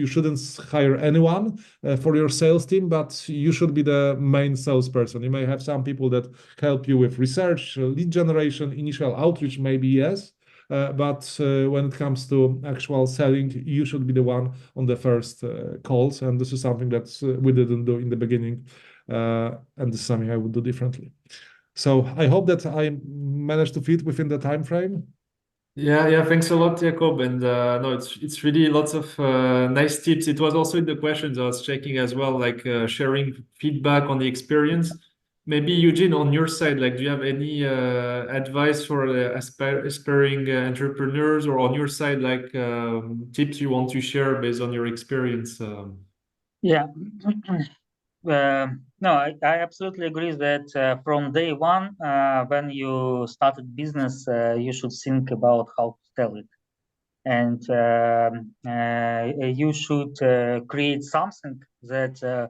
shouldn't hire anyone for your sales team, but you should be the main salesperson. You may have some people that help you with research, lead generation, initial outreach, maybe yes. But when it comes to actual selling, you should be the one on the first calls. And this is something that we didn't do in the beginning. And this is something I would do differently. So I hope that I managed to fit within the time frame. Yeah, thanks a lot, Jakub. And no, it's really lots of nice tips. It was also in the questions I was checking as well, like sharing feedback on the experience. Maybe Eugene, on your side, like, do you have any advice for aspiring entrepreneurs, or on your side, like tips you want to share based on your experience? Yeah. No, I absolutely agree that from day one, when you started business, you should think about how to sell it. And you should create something that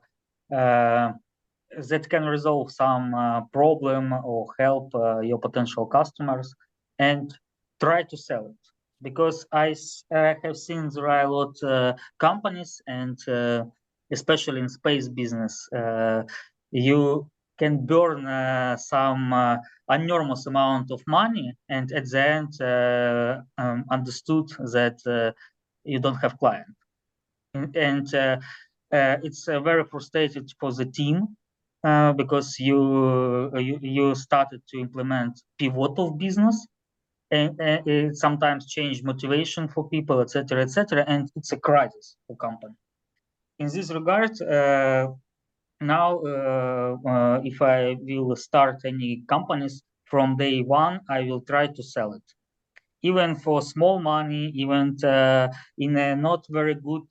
that can resolve some problem or help your potential customers, and try to sell it. Because I have seen there are a lot companies, and especially in space business, you can burn some enormous amount of money, and at the end understood that you don't have client, and it's very frustrated for the team, because you started to implement pivot of business, and it sometimes change motivation for people, etc., and it's a crisis for company. In this regard, now if I will start any companies, from day one I will try to sell it, even for small money, even in a not very good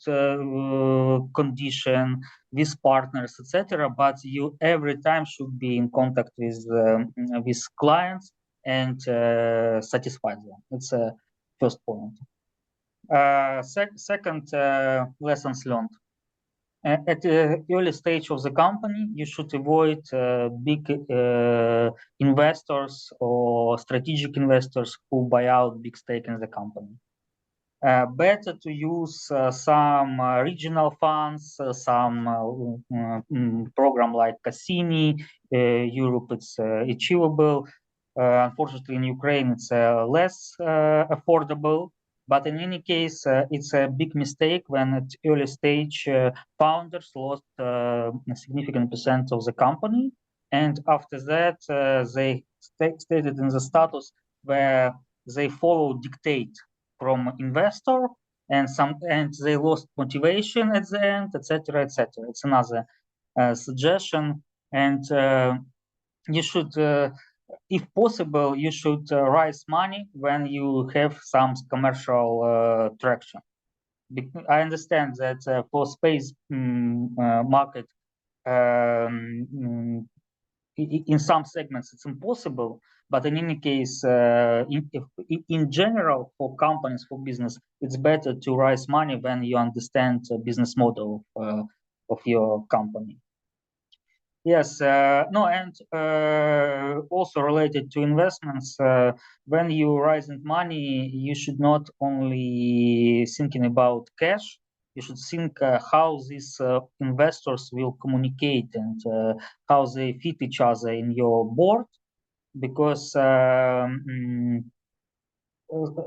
condition with partners, etc. But you every time should be in contact with clients and satisfy them. It's a first point. Second, lessons learned. At the early stage of the company, you should avoid big investors or strategic investors who buy out big stake in the company. Better to use some regional funds, some program like Cassini. Europe, it's achievable. Unfortunately, in Ukraine, it's less affordable. But in any case, it's a big mistake when at early stage founders lost a significant percent of the company, and after that they stayed in the status where they follow dictate from investor, and they lost motivation at the end, etc., etc. It's another suggestion, and you should. If possible, you should raise money when you have some commercial traction. I understand that for space market, in some segments it's impossible, but in any case, in general, for companies, for business, it's better to raise money when you understand the business model of your company. Yes, no, and also related to investments, when you raising money, you should not only thinking about cash, you should think how these investors will communicate and how they fit each other in your board, because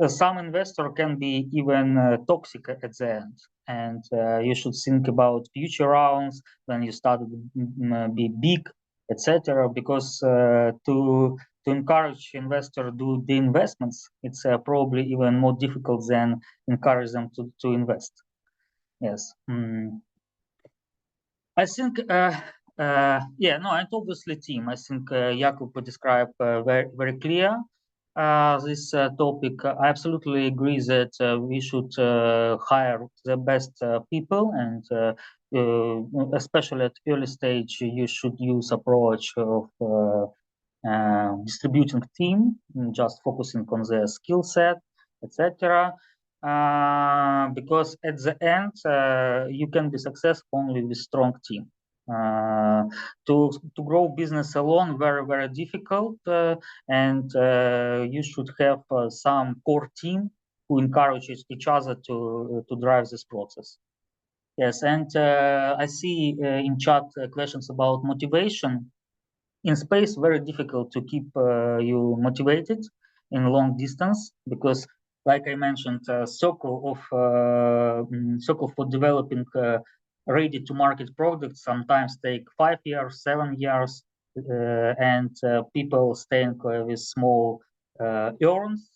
some investor can be even toxic at the end, and you should think about future rounds when you start to be big, etc. Because to encourage investor do the investments, it's probably even more difficult than encourage them to invest. Yes. I think, yeah, no, and obviously team. I think Jakub described very clear this topic. I absolutely agree that we should hire the best people, and especially at early stage, you should use approach of distributing team, just focusing on their skill set, etc. Because at the end, you can be successful only with strong team. To grow business alone, very difficult, and you should have some core team who encourages each other to drive this process. Yes, and I see in chat questions about motivation. In space, very difficult to keep you motivated in long distance, because, like I mentioned, circle for developing ready-to-market products sometimes take 5 years, 7 years, and people staying with small earns.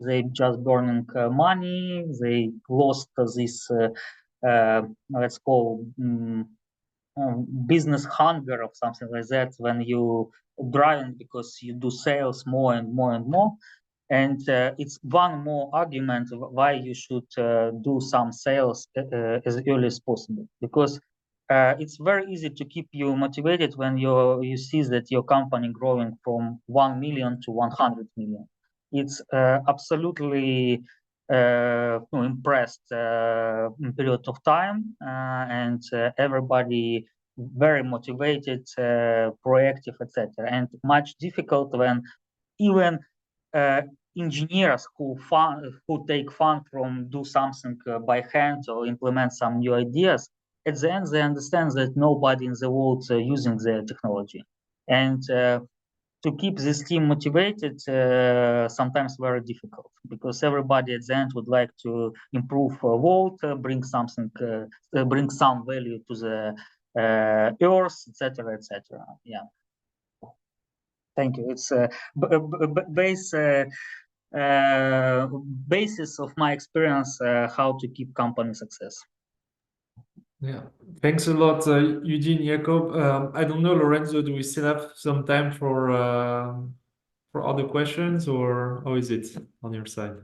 They just burning money. They lost this, let's call business hunger or something like that, when you driving because you do sales more and more and more. And it's one more argument why you should do some sales as early as possible, because it's very easy to keep you motivated when you see that your company growing from 1 million to 100 million. It's absolutely impressed in period of time, and everybody very motivated, proactive, etc. And much difficult when even engineers who take fun from do something by hand or implement some new ideas, at the end they understand that nobody in the world using their technology, and to keep this team motivated sometimes very difficult, because everybody at the end would like to improve world, bring something, bring some value to the earth, etc., etc. Yeah. Thank you. It's basis of my experience how to keep company success. Yeah, thanks a lot, Eugene, Jakub. I don't know, Lorenzo, do we still have some time for other questions, or how is it on your side?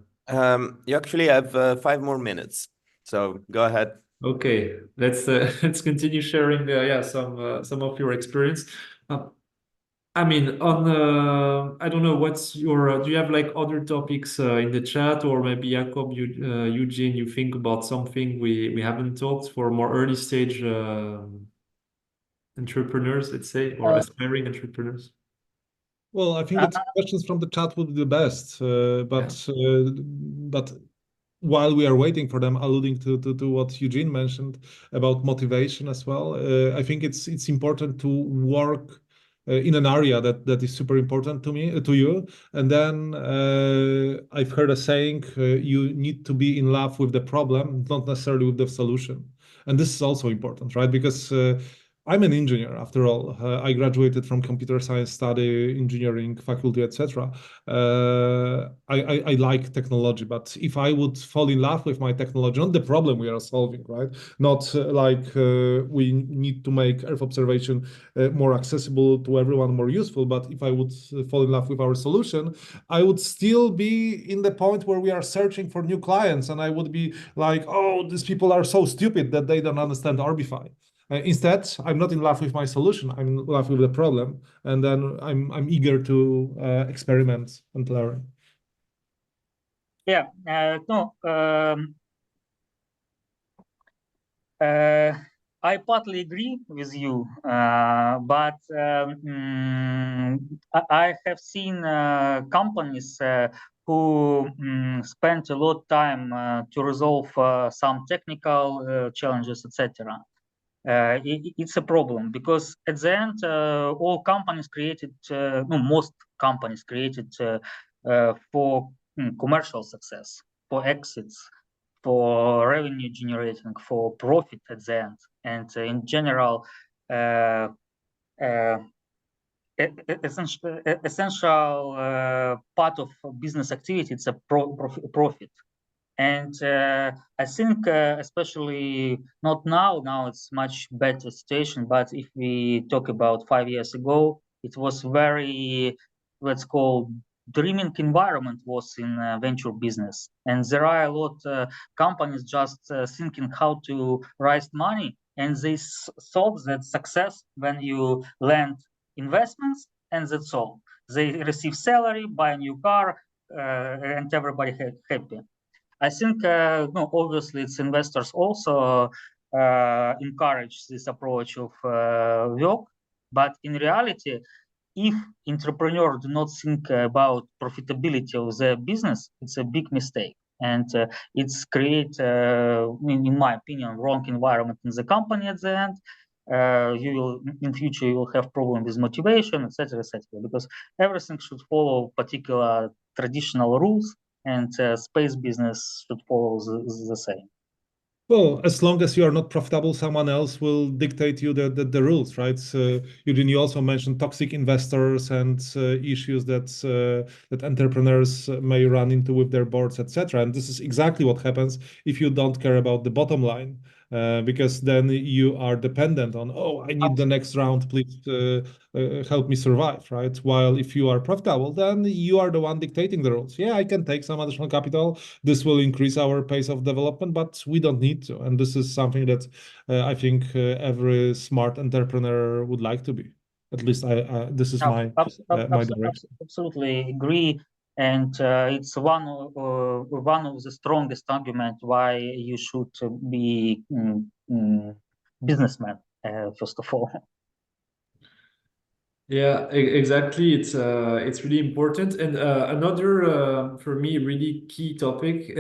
You actually have 5 more minutes, so go ahead. Okay, let's continue sharing some of your experience. I mean, on I don't know, what's your do you have like other topics in the chat, or maybe Jakub, Eugene, you think about something we haven't talked for more early stage entrepreneurs, let's say, or aspiring entrepreneurs? Well, I think that questions from the chat would be the best, but while we are waiting for them, alluding to what Eugene mentioned about motivation as well, I think it's important to work in an area that is super important to you. And then I've heard a saying, you need to be in love with the problem, not necessarily with the solution. And this is also important, right? Because I'm an engineer, after all. I graduated from computer science study, engineering faculty, etc. I like technology, but if I would fall in love with my technology, not the problem we are solving, right? Not we need to make Earth observation more accessible to everyone, more useful, but if I would fall in love with our solution, I would still be in the point where we are searching for new clients, and I would be like, oh, these people are so stupid that they don't understand Orbify. Instead, I'm not in love with my solution. I'm in love with the problem, and then I'm eager to experiment and learn. Yeah, no. I partly agree with you, but I have seen companies who spent a lot of time to resolve some technical challenges, etc. It's a problem, because at the end, all companies created, most companies created for commercial success, for exits, for revenue generating, for profit at the end, and in general, essential part of business activity. It's a profit. And I think, especially not now, it's much better situation. But if we talk about 5 years ago, it was very, let's call, dreaming environment was in venture business. And there are a lot companies just thinking how to raise money. And they thought that success when you land investments, and that's all. They receive salary, buy a new car, and everybody happy. I think, no, obviously, it's investors also encourage this approach of work, but in reality, if entrepreneurs do not think about profitability of their business, it's a big mistake, and it's create, in my opinion, wrong environment in the company at the end. You will in future you will have problem with motivation, etc., because everything should follow particular traditional rules. And space business should follow the same. Well, as long as you are not profitable, someone else will dictate you the rules, right? Eugene, you also mentioned toxic investors and issues that entrepreneurs may run into with their boards, etc. And this is exactly what happens if you don't care about the bottom line, because then you are dependent on, oh, I need the next round, please help me survive, right? While if you are profitable, then you are the one dictating the rules. Yeah, I can take some additional capital. This will increase our pace of development, but we don't need to. And this is something that I think every smart entrepreneur would like to be. At least this is my direction. Absolutely agree. And it's one of the strongest arguments why you should be businessman, first of all. Yeah, exactly. It's really important. And another for me really key topic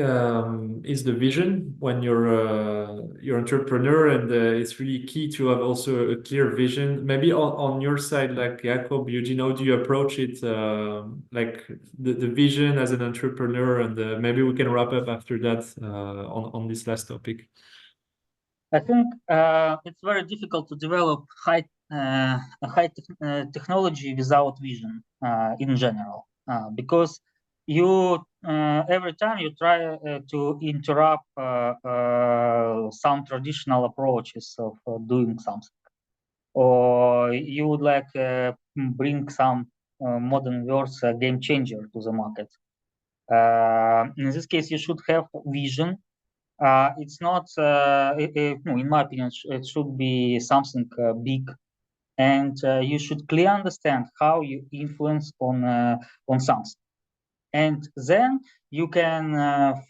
is the vision when you're entrepreneur, and it's really key to have also a clear vision. Maybe on your side, like Jakub, Eugene, how do you approach it? Like the vision as an entrepreneur, and maybe we can wrap up after that on this last topic. I think it's very difficult to develop high technology without vision in general, because you every time you try to interrupt some traditional approaches of doing something, or you would like bring some modern words game changer to the market. In this case, you should have vision. It's not, no, in my opinion, it should be something big, and you should clearly understand how you influence on something, and then you can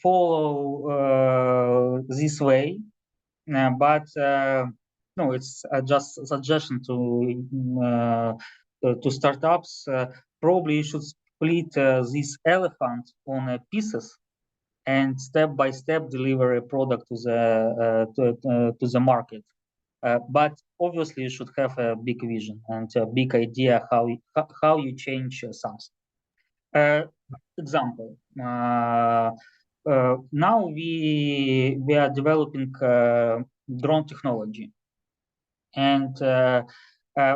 follow this way. But no, it's just a suggestion to startups. Probably you should split this elephant on pieces, and step by step deliver a product to the market. But obviously you should have a big vision and a big idea how you change something. Example, now we are developing drone technology, and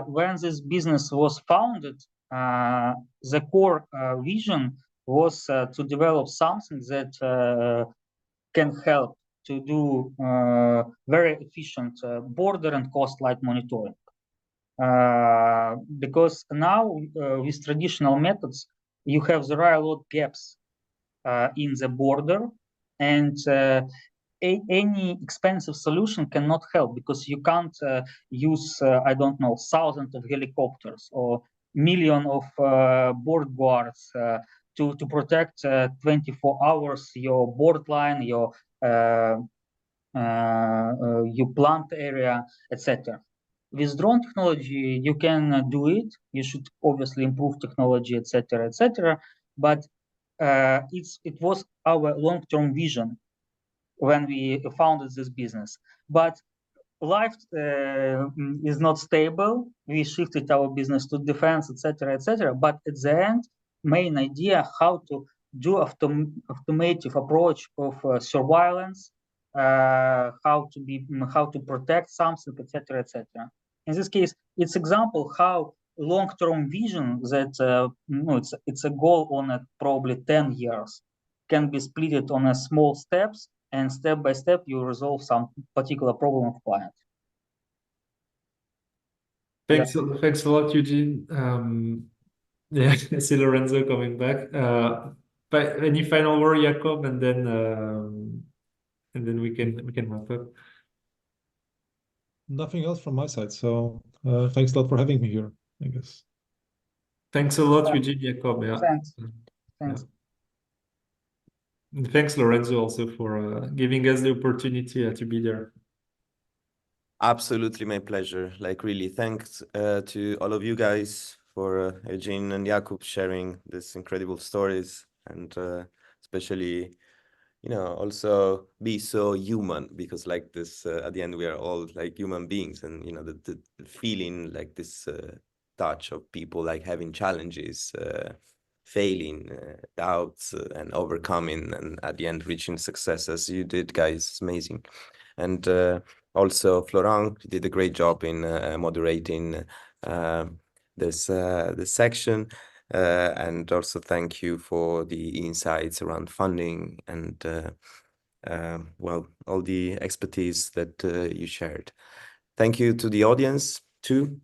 when this business was founded, the core vision was to develop something that can help to do very efficient border and cost-light monitoring. Because now with traditional methods, there are a lot of gaps in the border, and any expensive solution cannot help, because you can't use, I don't know, thousands of helicopters or million of board guards to protect 24 hours your board line, your plant area, etc. With drone technology, you can do it. You should obviously improve technology, etc., etc. But it was our long-term vision when we founded this business. But life is not stable. We shifted our business to defense, etc., etc. But at the end, main idea how to do automative approach of surveillance, how to protect something, etc., etc. In this case, it's example how long-term vision that it's a goal on probably 10 years can be split on a small steps, and step by step you resolve some particular problem of client. Thanks a lot, Eugene. Yeah, I see Lorenzo coming back. But any final word, Jakub, and then we can wrap up. Nothing else from my side. So thanks a lot for having me here, I guess. Thanks a lot, Eugene, Jakub. Yeah. Thanks. Yeah. And thanks, Lorenzo, also for giving us the opportunity to be there. Absolutely, my pleasure. Like, really, thanks to all of you guys for Eugene and Jakub sharing these incredible stories, and especially, also be so human, because like this, at the end, we are all like human beings, and the feeling like this touch of people like having challenges, failing, doubts, and overcoming, and at the end reaching success as you did, guys. It's amazing. And also Florent did a great job in moderating this section, and also thank you for the insights around funding and well, all the expertise that you shared. Thank you to the audience too,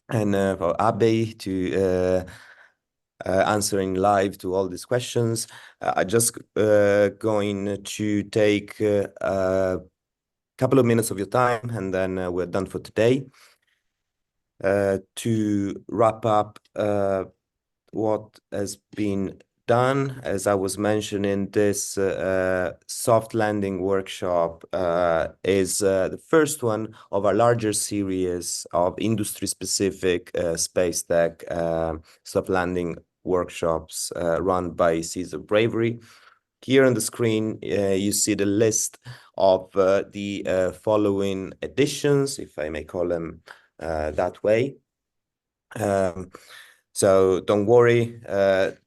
and for Abe to answering live to all these questions. I just going to take a couple of minutes of your time, and then we're done for today. To wrap up what has been done, as I was mentioning, this soft landing workshop is the first one of our larger series of industry-specific space tech soft landing workshops run by Seeds of Bravery. Here on the screen, you see the list of the following editions, if I may call them that way. So don't worry,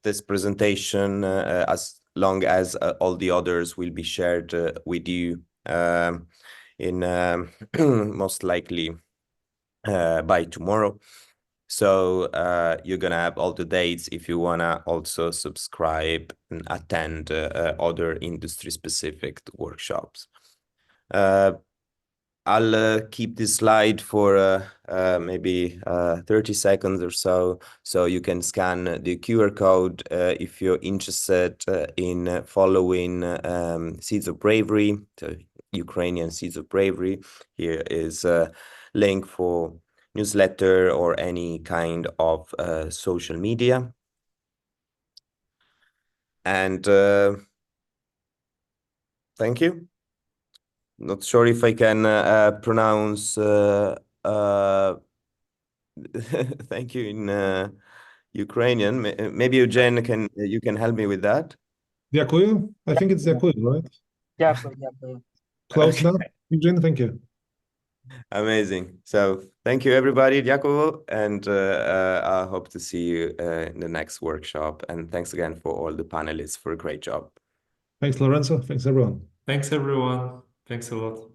this presentation, as long as all the others, will be shared with you in most likely by tomorrow. So you're gonna have all the dates if you wanna also subscribe and attend other industry-specific workshops. I'll keep this slide for maybe 30 seconds or so you can scan the QR code if you're interested in following Seeds of Bravery, the Ukrainian Seeds of Bravery. Here is a link for newsletter or any kind of social media. And thank you. Not sure if I can pronounce thank you in Ukrainian. Maybe Eugene you can help me with that. Дякую. I think it's Дякую, right? Дякую. Close enough. Eugene, thank you. Amazing. So thank you, everybody. Дякую, and I hope to see you in the next workshop. And thanks again for all the panelists for a great job. Thanks, Lorenzo. Thanks, everyone. Thanks, everyone. Thanks a lot.